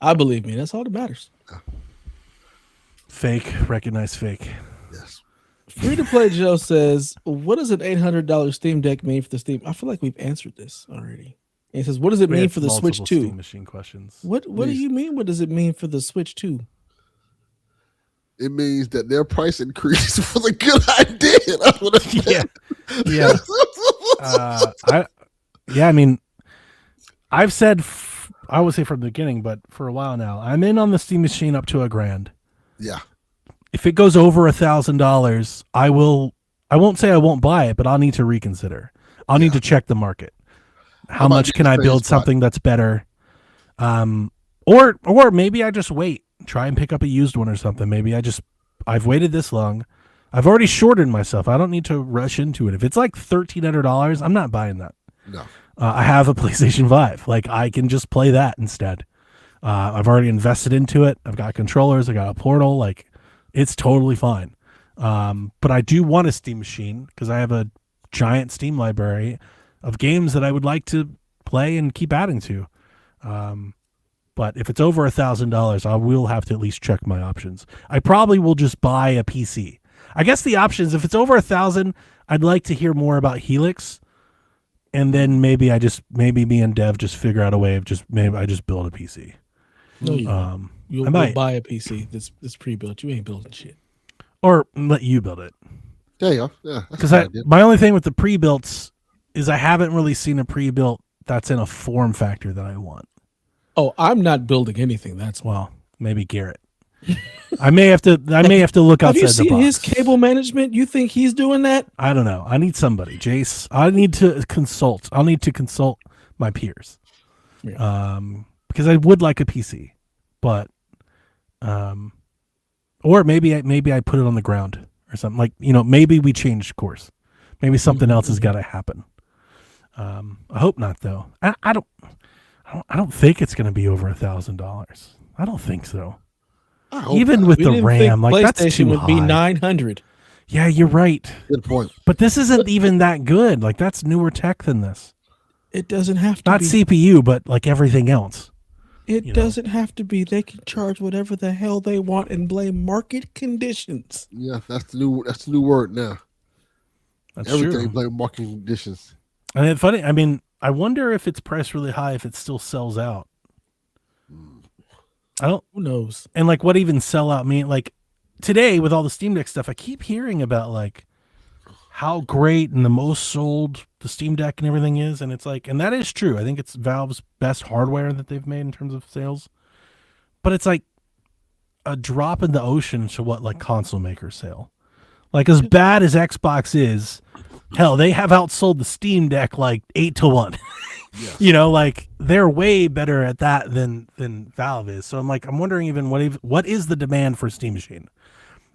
I believe me. That's all that matters. Fake. Recognize fake. Yes. Free to play Joe says, what does an $800 Steam Deck mean for the Steam? I feel like we've answered this already. And he says, what does it mean for the Switch 2? Steam Machine questions. What do you mean? What does it mean for the Switch 2? it means that their price increase was a good idea. That's what it Yeah. meant. Yeah. I mean, I've said, I would say from the beginning, but for a while now, I'm in on the Steam Machine up to $1,000. Yeah. If it goes over $1,000, I won't say I won't buy it, but I'll need to reconsider. I'll need to check the market. How much can I build something that's better? Or maybe I just wait, try and pick up a used one or something. Maybe I've waited this long. I've already shorted myself. I don't need to rush into it. If it's like $1,300, I'm not buying that. No. I have a PlayStation 5. Like, I can just play that instead. I've already invested into it. I've got controllers. I got a portal. Like, it's totally fine. But I do want a Steam Machine because I have a giant Steam library of games that I would like to play and keep adding to. But if it's over $1,000, I will have to at least check my options. I probably will just buy a PC. I guess the options, if it's over $1,000, I'd like to hear more about Helix. And then maybe me and Dev just figure out a way of maybe I just build a PC. No, you'll buy a PC that's pre-built. You ain't building shit. Or let you build it. There you go. Yeah. Because my only thing with the pre-builts is I haven't really seen a pre-built that's in a form factor that I want. Oh, I'm not building anything. That's well, maybe Garrett. I may have to look outside the box. Have you seen his cable management? You think he's doing that? I don't know. I need somebody, Jace. I need to consult. I'll need to consult my peers. Yeah. Because I would like a PC, but or maybe I put it on the ground or something. Like, maybe we change course. Maybe something else has got to happen. I hope not, though. I don't think it's going to be over $1,000. I don't think so. Even with the RAM, like that's too would high. Be 900. Yeah, you're right. Good point. But this isn't even that good. Like, that's newer tech than this. It doesn't have to not be. CPU, but like everything else. It doesn't have to be. They can charge whatever the hell they want and blame market conditions. Yeah, that's the new word now. That's everything true. blame market conditions. And it's funny. I mean, I wonder if it's priced really high, if it still sells out. Who knows? And like, what even sell out mean? Like today with all the Steam Deck stuff, I keep hearing about like how great and the most sold the Steam Deck and everything is, and it's like, and that is true. I think it's Valve's best hardware that they've made in terms of sales. But it's like a drop in the ocean to what like console makers sell. Like as bad as Xbox is, hell, they have outsold the Steam Deck like 8-1. Yes. Like they're way better at that than Valve is. So I'm wondering even what is the demand for Steam Machine?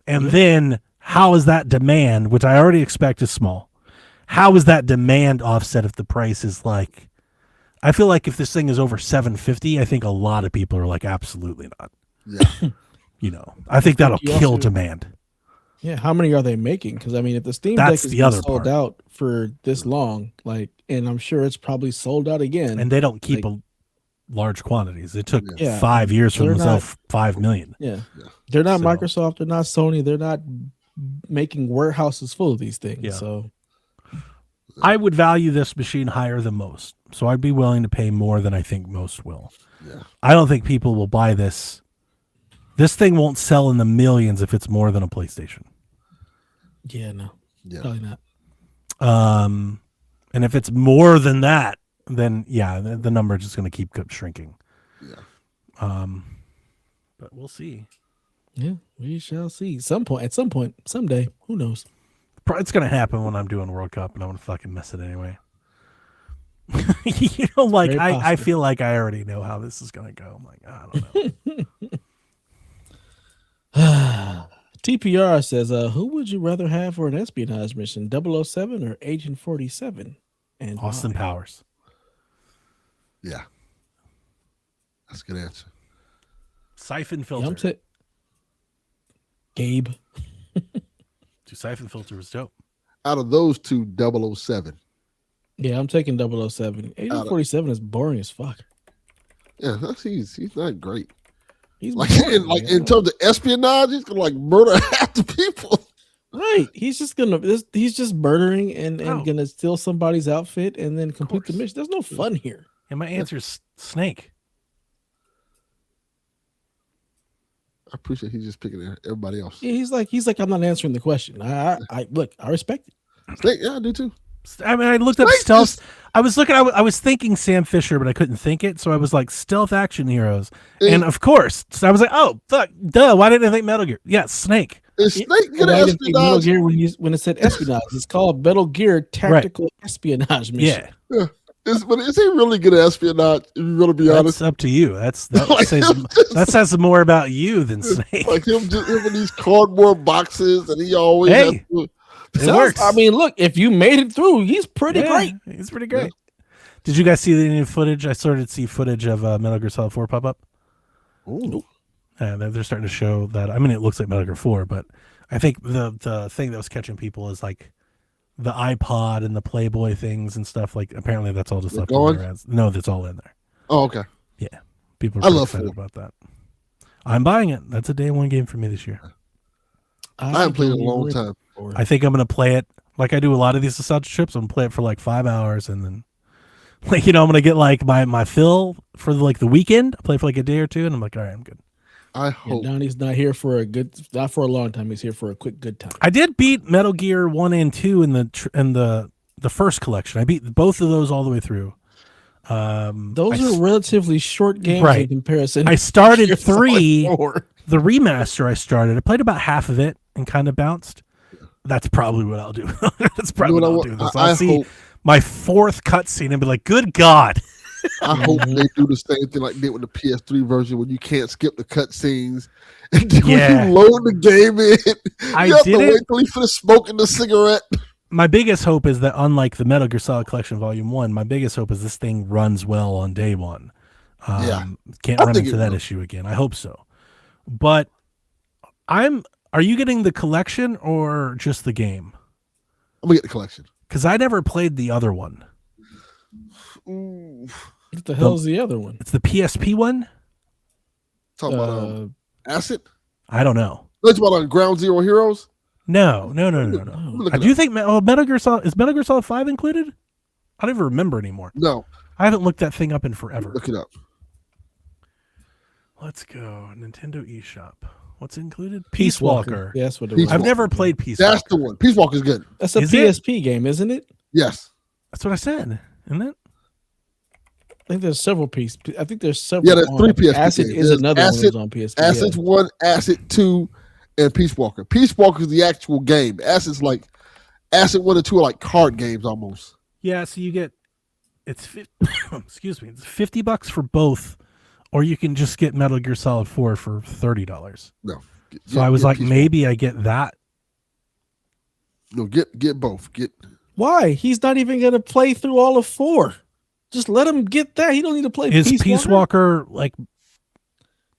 And then how is that demand, which I already expect is small, how is that demand offset if the price is like, I feel like if this thing is over $750, I think a lot of people are like, absolutely not. Yeah. I think that'll kill demand. Yeah, how many are they making? Because I mean, if the Steam Deck is sold out for this long, like, and I'm sure it's probably sold out again. And they don't keep large quantities. It took 5 years for them to sell 5 million. Yeah. They're not Microsoft. They're not Sony. They're not making warehouses full of these things. Yeah. So I would value this machine higher than most. So I'd be willing to pay more than I think most will. Yeah. I don't think people will buy this. This thing won't sell in the millions if it's more than a PlayStation. Yeah, no. Yeah. Probably not. And if it's more than that, then the number is just going to keep shrinking. Yeah. But we'll see. Yeah, we shall see. At some point, someday, who knows? It's going to happen when I'm doing World Cup, and I'm going to fucking miss it anyway. I feel like I already know how this is going to go. I'm like, I don't know. TPR says, who would you rather have for an espionage mission, 007 or Agent 47? And Austin Powers. Yeah. That's a good answer. Siphon filter. Gabe. Siphon filter was dope. Out of those two, 007. Yeah, I'm taking 007. Agent 47 is boring as fuck. Yeah, he's not great. He's in terms of espionage, he's gonna murder half the people. Right. He's just murdering and gonna steal somebody's outfit and then complete the mission. There's no fun here. And my answer is Snake. appreciate he's just picking everybody else. Yeah, he's like, I'm not answering the question. I look, I respect it. Snake, yeah, I do too. I mean, I looked up stealth. I was thinking Sam Fisher, but I couldn't think it. So I was like, stealth action heroes. And of course, so I was like, oh, fuck, duh. Why didn't I think Metal Gear? Yeah, Snake. Is Snake good I at didn't think Metal espionage? Gear when it said espionage. It's called Metal Gear Tactical Espionage Mission. Yeah. But is he really good at espionage? If you want to be honest, That's up to you. That says more about you than Snake. like him in these cardboard boxes, and he always has Hey, to, it works. I mean, look, if you made it through, he's pretty great. He's pretty great. Did you guys see the new footage? I started to see footage of Metal Gear Solid 4 pop up. Ooh. They're starting to show that. I mean, it looks like Metal Gear 4, but I think the thing that was catching people is like the iPod and the Playboy things and stuff. Like, apparently that's all just left in there. No, that's all in there. Oh, okay. Yeah. People are excited about that. I'm buying it. That's a day one game for me this year. I haven't played it in a long time. I think I'm going to play it like I do a lot of these nostalgia trips. I'm going to play it for like 5 hours and then, like, I'm going to get like my fill for like the weekend. I play for like a day or two and I'm like, all right, I'm good. I hope. Donnie's not here for not for a long time. He's here for a quick good time. I did beat Metal Gear 1 and 2 in the first collection. I beat both of those all the way through. Those are relatively short games in comparison. I started 3, the remaster I started. I played about half of it and kind of bounced. That's probably what I'll do. That's probably what I'll do. I'll see my 4th cutscene and be like, good God. I hope they do the same thing like they did with the PS3 version when you can't skip the cutscenes. And when you load the game in, you have to wait till he finishes smoking the cigarette. My biggest hope is that, unlike the Metal Gear Solid Collection Volume 1, my biggest hope is this thing runs well on day one. Can't run into that issue again. I hope so. But are you getting the collection or just the game? I'm going to get the collection. Because I never played the other one. Ooh. What the hell is the other one? It's the PSP one? Talking about Acid? I don't know. Talking about Ground Zero Heroes? No. Do you think Metal Gear Solid is Metal Gear Solid 5 included? I don't even remember anymore. No. I haven't looked that thing up in forever. Look it up. Let's go. Nintendo eShop. What's included? Peace Walker. Yeah, that's what it was. I've never played Peace Walker. That's the one. Peace Walker's good. That's a PSP game, isn't it? Yes. That's what I said. Isn't it? I think there's several pieces. I think there's several. Yeah, there's 3 PSP Acid games. is another one that's on PSP. Acid 1, Acid 2, and Peace Walker. Peace Walker is the actual game. Acid's like Acid 1 and 2 are like card games almost. Yeah, so you get excuse me, it's $50 for both, or you can just get Metal Gear Solid 4 for $30. No. So I was like, maybe I get that. No, get both. Why? He's not even gonna play through all of 4. Just let him get that. He don't need to play Peace Walker like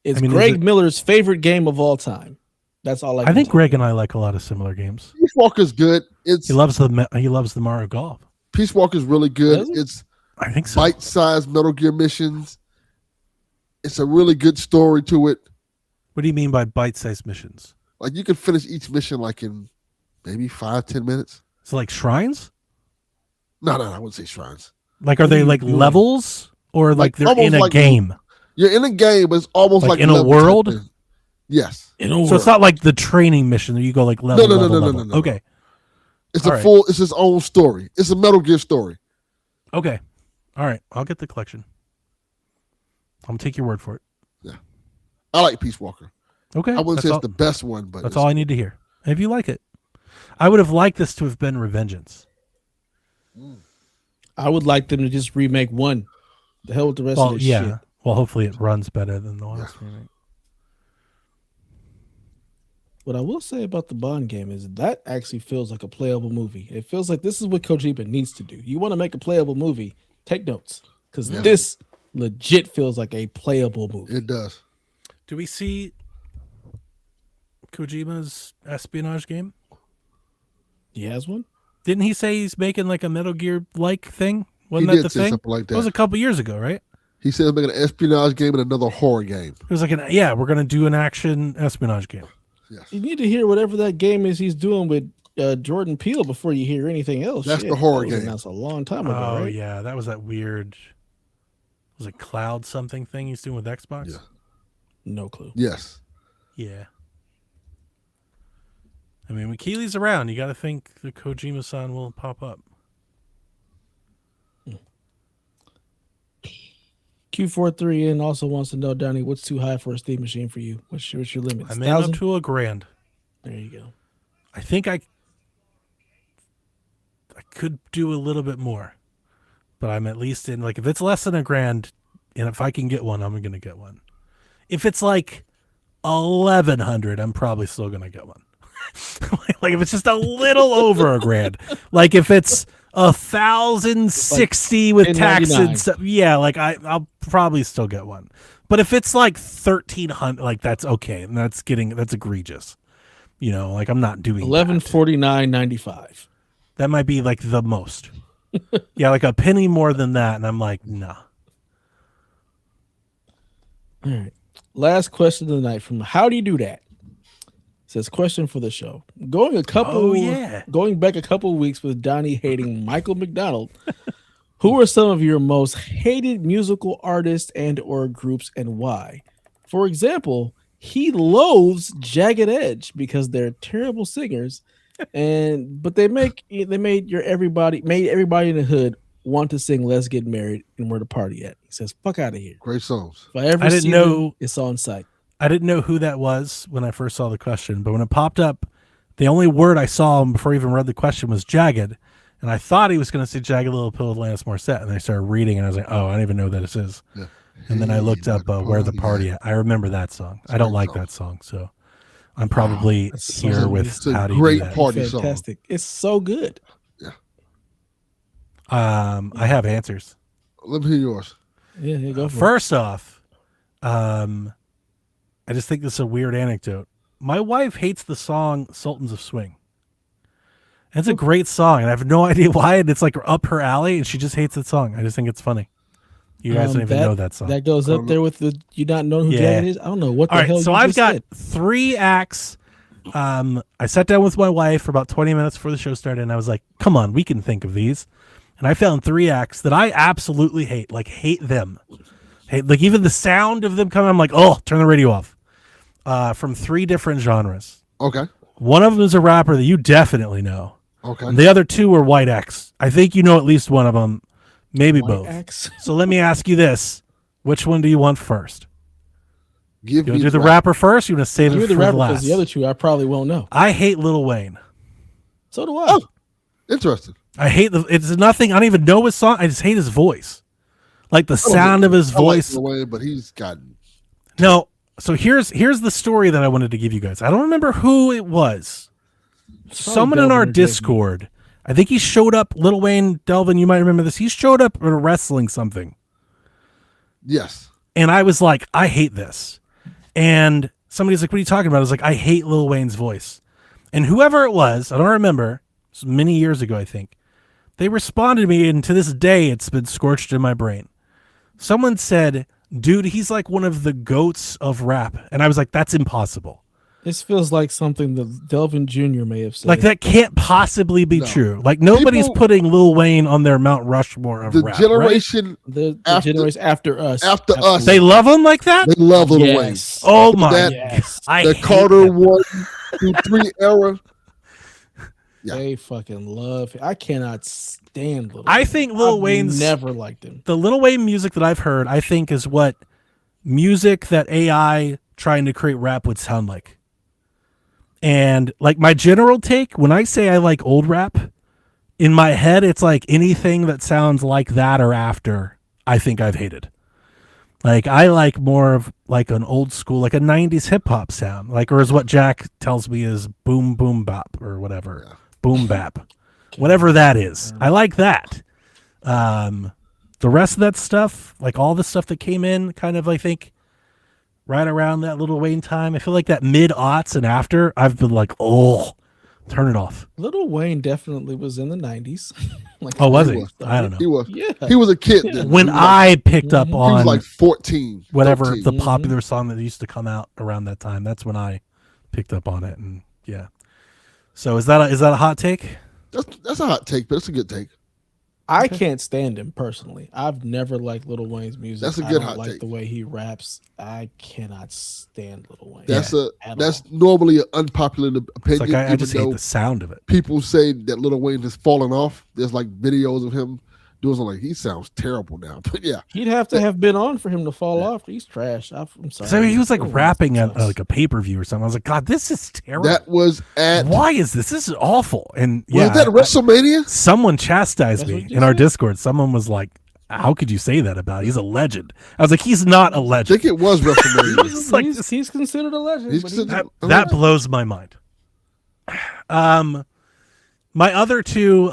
it's Greg Miller's favorite game of all time. That's all I think Greg and I like a lot of similar games. Peace Walker's good. He loves the Mario Golf. Peace Walker's really good. It's I think so. Bite-sized Metal Gear missions. It's a really good story to it. What do you mean by bite-sized missions? Like you can finish each mission like in maybe 5-10 minutes. So like shrines? No, I wouldn't say shrines. Like, are they like levels or like they're in a game? You're in a game, but it's almost like in a world. Yes. So it's not like the training mission that you go like level. No. Okay. It's it's its own story. It's a Metal Gear story. Okay. All right. I'll get the collection. I'm gonna take your word for it. Yeah. I like Peace Walker. Okay. I wouldn't say it's the best one, but that's all I need to hear. And if you like it, I would have liked this to have been Revengeance. I would like them to just remake 1. The hell with the rest of this shit. Well, hopefully it runs better than the last remake. What I will say about the Bond game is that actually feels like a playable movie. It feels like this is what Kojima needs to do. You want to make a playable movie, take notes. Because this legit feels like a playable movie. It does. Do we see Kojima's espionage game? He has one? Didn't he say he's making like a Metal Gear like thing? Wasn't that the thing? Something like that. It was a couple years ago, right? He said he's making an espionage game and another horror game. It was like we're gonna do an action espionage game. Yes. You need to hear whatever that game is he's doing with Jordan Peele before you hear anything else. That's the horror game. That's a long time ago. Oh right? yeah, that was that weird. Was it cloud something thing he's doing with Xbox? Yeah. No clue. Yes. Yeah. I mean, when Keely's around, you got to think the Kojima-san will pop up. Q43N also wants to know, Donnie, what's too high for a Steam machine for you? What's your limit? I'm in up 1,000? to $1,000. There you go. I think I could do a little bit more, but I'm at least in, like, if it's less than $1,000, and if I can get one, I'm going to get one. If it's like 1,100, I'm probably still going to get one. Like if it's just a little over $1,000, like if it's 1,060 with tax and stuff, yeah, like I'll probably still get one. But if it's like 1,300, like that's okay, and that's egregious. You know, like I'm not doing 1149.95. That might be like the most. Yeah, like a penny more than that, and I'm like, nah. All right. Last question of the night from How Do You Do That? Says, question for the show. Going back a couple of weeks with Donnie hating Michael McDonald, who are some of your most hated musical artists and or groups and why? For example, he loathes Jagged Edge because they're terrible singers, but they made everybody in the hood want to sing Let's Get Married and Where the Party At. He says, fuck out of here. Great songs. If I ever see them, it's on site. I didn't know who that was when I first saw the question, but when it popped up, the only word I saw before I even read the question was Jagged, and I thought he was going to say Jagged Little Pill of Alanis Morissette, and I started reading, and I was like, oh, I don't even know who that is. Yeah. And then I looked up Where the Party At. I remember that song. I don't like that song, so I'm probably here with How Do You Do That. Great party song. Fantastic. It's so good. Yeah. I have answers. Let me hear yours. Yeah, go for it. First off, I just think this is a weird anecdote. My wife hates the song Sultans of Swing. And it's a great song, and I have no idea why, and it's like up her alley, and she just hates that song. I just think it's funny. You guys don't even know that song. That goes up there with the you not know who Jagged is? I don't know what the hell so you I've just got said. 3 acts. I sat down with my wife for about 20 minutes before the show started, and I was like, come on, we can think of these. And I found 3 acts that I absolutely hate, like hate them. Like even the sound of them coming, I'm like, oh, turn the radio off. From 3 different genres. Okay. One of them is a rapper that you definitely know. Okay. And the other 2 are White X. I think you know at least one of them, maybe both. X. So let me ask you this. Which one do you want first? You want to do the rapper first? You want to save it for rapper, last? The other 2 I probably won't know. I hate Lil Wayne. So do I. Oh, interesting. I hate it's nothing. I don't even know his song. I just hate his voice. Like the sound of his voice. Like Lil Wayne, but he's gotten... No. So here's the story that I wanted to give you guys. I don't remember who it was. Someone in our Discord. I think he showed up. Lil Wayne, Delvin, you might remember this. He showed up at a wrestling something. Yes. And I was like, I hate this. And somebody's like, what are you talking about? I was like, I hate Lil Wayne's voice. And whoever it was, I don't remember. It was many years ago, I think. They responded to me, and to this day, it's been scorched in my brain. Someone said, dude, he's like one of the goats of rap. And I was like, that's impossible. This feels like something that Delvin Jr. may have said. Like, that can't possibly be true. Like, nobody's putting Lil Wayne on their Mount Rushmore of rap, generation, right? The generation after us. After us. They love him like that? They love Lil Wayne. Oh, my God. The Carter 1 through 3 era. Yeah. They fucking love him. I cannot stand Lil Wayne. I think Lil Wayne's... never liked him. The Lil Wayne music that I've heard, I think, is what music that AI trying to create rap would sound like. And like my general take, when I say I like old rap, in my head, it's like anything that sounds like that or after, I think I've hated. Like I like more of like an old school, like a 90s hip hop sound, like, or is what Jack tells me is boom, boom, bop or whatever, boom, bap, whatever that is. I like that. The rest of that stuff, like all the stuff that came in kind of, I think, right around that Lil Wayne time, I feel like that mid-aughts and after, I've been like, oh, turn it off. Lil Wayne definitely was in the 90s. Like, oh, was he? I don't know. He was. Yeah. He was a kid then. When I picked up on... He was like 14. Whatever, 13. the popular song that used to come out around that time, that's when I picked up on it. And yeah. So is that a hot take? That's a hot take, but it's a good take. I can't stand him personally. I've never liked Lil Wayne's music. That's a good I hot don't like take. the way he raps. I cannot stand Lil Wayne. That's at that's all. normally an unpopular It's opinion. like I even just hate though the sound of it. people say that Lil Wayne has fallen off. There's like videos of him doing something like he sounds terrible now. But yeah, He'd have to have been on for him to fall off. He's trash. I'm sorry. So he was like Lil Wayne rapping at sucks. like a pay-per-view or something. I was like, God, this is terrible. that was at Why is this? This is awful. And was yeah, that WrestleMania? someone chastised That's me what you in our said? Discord. Someone was like, how could you say that about him? He's a legend. I was like, he's not a I legend. think it was WrestleMania. It's like he's considered a legend. He's but considered- that blows my mind. My other two,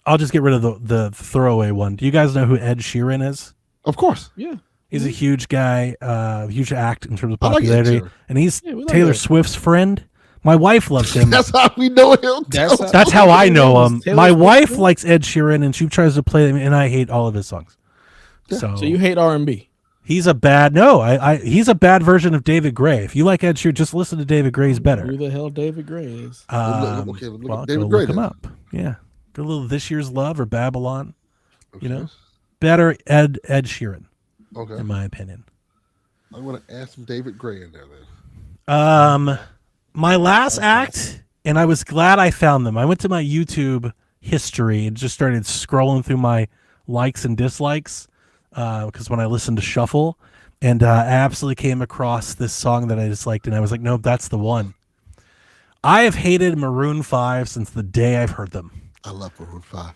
I'll just get rid of the throwaway one. Do you guys know who Ed Sheeran is? Of course. yeah. He's a huge guy, huge act in terms of I like Ed popularity, Sheeran. and he's Yeah, we like Taylor Ed. Swift's friend. My wife loves him. That's how we know him. That's how I know him. Taylor My Swift wife friend? likes Ed Sheeran, and she tries to play him, and I hate all of his songs. So So you hate R&B? he's a bad he's a bad version of David Gray. If you like Ed Sheeran, just listen to David Gray's better. Who the hell David Gray is? Okay, look Well, at David go Gray. look him then. up. Yeah, a little This Year's Love or Babylon. You know, Okay. better Ed Sheeran, Okay. in my opinion. I'm gonna add some David Gray in there then. My last act, and I was glad I found them. I went to my YouTube history and just started scrolling through my likes and dislikes because when I listened to Shuffle, and I absolutely came across this song that I disliked, and I was like, nope, that's the one. I have hated Maroon 5 since the day I've heard them. I love Maroon 5.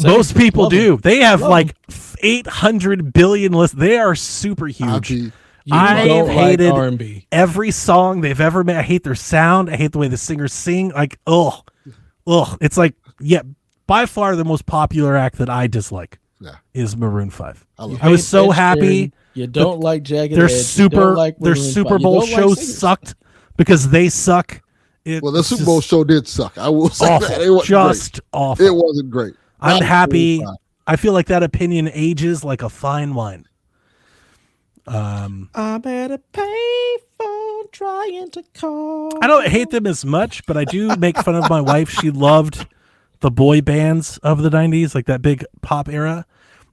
Most people Love do. They have Love like 800 billion lists. They are super huge. You I don't have like hated R&B. every song they've ever made. I hate their sound. I hate the way the singers sing. Like, ugh. It's like, yeah, by far the most popular act that I dislike Yeah. is Maroon 5. I love I was Hate so Ed happy. Sheeran. You don't like Jagged Their Edge. You don't like their Maroon Super 5. You Bowl don't like show singers. sucked because they suck. Well, the Super Bowl show did suck. I will say awful. that. It wasn't Just great. awful. It wasn't great. I'm Not happy. Maroon 5. I feel like that opinion ages like a fine wine. I'm at a payphone trying to call. I don't hate them as much, but I do make fun of my wife. She loved the boy bands of the 90s, like that big pop era.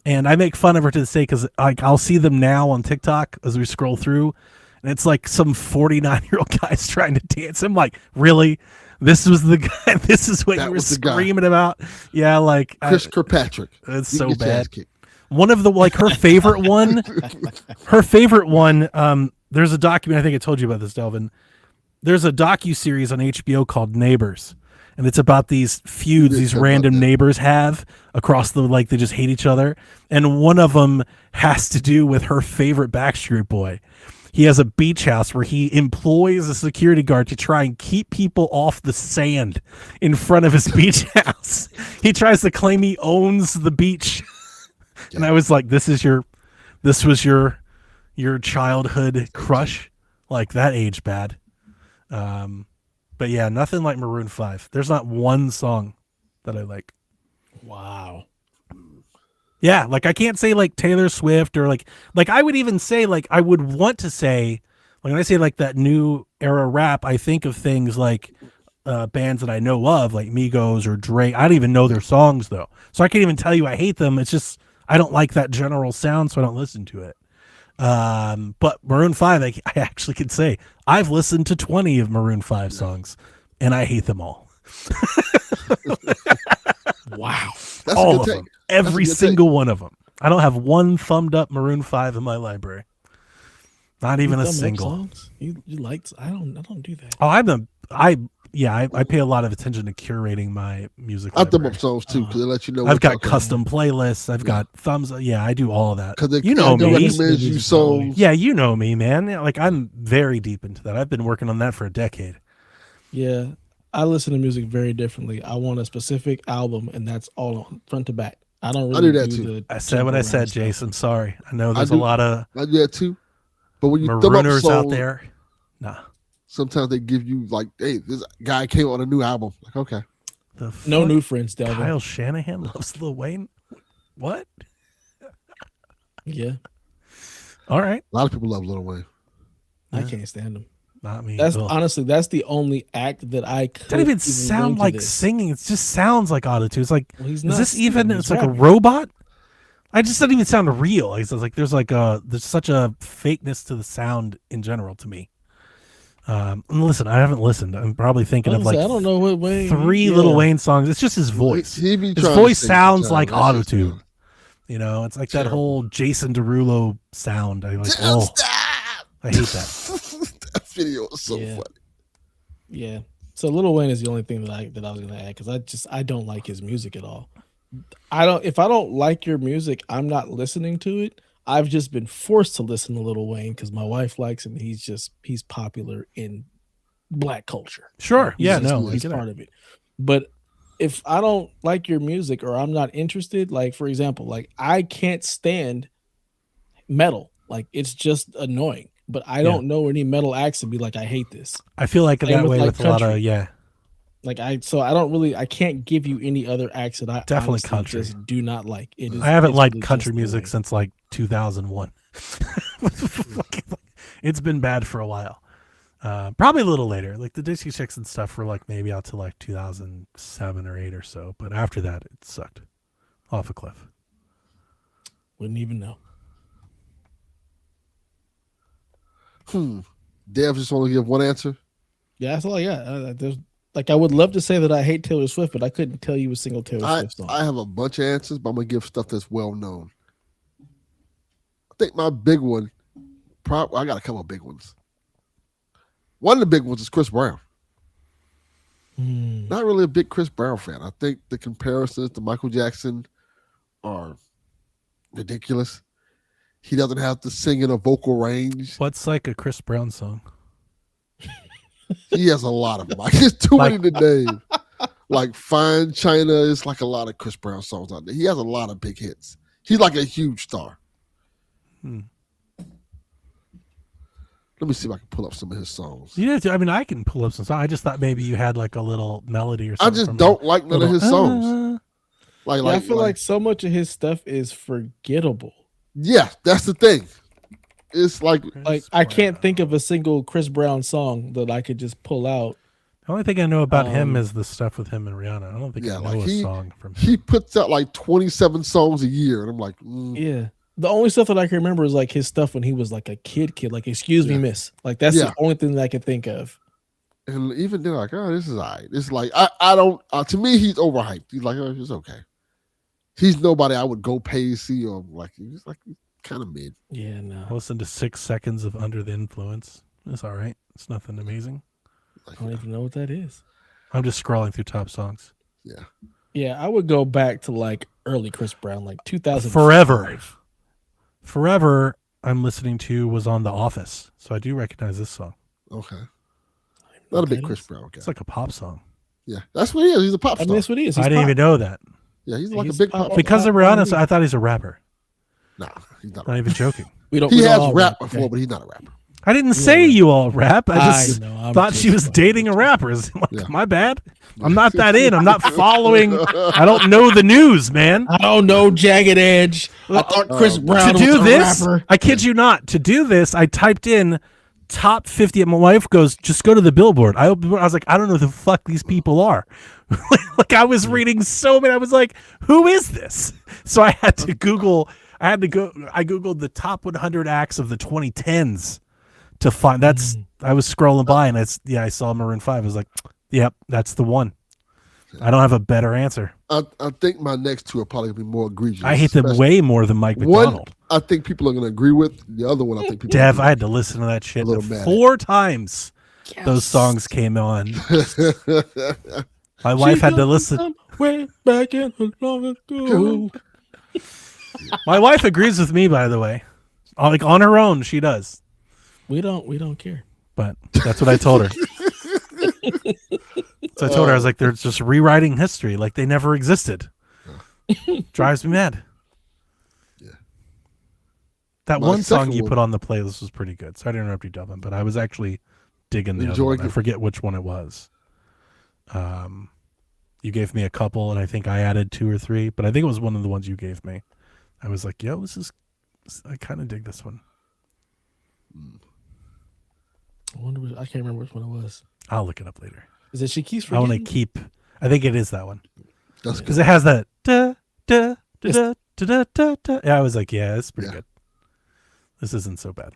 And I make fun of her to this day because like I'll see them now on TikTok as we scroll through, and it's like some 49-year-old guys trying to dance. I'm like, really? This was the guy. This is what That you were was the guy. screaming about? Yeah, like Chris Kirkpatrick. it's You so get your ass bad. kicked. One of the like her favorite one. There's a document. I think I told you about this, Delvin. There's a docu-series on HBO called Neighbors, and it's about these feuds these random neighbors have across the like they just hate each other, and one of them has to do with her favorite Backstreet Boy. He has a beach house where he employs a security guard to try and keep people off the sand in front of his beach house. He tries to claim he owns the beach. And I was like, this was your childhood crush? Like that aged bad. But yeah, nothing like Maroon 5. There's not one song that I like. Wow. Yeah, like I can't say like Taylor Swift or like I would even say like I would want to say like when I say like that new era rap, I think of things like bands that I know of like Migos or Drake. I don't even know their songs though, so I can't even tell you I hate them. It's just I don't like that general sound, so I don't listen to it. But Maroon 5, I actually could say I've listened to 20 of Maroon 5 songs, and I hate them all. Wow. That's All a of good them. take. Every That's a good single one of them. I don't have one thumbed up Maroon 5 in my library. Not even a Thumb up single. songs? You liked? I don't do that. Oh, I pay a lot of attention to curating my music. I thumb library. up songs too because they let you know. I've got what custom playlists. I've got thumbs. Yeah, I do all of that. because You know me. recommends you songs. Yeah, you know me, man. Yeah, like I'm very deep into that. I've been working on that for a decade. Yeah, I listen to music very differently. I want a specific album, and that's all on front to back. I don't really do that too. the I said what I jump said, around stuff. Jason. Sorry. I know there's a do- lot of I do that too. But when you thumb up marooners songs, out there. Nah. sometimes they give you like, "Hey, this guy came on a new album." Like, okay, The No fuck? new friends, Delvin. Kyle Shanahan loves Lil Wayne. What? Yeah, All right. a lot of people love Lil Wayne. I can't stand him. Not me. That's Ugh. honestly that's the only act that I could. It doesn't even bring sound to like this. singing. It just sounds like autotune. It's like, Well, he's is not this even? singing, he's It's like a rapping. robot. I just doesn't even sound real. Like, it's like there's such a fakeness to the sound in general to me. And listen, I haven't listened. I'm probably thinking of like I don't know what Wayne. three Little Wayne songs. It's just his voice. He be His trying to voice sing sounds sometimes. like That shit's autotune. good. You know, it's like Terrible. that whole Jason Derulo sound. I like. Don't Oh, stop! I hate that. That video is so Yeah. funny. Yeah. So Lil Wayne is the only thing that I was gonna add because I don't like his music at all. If I don't like your music, I'm not listening to it. I've just been forced to listen to Lil Wayne because my wife likes him. He's popular in black culture. Sure. He's Yeah. just- No. I he's get part it. of it. But if I don't like your music or I'm not interested, like for example, like I can't stand metal. Like it's just annoying. But I don't know any metal acts to be like, I hate this. I feel like Same that with, way like, with a lot of country. Like I can't give you any other acts that I Definitely honestly country. just do not like. It is. I haven't it's liked really country just the music way. since like 2001. It's been bad for a while. Probably a little later. Like the Dixie Chicks and stuff were like maybe out to like 2007 or 8 or so. But after that, it sucked. Off a cliff. Wouldn't even know. Dev just want to give one answer. Yeah, that's all I got. There's I would love to say that I hate Taylor Swift, but I couldn't tell you a single Taylor Swift song. I have a bunch of answers, but I'm gonna give stuff that's well known. I think my big one, I got a couple of big ones. One of the big ones is Chris Brown. Not really a big Chris Brown fan. I think the comparisons to Michael Jackson are ridiculous. He doesn't have to sing in a vocal range. What's like a Chris Brown song? He has a lot of them. Like, it's too many to name. Like Fine China is like a lot of Chris Brown songs out there. He has a lot of big hits. He's like a huge star. Let me see if I can pull up some of his songs. Yeah, I mean, I can pull up some songs. I just thought maybe you had like a little melody or something. I just don't like none of his songs. I feel like so much of his stuff is forgettable. Yeah, that's the thing. It's like I can't think of a single Chris Brown song that I could just pull out. The only thing I know about him is the stuff with him and Rihanna. I don't think I know a song from him. He puts out like 27 songs a year, and I'm like, Yeah. The only stuff that I can remember is like his stuff when he was like a kid, like "Excuse Me, Miss." Like that's the only thing that I can think of. And even they're like, oh, this is all right. It's like I don't. To me, he's overhyped. He's like, oh, it's okay. He's nobody I would go pay to see, or like he's like kind of mid. Yeah, no. I listened to 6 seconds of Under the Influence. It's all right. It's nothing amazing. I don't even know what that is. I'm just scrolling through top songs. Yeah. Yeah, I would go back to like early Chris Brown, like 2000. Forever I'm listening to was on The Office. So I do recognize this song. Okay. Not a big Chris Brown guy. It's like a pop song. Yeah, that's what he is. He's a pop star. I mean, that's what he is. I didn't even know that. Yeah, he's like a big pop. Because of Rihanna, I thought he's a rapper. Nah, he's not. Not even joking. He has rap before, but he's not a rapper. I didn't say you all rap. I just know, thought she was dating a rapper. Like, my bad. I'm not that in. I'm not following. I don't know the news, man. I don't know Jagged Edge. I thought Chris Brown To do was this, a rapper. I kid you not. To do this, I typed in top 50. And my wife goes, just go to the Billboard. I was like, I don't know who the fuck these people are. Like I was reading so many. I was like, who is this? So I had to Google. I Googled the top 100 acts of the 2010s. To find I was scrolling by and I saw Maroon 5. I was like, yep, that's the one. I don't have a better answer. I think my next two are probably gonna be more egregious. I hate them way more than Mike One, McDonald. I think people are gonna agree with. The other one, I think people. Dev, I had to listen to that shit 4 times. Yes. Those songs came on. My wife had to listen. Way back in long ago. My wife agrees with me, by the way. Like on her own, she does. We don't care. But that's what I told her. So I told her, I was like, they're just rewriting history like they never existed. Drives me mad. Yeah. That one song you put on the playlist was pretty good. Sorry to interrupt you, Delvin, but I was actually digging the other one. I forget which one it was. You gave me a couple, and I think I added 2 or 3, but I think it was one of the ones you gave me. I was like, yo, I kind of dig this one. I can't remember which one it was. I'll look it up later. Is it She Keeps I want Forgetting? to keep. I think it is that one That's because good. it has that. Da, da, da, da, da, da, da. Yeah, I was like, yeah, it's pretty good. This isn't so bad.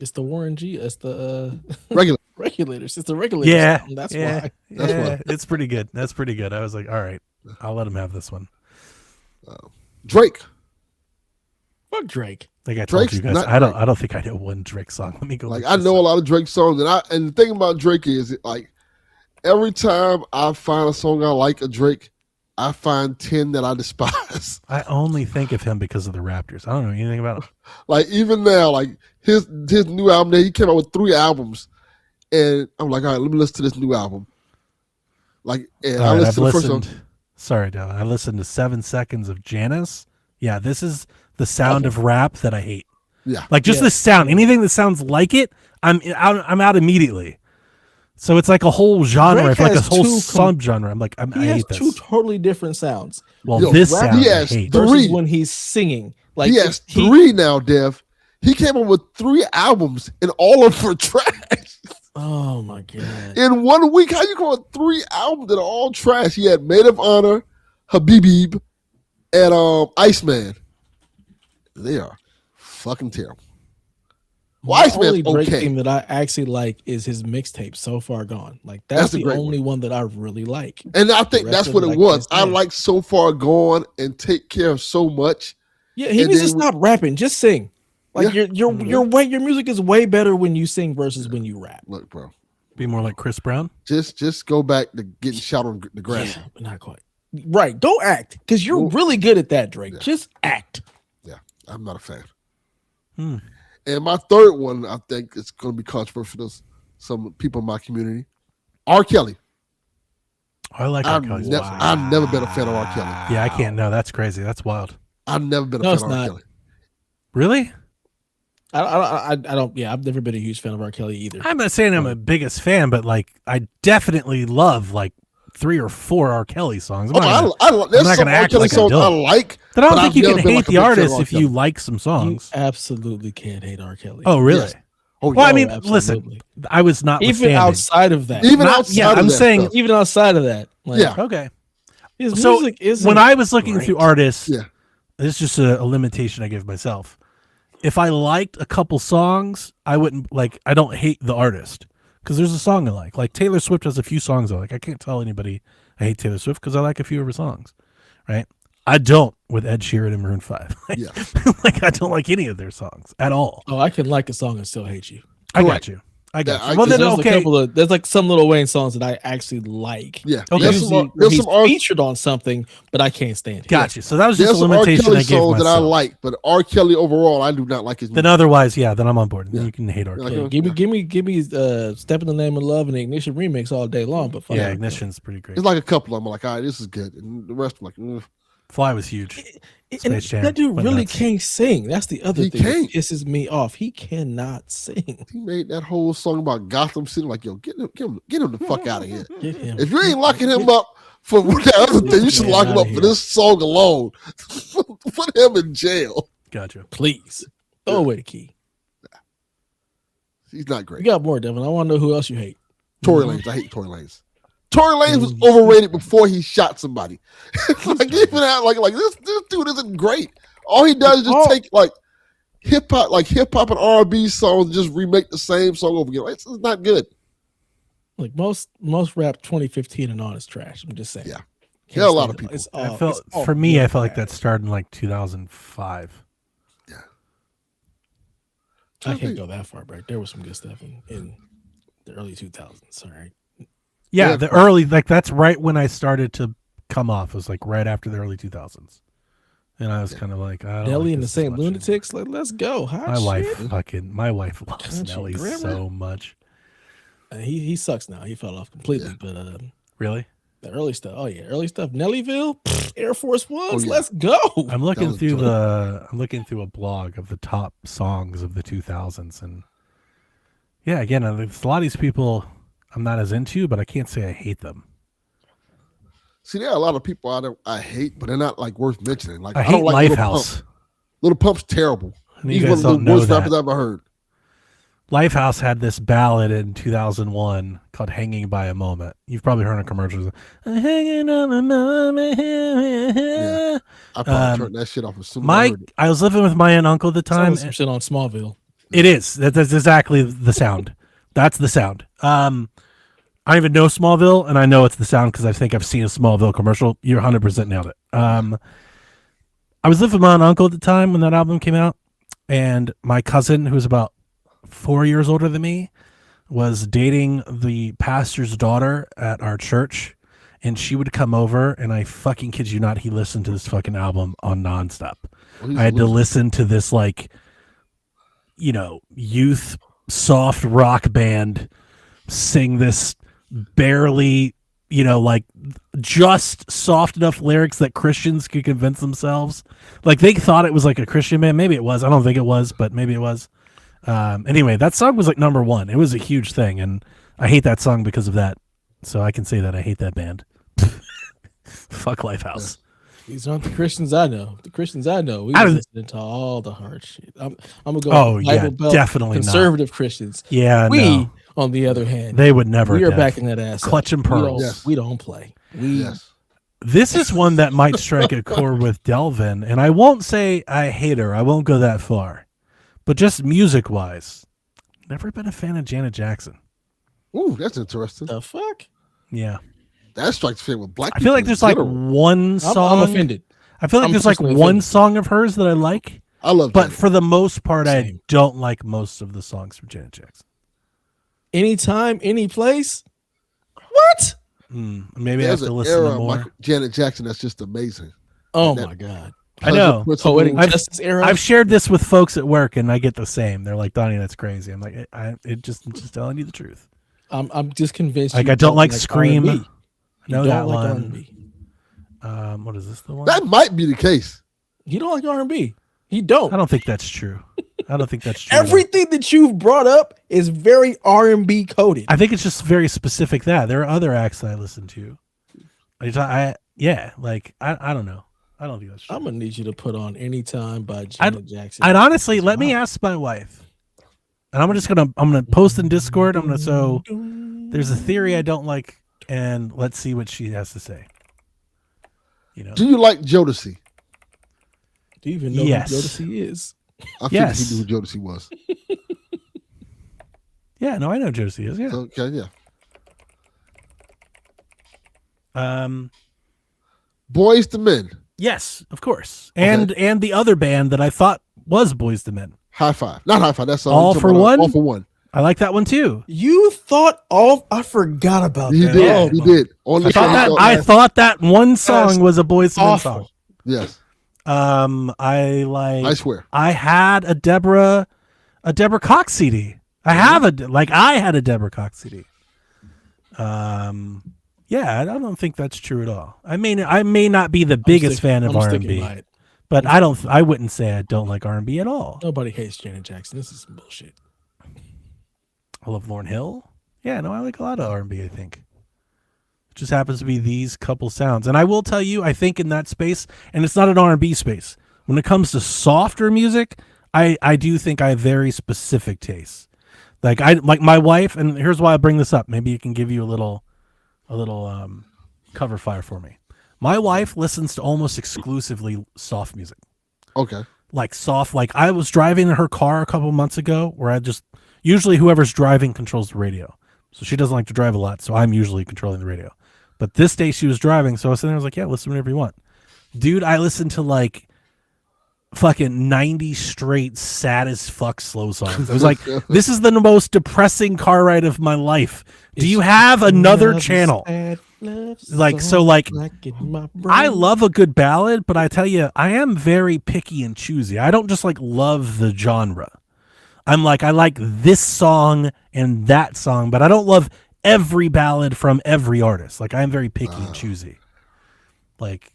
It's the Warren G. It's the Regular. regulators. It's the regulators. Yeah, Song. That's yeah, why. That's yeah, why. it's pretty good. That's pretty good. I was like, all right, I'll let him have this one. Drake. Fuck Drake. Like I told Drake's you guys, not I Drake. don't think I know one Drake song. Let me go. Like look I this know a up. lot of Drake songs, and the thing about Drake is like every time I find a song I like of Drake, I find 10 that I despise. I only think of him because of the Raptors. I don't know anything about him. Like even now, like his new album, he came out with 3 albums, and I'm like, all right, let me listen to this new album. Like, and I All right, listened I've to the first listened. song. Sorry, Dylan. I listened to 7 Seconds of Janice. Yeah, this is the sound of rap that I hate. Yeah, Like just Yeah. the sound. Anything that sounds like it, I'm out immediately. So it's like a whole genre. Drake I feel like a has whole two subgenre. I'm like, I He has hate two this. totally different sounds. Well, Yo, this rap- sound he I has hate. three. Versus when he's singing. Like he has he- 3 now, Dev. He came up with 3 albums, and all of them are trash. Oh my god. In 1 week, how you going 3 albums that are all trash? He had Maid of Honor, Habibib, and Iceman. They are fucking terrible. Well, The Iceman's only Drake okay. thing that I actually like is his mixtape, So Far Gone. Like that's a the great only one that I really like. And I think The that's rest what of it it I was. can't I stand. like So Far Gone and Take Care of So Much. Yeah, he And needs to then stop rapping. Just sing. Like Yeah. your music is way better when you sing versus when you rap. Look, bro, Be more like Chris Brown. just go back to getting shot on the grass. Yeah, but not quite. Right. Don't act. Because you're Well, really good at that, Drake. yeah. Just act. Yeah, I'm not a fan. Hmm. And my third one, I think it's going to be controversial to some people in my community. R. Kelly. I like R. Kelly's music. I've never been a fan of R. Kelly. Yeah, I can't. No, that's crazy. That's wild. I've never been a No, fan it's of R. not. Kelly. Really? I don't. Yeah, I've never been a huge fan of R. Kelly either. I'm not saying I'm a biggest fan, but like I definitely love like 3 or 4 R. Kelly songs. I'm not gonna- There's not some gonna R. act Kelly like I songs I don't. like. But I don't but think I've you never can been hate like a the big fan of artist R. if Kelly. you like some You songs. absolutely can't hate R. Kelly. Oh, really? Yes. Oh, Well, I yeah. mean, absolutely. listen, I was not Even outside of that. Even not- outside yeah, of I'm that saying- stuff. Even outside of that. Like, Yeah. Okay. His So music is when I was looking great. through artists, Yeah. this is just a limitation I give myself. If I liked a couple songs, I wouldn't like. I don't hate the artist because there's a song I like. Like Taylor Swift has a few songs I like. I can't tell anybody I hate Taylor Swift because I like a few of her songs. Right? I don't with Ed Sheeran and Maroon 5. Yeah. Like I don't like any of their songs at all. Oh, I can like a song and still hate you. I got Correct. you. I got Yeah, you. Well, then There's a okay. couple of there's like some Little Wayne songs that I actually like. Yeah. Okay. There's Usually some, where there's he's some R. featured on something, but I can't stand it. Got you. So that was just There's a some R. limitation Kelly I gave songs that I myself. like, but R. Kelly overall, I do not like his Then music. otherwise, yeah, then I'm on board. Then Yeah. you can hate R. Like, Kelly. Yeah, give me Step in the Name of Love and the Ignition remix all day long, but fuck Yeah, it. Ignition's pretty great. It's like a couple of them. I'm like, all right, this is good. And the rest, I'm like, Fly was huge. And Space Jam that dude went really nuts. can't sing. That's the other He thing can't. that pisses me off. He cannot sing. he made that whole song about Gotham City. Like, yo, get him the fuck out of here. Get him. If you ain't locking him up for that other thing, you should lock him up for this song alone. Put him in jail. Gotcha. Please throw away the key. He's not You great. got more, Devin. I want to know who else you hate. Tory Lanez. I hate Tory Lanez. Tory Lanez was overrated before he shot somebody. Like even out, like this dude isn't great. All he does is just take like hip hop and R&B songs, and just remake the same song over again. It's not good. Like most rap 2015 and on is trash. I'm just saying. Yeah. Can't Yeah, a lot stand of it. people. It's I all- felt it's all for me, I really felt like bad. that started in like 2005. I can't go that far back. There was some good stuff in the early 2000s. All right. Yeah, Yeah, the right. early like that's right when I started to come off. It was like right after the early 2000s, and I was kind of like, I don't Nelly like and the this as Saint much Lunatics. Like, let's go. Hot anymore. My shit. wife loves Country Nelly grammar. so much. He sucks now. He fell off completely. Yeah. But Really, the early stuff. Oh yeah, early stuff. Nellyville, Air Force Ones. yeah. Let's go. I'm looking was through enjoyable. I'm looking through a blog of the top songs of the 2000s, and yeah, again, there's a lot of these people I'm not as into, but I can't say I hate them. See, there are a lot of people I hate, but they're not like worth mentioning. Like I don't hate like Lil Lifehouse. Pump. Little Pump's terrible. And you He's one guys of the don't know worst that. rappers I've ever heard. Lifehouse had this ballad in 2001 called "Hanging by a Moment." You've probably heard in commercials. Hanging on a moment. Yeah. I probably turned that shit off as soon as I heard it. I was living with my aunt and uncle at the time. Some shit on Smallville. It is. That's exactly the sound. That's the sound. I don't even know Smallville, and I know it's the sound because I think I've seen a Smallville commercial. You're 100% nailed it. I was living with my aunt and uncle at the time when that album came out, and my cousin, who was about 4 years older than me, was dating the pastor's daughter at our church, and she would come over, and I fucking kid you not, he listened to this fucking album on nonstop. I had to listen to this, like, you know, youth soft rock band sing this barely, you know, like just soft enough lyrics that Christians could convince themselves. Like they thought it was like a Christian band. Maybe it was. I don't think it was, but maybe it was. Anyway, that song was like number one. It was a huge thing, and I hate that song because of that. So I can say that I hate that band. Fuck Lifehouse. These aren't the Christians I know. The Christians I know, we listen to all the hard shit. I'm gonna go. Bible Belt, definitely conservative not. Christians. Yeah, we, on the other hand, they would never. We are backing that ass. Clutching pearls. We don't play. This is one that might strike a chord with Delvin, and I won't say I hate her. I won't go that far, but just music wise, never been a fan of Janet Jackson. Ooh, that's interesting. The fuck? Yeah. That strikes fit with black people. I feel like there's like one song. I'm offended. I feel like there's like one song of hers that I like. I love but for the most part, I don't like most of the songs from Janet Jackson. Anytime, any place? What? Maybe I have to listen to more. Janet Jackson, that's just amazing. Oh my God. I know. Era. I've shared this with folks at work, and I get the same. They're like, Donnie, that's crazy. I'm like, I'm just telling you the truth. I'm just convinced. Like I don't like Scream. R&B. I know that like one. R&B. What is this the one? That might be the case. You don't like R&B. He don't. I don't think that's true. I don't think that's true. Everything that you've brought up is very R&B coded. I think it's just very specific that there are other acts that I listen to. I don't know. I don't think that's true. I'm gonna need you to put on "Anytime" by Janet Jackson. I'd honestly let me ask my wife, and I'm gonna post in Discord. So there's a theory I don't like, and let's see what she has to say. You know, do you like Jodeci? Do you even know who Jodeci is? I figured he knew who Jodeci was. Yeah, no, I know Jodeci is. Yeah. Okay, yeah. Boys to Men. Yes, of course. And the other band that I thought was Boys to Men. High Five. Not High Five. That's All for One. All for One. I like that one too. You thought I forgot about that. He did. He did. I thought that one song was a Boys to Men song. Yes. I swear. I had a Deborah Cox CD. I had a Deborah Cox CD. Yeah, I don't think that's true at all. I may not be the biggest fan of R&B, but I wouldn't say I don't like R&B at all. Nobody hates Janet Jackson. This is some bullshit. I love Lauryn Hill. Yeah, no, I like a lot of R&B, I think. It just happens to be these couple sounds. And I will tell you, I think in that space, and it's not an R&B space, when it comes to softer music, I do think I have very specific tastes. Like my wife, and here's why I bring this up. Maybe it can give you a little cover fire for me. My wife listens to almost exclusively soft music. Okay. Like soft, like I was driving in her car a couple months ago where usually whoever's driving controls the radio. So she doesn't like to drive a lot, so I'm usually controlling the radio. But this day she was driving, so I was sitting there, I was like, yeah, listen whenever you want. Dude, I listened to like fucking 90 straight sad as fuck slow songs. I was like, this is the most depressing car ride of my life. Do you have another channel? Like, so like, I love a good ballad, but I tell you, I am very picky and choosy. I don't just like love the genre. I'm like, I like this song and that song, but I don't love every ballad from every artist. Like, I'm very picky and choosy. Like,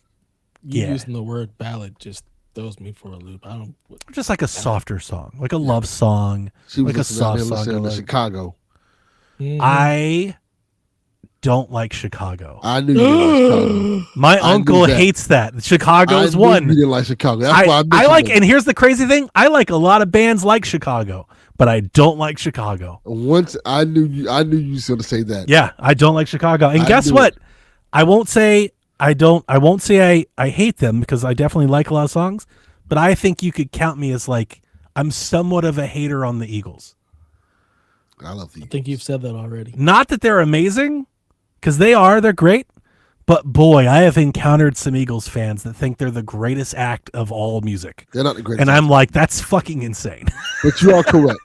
using the word ballad just throws me for a loop. I don't just like a softer song, like a love song, she was like a soft song. In Chicago. I don't like Chicago. I knew you didn't like Chicago. My I uncle knew that. hates that. Chicago's I knew one. You didn't like Chicago. That's why I like, them. and here's the crazy thing: I like a lot of bands like Chicago, but I don't like Chicago. Once I knew you was going to say that. Yeah, I don't like Chicago. And I guess knew what? it. I won't say I don't. I won't say I hate them because I definitely like a lot of songs. But I think you could count me as like I'm somewhat of a hater on the Eagles. I love the I think you've said that already. Not that they're amazing, because they're great. But boy, I have encountered some Eagles fans that think they're the greatest act of all music. They're not the greatest. And I'm like, that's fucking insane. But you are correct.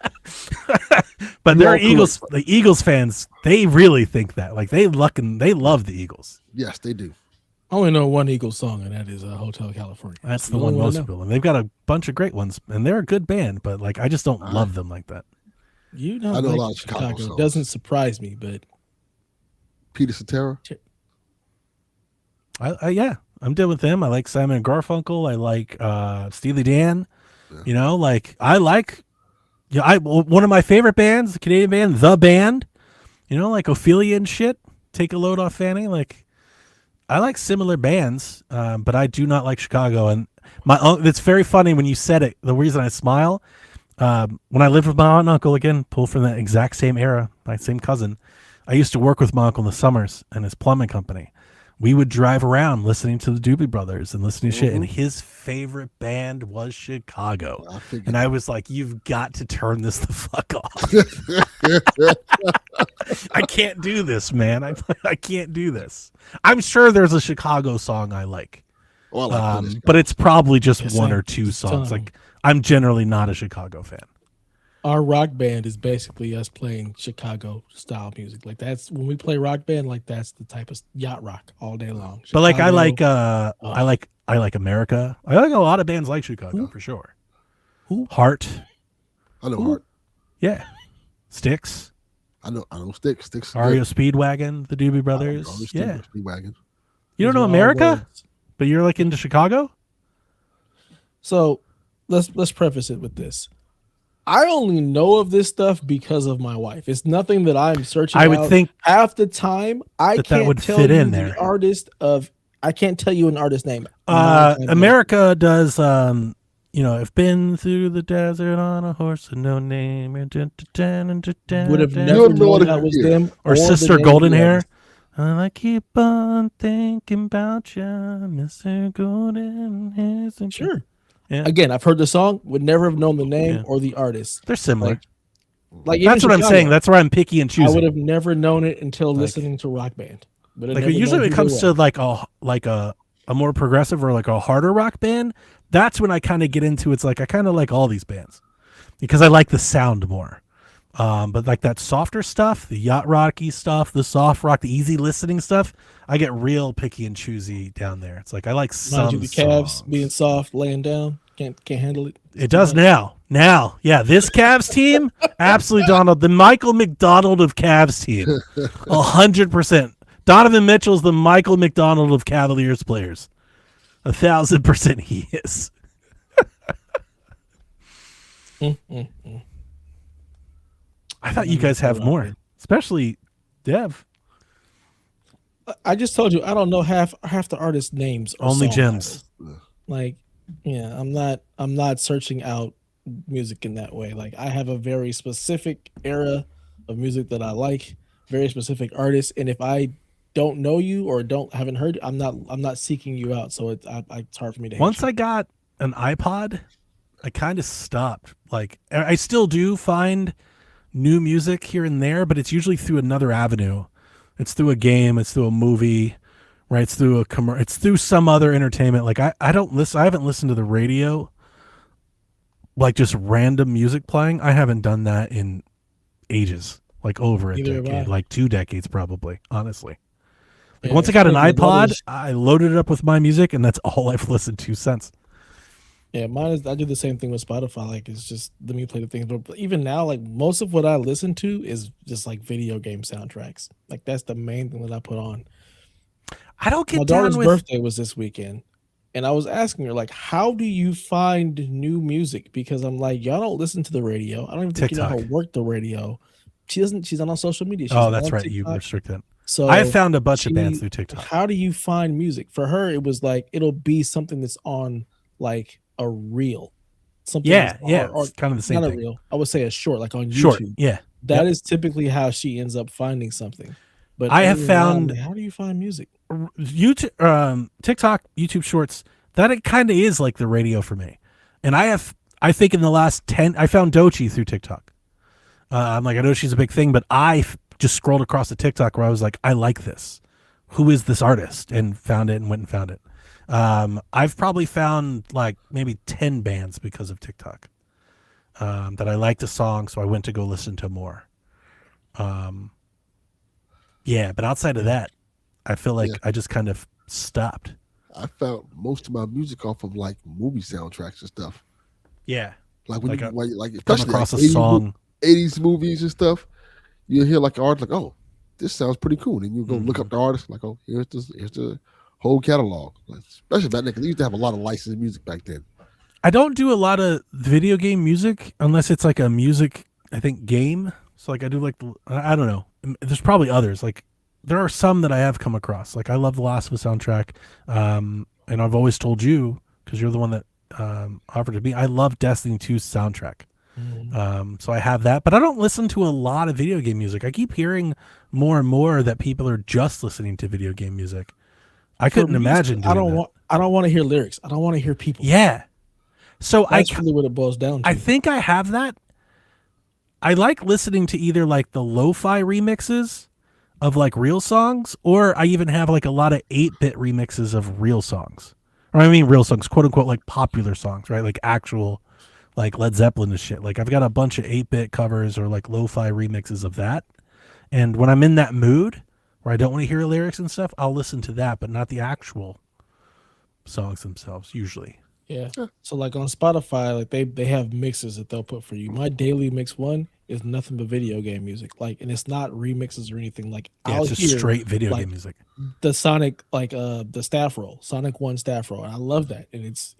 But You they're are Eagles. correct. The Eagles fans, they really think that. Like they love the Eagles. Yes, they do. I only know one Eagles song, and that is Hotel California. That's the You one only most know. people. And they've got a bunch of great ones, and they're a good band. But like, I just don't love them like that. You I don't know a like lot of Chicago songs. Doesn't surprise me, but Peter Cetera. Yeah, I'm dealing with them. I like Simon and Garfunkel. I like Steely Dan. Yeah. You know, like I like. Yeah, one of my favorite bands, the Canadian band, The Band. You know, like Ophelia and shit. Take a load off Fanny. Like, I like similar bands, but I do not like Chicago. And it's very funny when you said it. The reason I smile, when I lived with my aunt and uncle, again, pulled from that exact same era, my same cousin. I used to work with my uncle in the summers in his plumbing company. We would drive around listening to the Doobie Brothers and listening to shit, and his favorite band was Chicago. And I was like, you've got to turn this the fuck off. I can't do this, man. I can't do this. I'm sure there's a Chicago song I like, Oh, I like but it's probably just Yes, one sir. or two It's songs. time. Like, I'm generally not a Chicago fan. our rock band is basically us playing Chicago style music. Like that's when we play rock band, like that's the type of yacht rock all day long. But like, I Chicago, like, I like America. I like a lot of bands like Chicago for sure. Who? Heart, I know Heart. yeah. Styx, I know Sticks. Sticks. is REO good. Speedwagon, the Doobie I Brothers. know Yeah, Speedwagon. you don't These know are all America, words. but you're like into Chicago. So let's preface it with this. I only know of this stuff because of my wife. It's nothing that I'm searching. I would out. think half the time I that can't would tell fit you in the there. artist of. I can't tell you an artist name. 9 times America does. I've been through the desert on a horse with no name. would have You never don't know known what that it was is. them or the Sister name of Golden the Hair. artist. And I keep on thinking about you, Mr. Golden Hair. Sure. Yeah. Again, I've heard the song. Would never have known the name Yeah. or the artist. They're similar. Like even That's what I'm Chicago, saying. That's where I'm picky and I choosing. would have never known it until Like- listening to Rock Band. Would have Like never usually known when it who comes they to were. like a more progressive or like a harder rock band, that's when I kind of get into it's like I kind of like all these bands because I like the sound more. But like that softer stuff, the yacht rocky stuff, the soft rock, the easy listening stuff, I get real picky and choosy down there. It's like I like Mind some you, the Cavs songs. being soft, laying down, can't handle it. It does now. Now, yeah, this Cavs team, absolutely Donald, the Michael McDonald of Cavs team, 100%. Donovan Mitchell's the Michael McDonald of Cavaliers players, 1,000% he is. I thought you guys have more, especially Dev. I just told you I don't know half the artist names. Or Only song gems. titles. Like, yeah, I'm not searching out music in that way. Like, I have a very specific era of music that I like, very specific artists, and if I don't know you or haven't heard, I'm not seeking you out. So it's hard for me to. Once I got an iPod, I kind of stopped. Like, I still do find new music here and there, but it's usually through another avenue. It's through a game, it's through a movie, right? It's through it's through some other entertainment. Like I haven't listened to the radio, like just random music playing. I haven't done that in ages, like over a Neither have decade, I. like 2 decades probably, honestly. Like Yeah, once I got an it's funny, my iPod, brother's- I loaded it up with my music, and that's all I've listened to since. Yeah, mine is. I do the same thing with Spotify. Like, it's just let me play the things. But even now, like most of what I listen to is just like video game soundtracks. Like that's the main thing that I put on. I don't My get daughter's down with. birthday was this weekend, and I was asking her like, "How do you find new music?" Because I'm like, y'all don't listen to the radio. I don't even think you know how to TikTok. work the radio. She doesn't. She's not on social media. She's Oh, not that's on right. You TikTok. restrict that. So I have found a bunch of she, bands through TikTok. how do you find music? For her, it was like it'll be something that's on like a reel, something that's Yeah, or it's kind of the same not a thing. reel. I would say a short, like on Short, YouTube. yeah. That is typically how she ends up finding something. But I have other than that, I'm found like, how do you find music? YouTube, TikTok, YouTube Shorts. That it kind of is like the radio for me. And I think in the last 10, I found Dochi through TikTok. I'm like, I know she's a big thing, but just scrolled across the TikTok where I was like, I like this. Who is this artist? And found it and went and found it. I've probably found like maybe 10 bands because of TikTok that I liked a song, so I went to go listen to more. Yeah, but outside of that, I feel like I just kind of stopped. I found most of my music off of like movie soundtracks and stuff. Yeah, Like when Like you a- like come especially across like a song. 80s movies and stuff, you hear like an artist like, oh, this sounds pretty cool. And you go look up the artist, like, oh, here's the whole catalog. Like, especially back then, because they used to have a lot of licensed music back then. I don't do a lot of video game music unless it's like a music, I think, game. So like I do like I don't know. There's probably others. Like there are some that I have come across. Like I love the Last of Us soundtrack, and I've always told you because you're the one that offered to me. I love Destiny 2's soundtrack. So I have that, but I don't listen to a lot of video game music. I keep hearing more and more that people are just listening to video game music. I For couldn't me, imagine doing that. I don't want to hear lyrics. I don't want to hear people. Yeah. So That's really what it boils down to. I think I have that. I like listening to either like the lo-fi remixes of like real songs, or I even have like a lot of 8-bit remixes of real songs. Or I mean real songs, quote unquote, like popular songs, right? Like actual like Led Zeppelin and shit. Like I've got a bunch of 8-bit covers or like lo-fi remixes of that. And when I'm in that mood where I don't want to hear lyrics and stuff, I'll listen to that, but not the actual songs themselves usually. Yeah. So like on Spotify, like they have mixes that they'll put for you. My daily mix one is nothing but video game music. Like, and it's not remixes or anything. Like Yeah, I'll it's just hear straight video like game music. the Sonic, like the staff roll, Sonic 1 staff roll. And I love that. And it's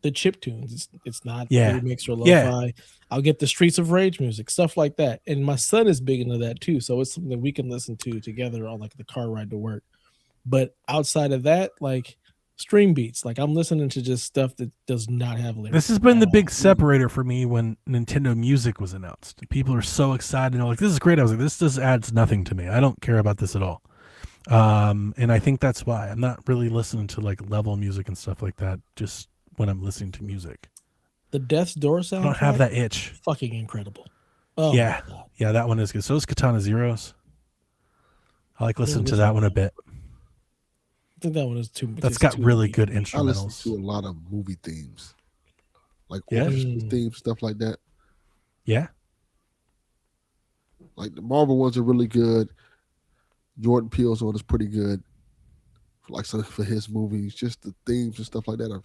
the chip tunes. It's not Yeah. remix or lo-fi. Yeah. I'll get the Streets of Rage music, stuff like that. And my son is big into that too. So it's something we can listen to together on like the car ride to work. But outside of that, like stream beats, like I'm listening to just stuff that does not have lyrics. This has been the at big all. separator for me when Nintendo Music was announced. People are so excited and like, this is great. I was like, this just adds nothing to me. I don't care about this at all. And I think that's why I'm not really listening to like level music and stuff like that. Just when I'm listening to music, The Death's Door soundtrack. I don't have that itch. Fucking incredible. Oh Yeah. my God. Yeah, that one is good. So is Katana Zeros. I like listening to listen that to one a that. bit. I think that one is too much. That's got really good I listen instrumentals. to a lot of movie themes, like Yeah? orchestra themes, stuff like that. Yeah. Like the Marvel ones are really good. Jordan Peele's one is pretty good. Like something for his movies, just the themes and stuff like that. A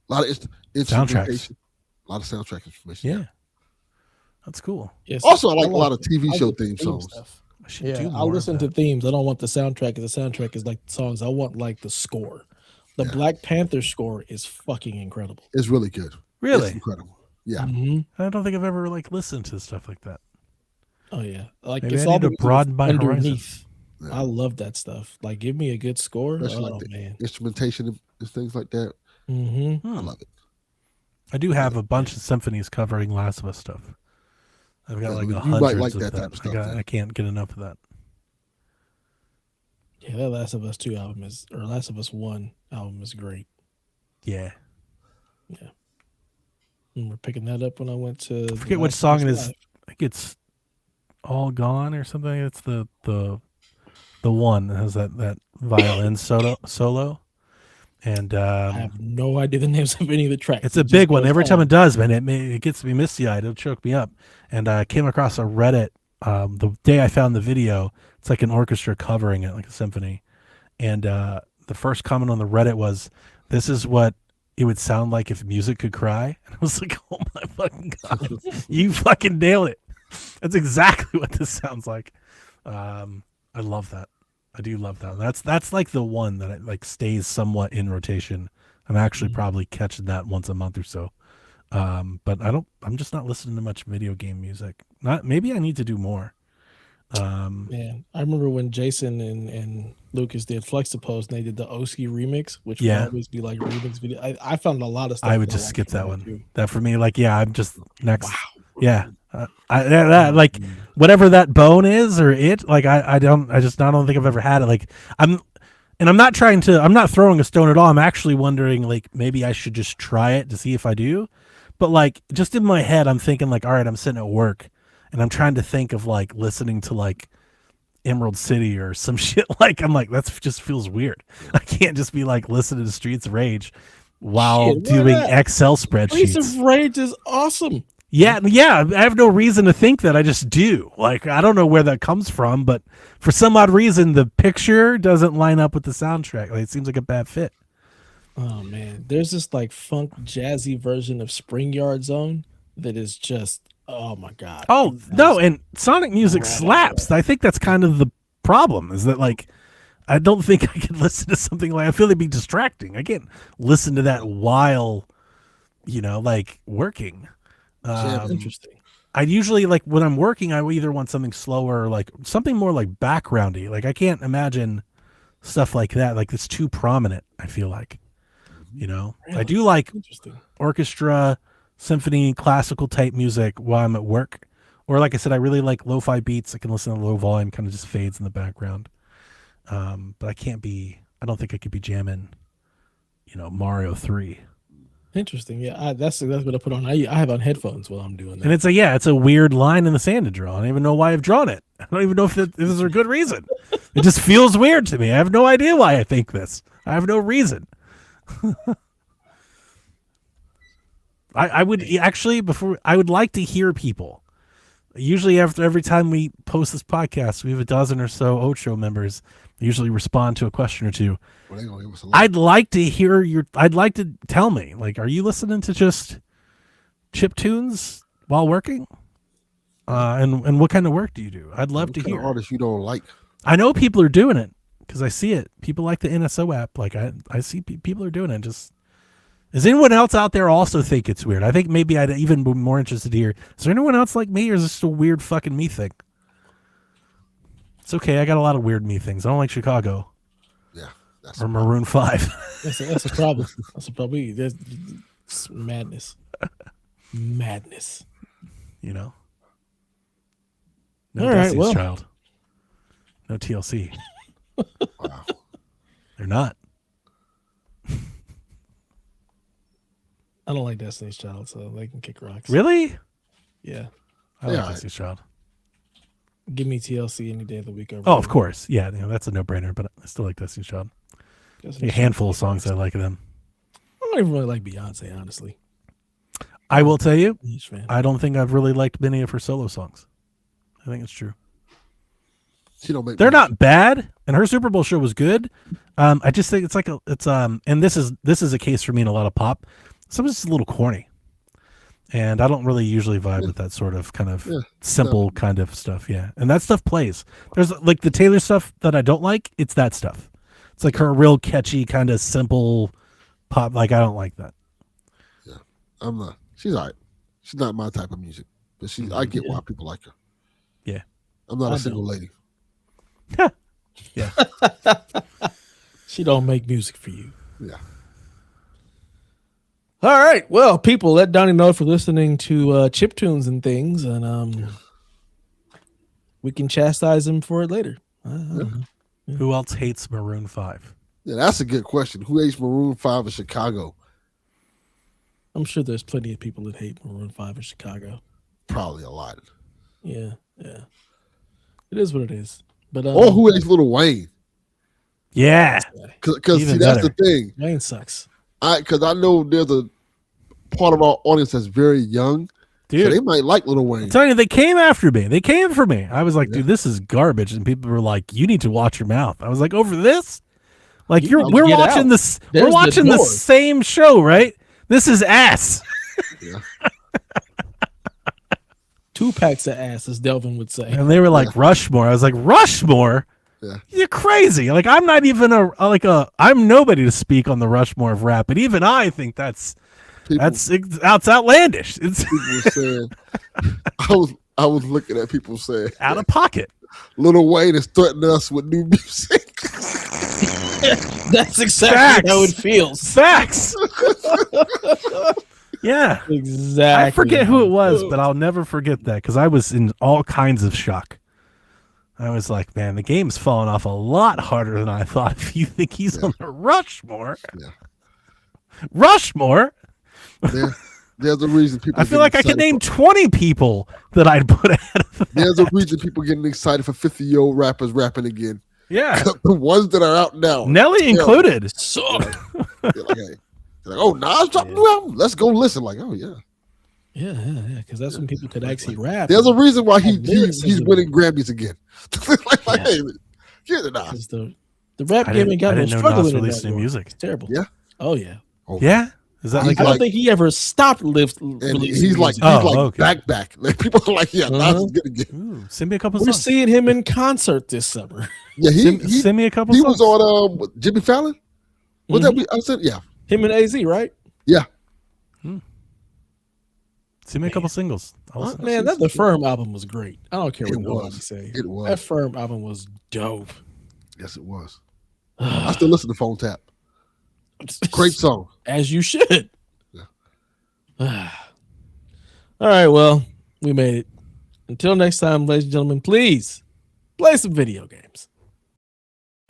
lot of instrumentation, a lot of soundtrack information. Yeah. That's cool. Yes. Also, I like a lot of TV I show like the theme songs. stuff. I should Yeah, do more I'll of listen to that. themes. I don't want the soundtrack. The soundtrack is like songs. I want like the score. The Yeah. Black Panther score is fucking incredible. It's really good. Really? It's incredible. Yeah. Mhm. I don't think I've ever like listened to stuff like that. Oh yeah, like Maybe it's I all need to the music broaden my horizon. underneath. Yeah. I love that stuff. Like, give me a good score. Especially Oh like the man. instrumentation and things like that. Mm-hmm. I love it. I do have a bunch of symphonies covering Last of Us stuff. I've got Yeah, like you might hundreds like of that that. type of stuff, then. I can't get enough of that. Yeah, that Last of Us 2 album is, or Last of Us 1 album is great. Yeah. And we're picking that up when I went to. I forget which song it is. I think it's All Gone or something. It's the one that has that violin solo. And I have no idea the names of any of the tracks. it's a It just big one. goes Every time on. it does, man, it gets me misty eyed. It'll choke me up. And I came across a Reddit the day I found the video. It's like an orchestra covering it, like a symphony. And the first comment on the Reddit was, "This is what it would sound like if music could cry." And I was like, "Oh my fucking god, you fucking nailed it! That's exactly what this sounds like." I love that. I do love that. That's like the one that like stays somewhat in rotation. I'm actually probably catching that once a month or so. But I'm just not listening to much video game music. Maybe I need to do more. Man, I remember when Jason and Lucas did Flex the Post and they did the Oski remix, which Yeah. would always be like remix video. I found a lot of stuff. I would that just liked skip from that one. too. That for me, like, yeah, I'm just next. Wow. Yeah. Like whatever that bone is or it, like I don't think I've ever had it. Like I'm not throwing a stone at all. I'm actually wondering, like, maybe I should just try it to see if I do. But like just in my head, I'm thinking like, all right, I'm sitting at work and I'm trying to think of like listening to like Emerald City or some shit. Like I'm like, that just feels weird. I can't just be like listening to Streets of Rage while Shit, why doing not? Excel Streets spreadsheets. of Rage is awesome. Yeah, I have no reason to think that. I just do. Like, I don't know where that comes from, but for some odd reason, the picture doesn't line up with the soundtrack. Like, it seems like a bad fit. Oh man, there's this like funk jazzy version of Spring Yard Zone that is just, oh my god. Oh no, and Sonic music slaps. I think that's kind of the problem. Is that like, I don't think I can listen to something like. I feel it'd be distracting. I can't listen to that while, like working. Interesting. I usually like when I'm working, I either want something slower or like something more like backgroundy. Like I can't imagine stuff like that. Like it's too prominent. I feel like, Really? I do like Interesting. orchestra, symphony, classical type music while I'm at work. Or like I said, I really like lo-fi beats. I can listen to low volume, kind of just fades in the background. But I don't think I could be jamming, Mario 3. Interesting. Yeah, that's what I put on. I have on headphones while I'm doing that. And it's a weird line in the sand to draw. I don't even know why I've drawn it. I don't even know if there's a good reason. It just feels weird to me. I have no idea why I think this. I have no reason. I would actually I would like to hear people. Usually after every time we post this podcast, we have a dozen or so Ocho members. They usually respond to a question or two. Well, they gonna give us a lot. I'd like to hear I'd like to tell me, like, are you listening to just chip tunes while working? And what kind of work do you do? I'd love to hear. Artists you don't like. I know people are doing it because I see it. People like the NSO app. Like I see people are doing it. Just does anyone else out there also think it's weird? I think maybe I'd even be more interested to hear. Is there anyone else like me, or is this just a weird fucking me thing? It's okay. I got a lot of weird me things. I don't like Chicago. Yeah, that's or Maroon 5. That's a problem. That's a problem. It's madness. Madness. No All right, Destiny's well. Child. No TLC. wow. They're not. I don't like Destiny's Child, so they can kick rocks. Really? Yeah. I like Yeah. Destiny's Child. Give me TLC any day of the week. Over Oh, of course. Yeah, that's a no-brainer, but I still like Destiny's Child. A handful of songs I like of them. I don't even really like Beyonce, honestly. I will tell you, Huge fan. I don't think I've really liked many of her solo songs. I think it's true. She don't make. They're not bad, and her Super Bowl show was good. I just think and this is a case for me in a lot of pop. Sometimes it's a little corny, and I don't really usually vibe with that sort of kind of simple kind of stuff. Yeah, and that stuff plays. There's like the Taylor stuff that I don't like. It's that stuff. It's like her real catchy kind of simple pop. Like I don't like that. Yeah, I'm not. She's all right. She's not my type of music, but I get why people like her. Yeah, I'm not I a single don't. lady. Yeah. She don't make music for you. Yeah. All right. Well, people, let Donnie know if you're listening to chip tunes and things, and we can chastise him for it later. I don't know. Who else hates Maroon 5? Yeah, that's a good question. Who hates Maroon 5 in Chicago? I'm sure there's plenty of people that hate Maroon 5 in Chicago. Probably a lot. Yeah. It is what it is. But Or who hates Lil Wayne? Yeah. Because Even see, that's better. the thing. Wayne sucks. Because I know there's a part of our audience that's very young. Dude. So they might like Lil Wayne. I'm telling you, they came after me. They came for me. I was like, dude, this is garbage. And people were like, you need to watch your mouth. I was like, over this? Like we're get watching out. this. There's We're watching the the door. same show, right? This is ass. Yeah. 2 packs of ass, as Delvin would say. And they were like, Rushmore. I was like, Rushmore? Yeah. You're crazy. Like, I'm not even I'm nobody to speak on the Rushmore of rap. But even I think that's outlandish. It's People were saying, I was looking at people saying, out of pocket. Lil Wayne is threatening us with new music. That's exactly how it feels. Facts. Yeah. Exactly. I forget who it was, but I'll never forget that because I was in all kinds of shock. I was like, man, the game's falling off a lot harder than I thought. If you think he's on the Rushmore. Yeah. Rushmore? There's a reason people. I feel like I could name 20 people that I'd put ahead of that. There's a reason people getting excited for 50-year-old rappers rapping again. Yeah. The ones that are out now. Nelly included. Suck. They're like, hey. They're like, oh, Nas dropped a new album. Let's go listen. Like, oh, yeah. Yeah. Because that's when people could actually rap. There's a reason why he's lyricism. winning Grammys again. Like, hey, get it out. The rap game ain't got no I didn't know struggle Nas in it released new anymore. music. It's terrible. Yeah. Oh, yeah. Yeah? Is that He's like I don't think he ever stopped and releasing he's like, music. okay. back. Like, people are like, yeah, Nas is good again. Ooh, send me a couple We're songs. seeing him in concert this summer. Yeah, Send me a couple he songs. was on Jimmy Fallon. Was that? I said, yeah. Him and AZ, right? Yeah. Send me a couple singles. Man, the Firm album was great. I don't care what It nobody was. say. It was. That Firm album was dope. Yes, it was. I still listen to Phone Tap. Great song. As you should. Yeah. All right, well, we made it. Until next time, ladies and gentlemen, please play some video games.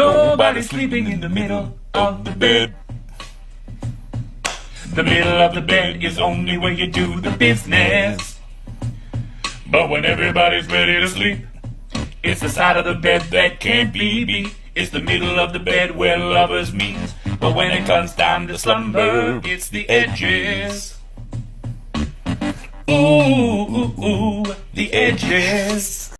Nobody sleeping in the middle of the bed. The middle of the bed is only where you do the business. But when everybody's ready to sleep, it's the side of the bed that can't be beat. It's the middle of the bed where lovers meet. But when it comes time to slumber, it's the edges. Ooh, ooh, ooh, the edges.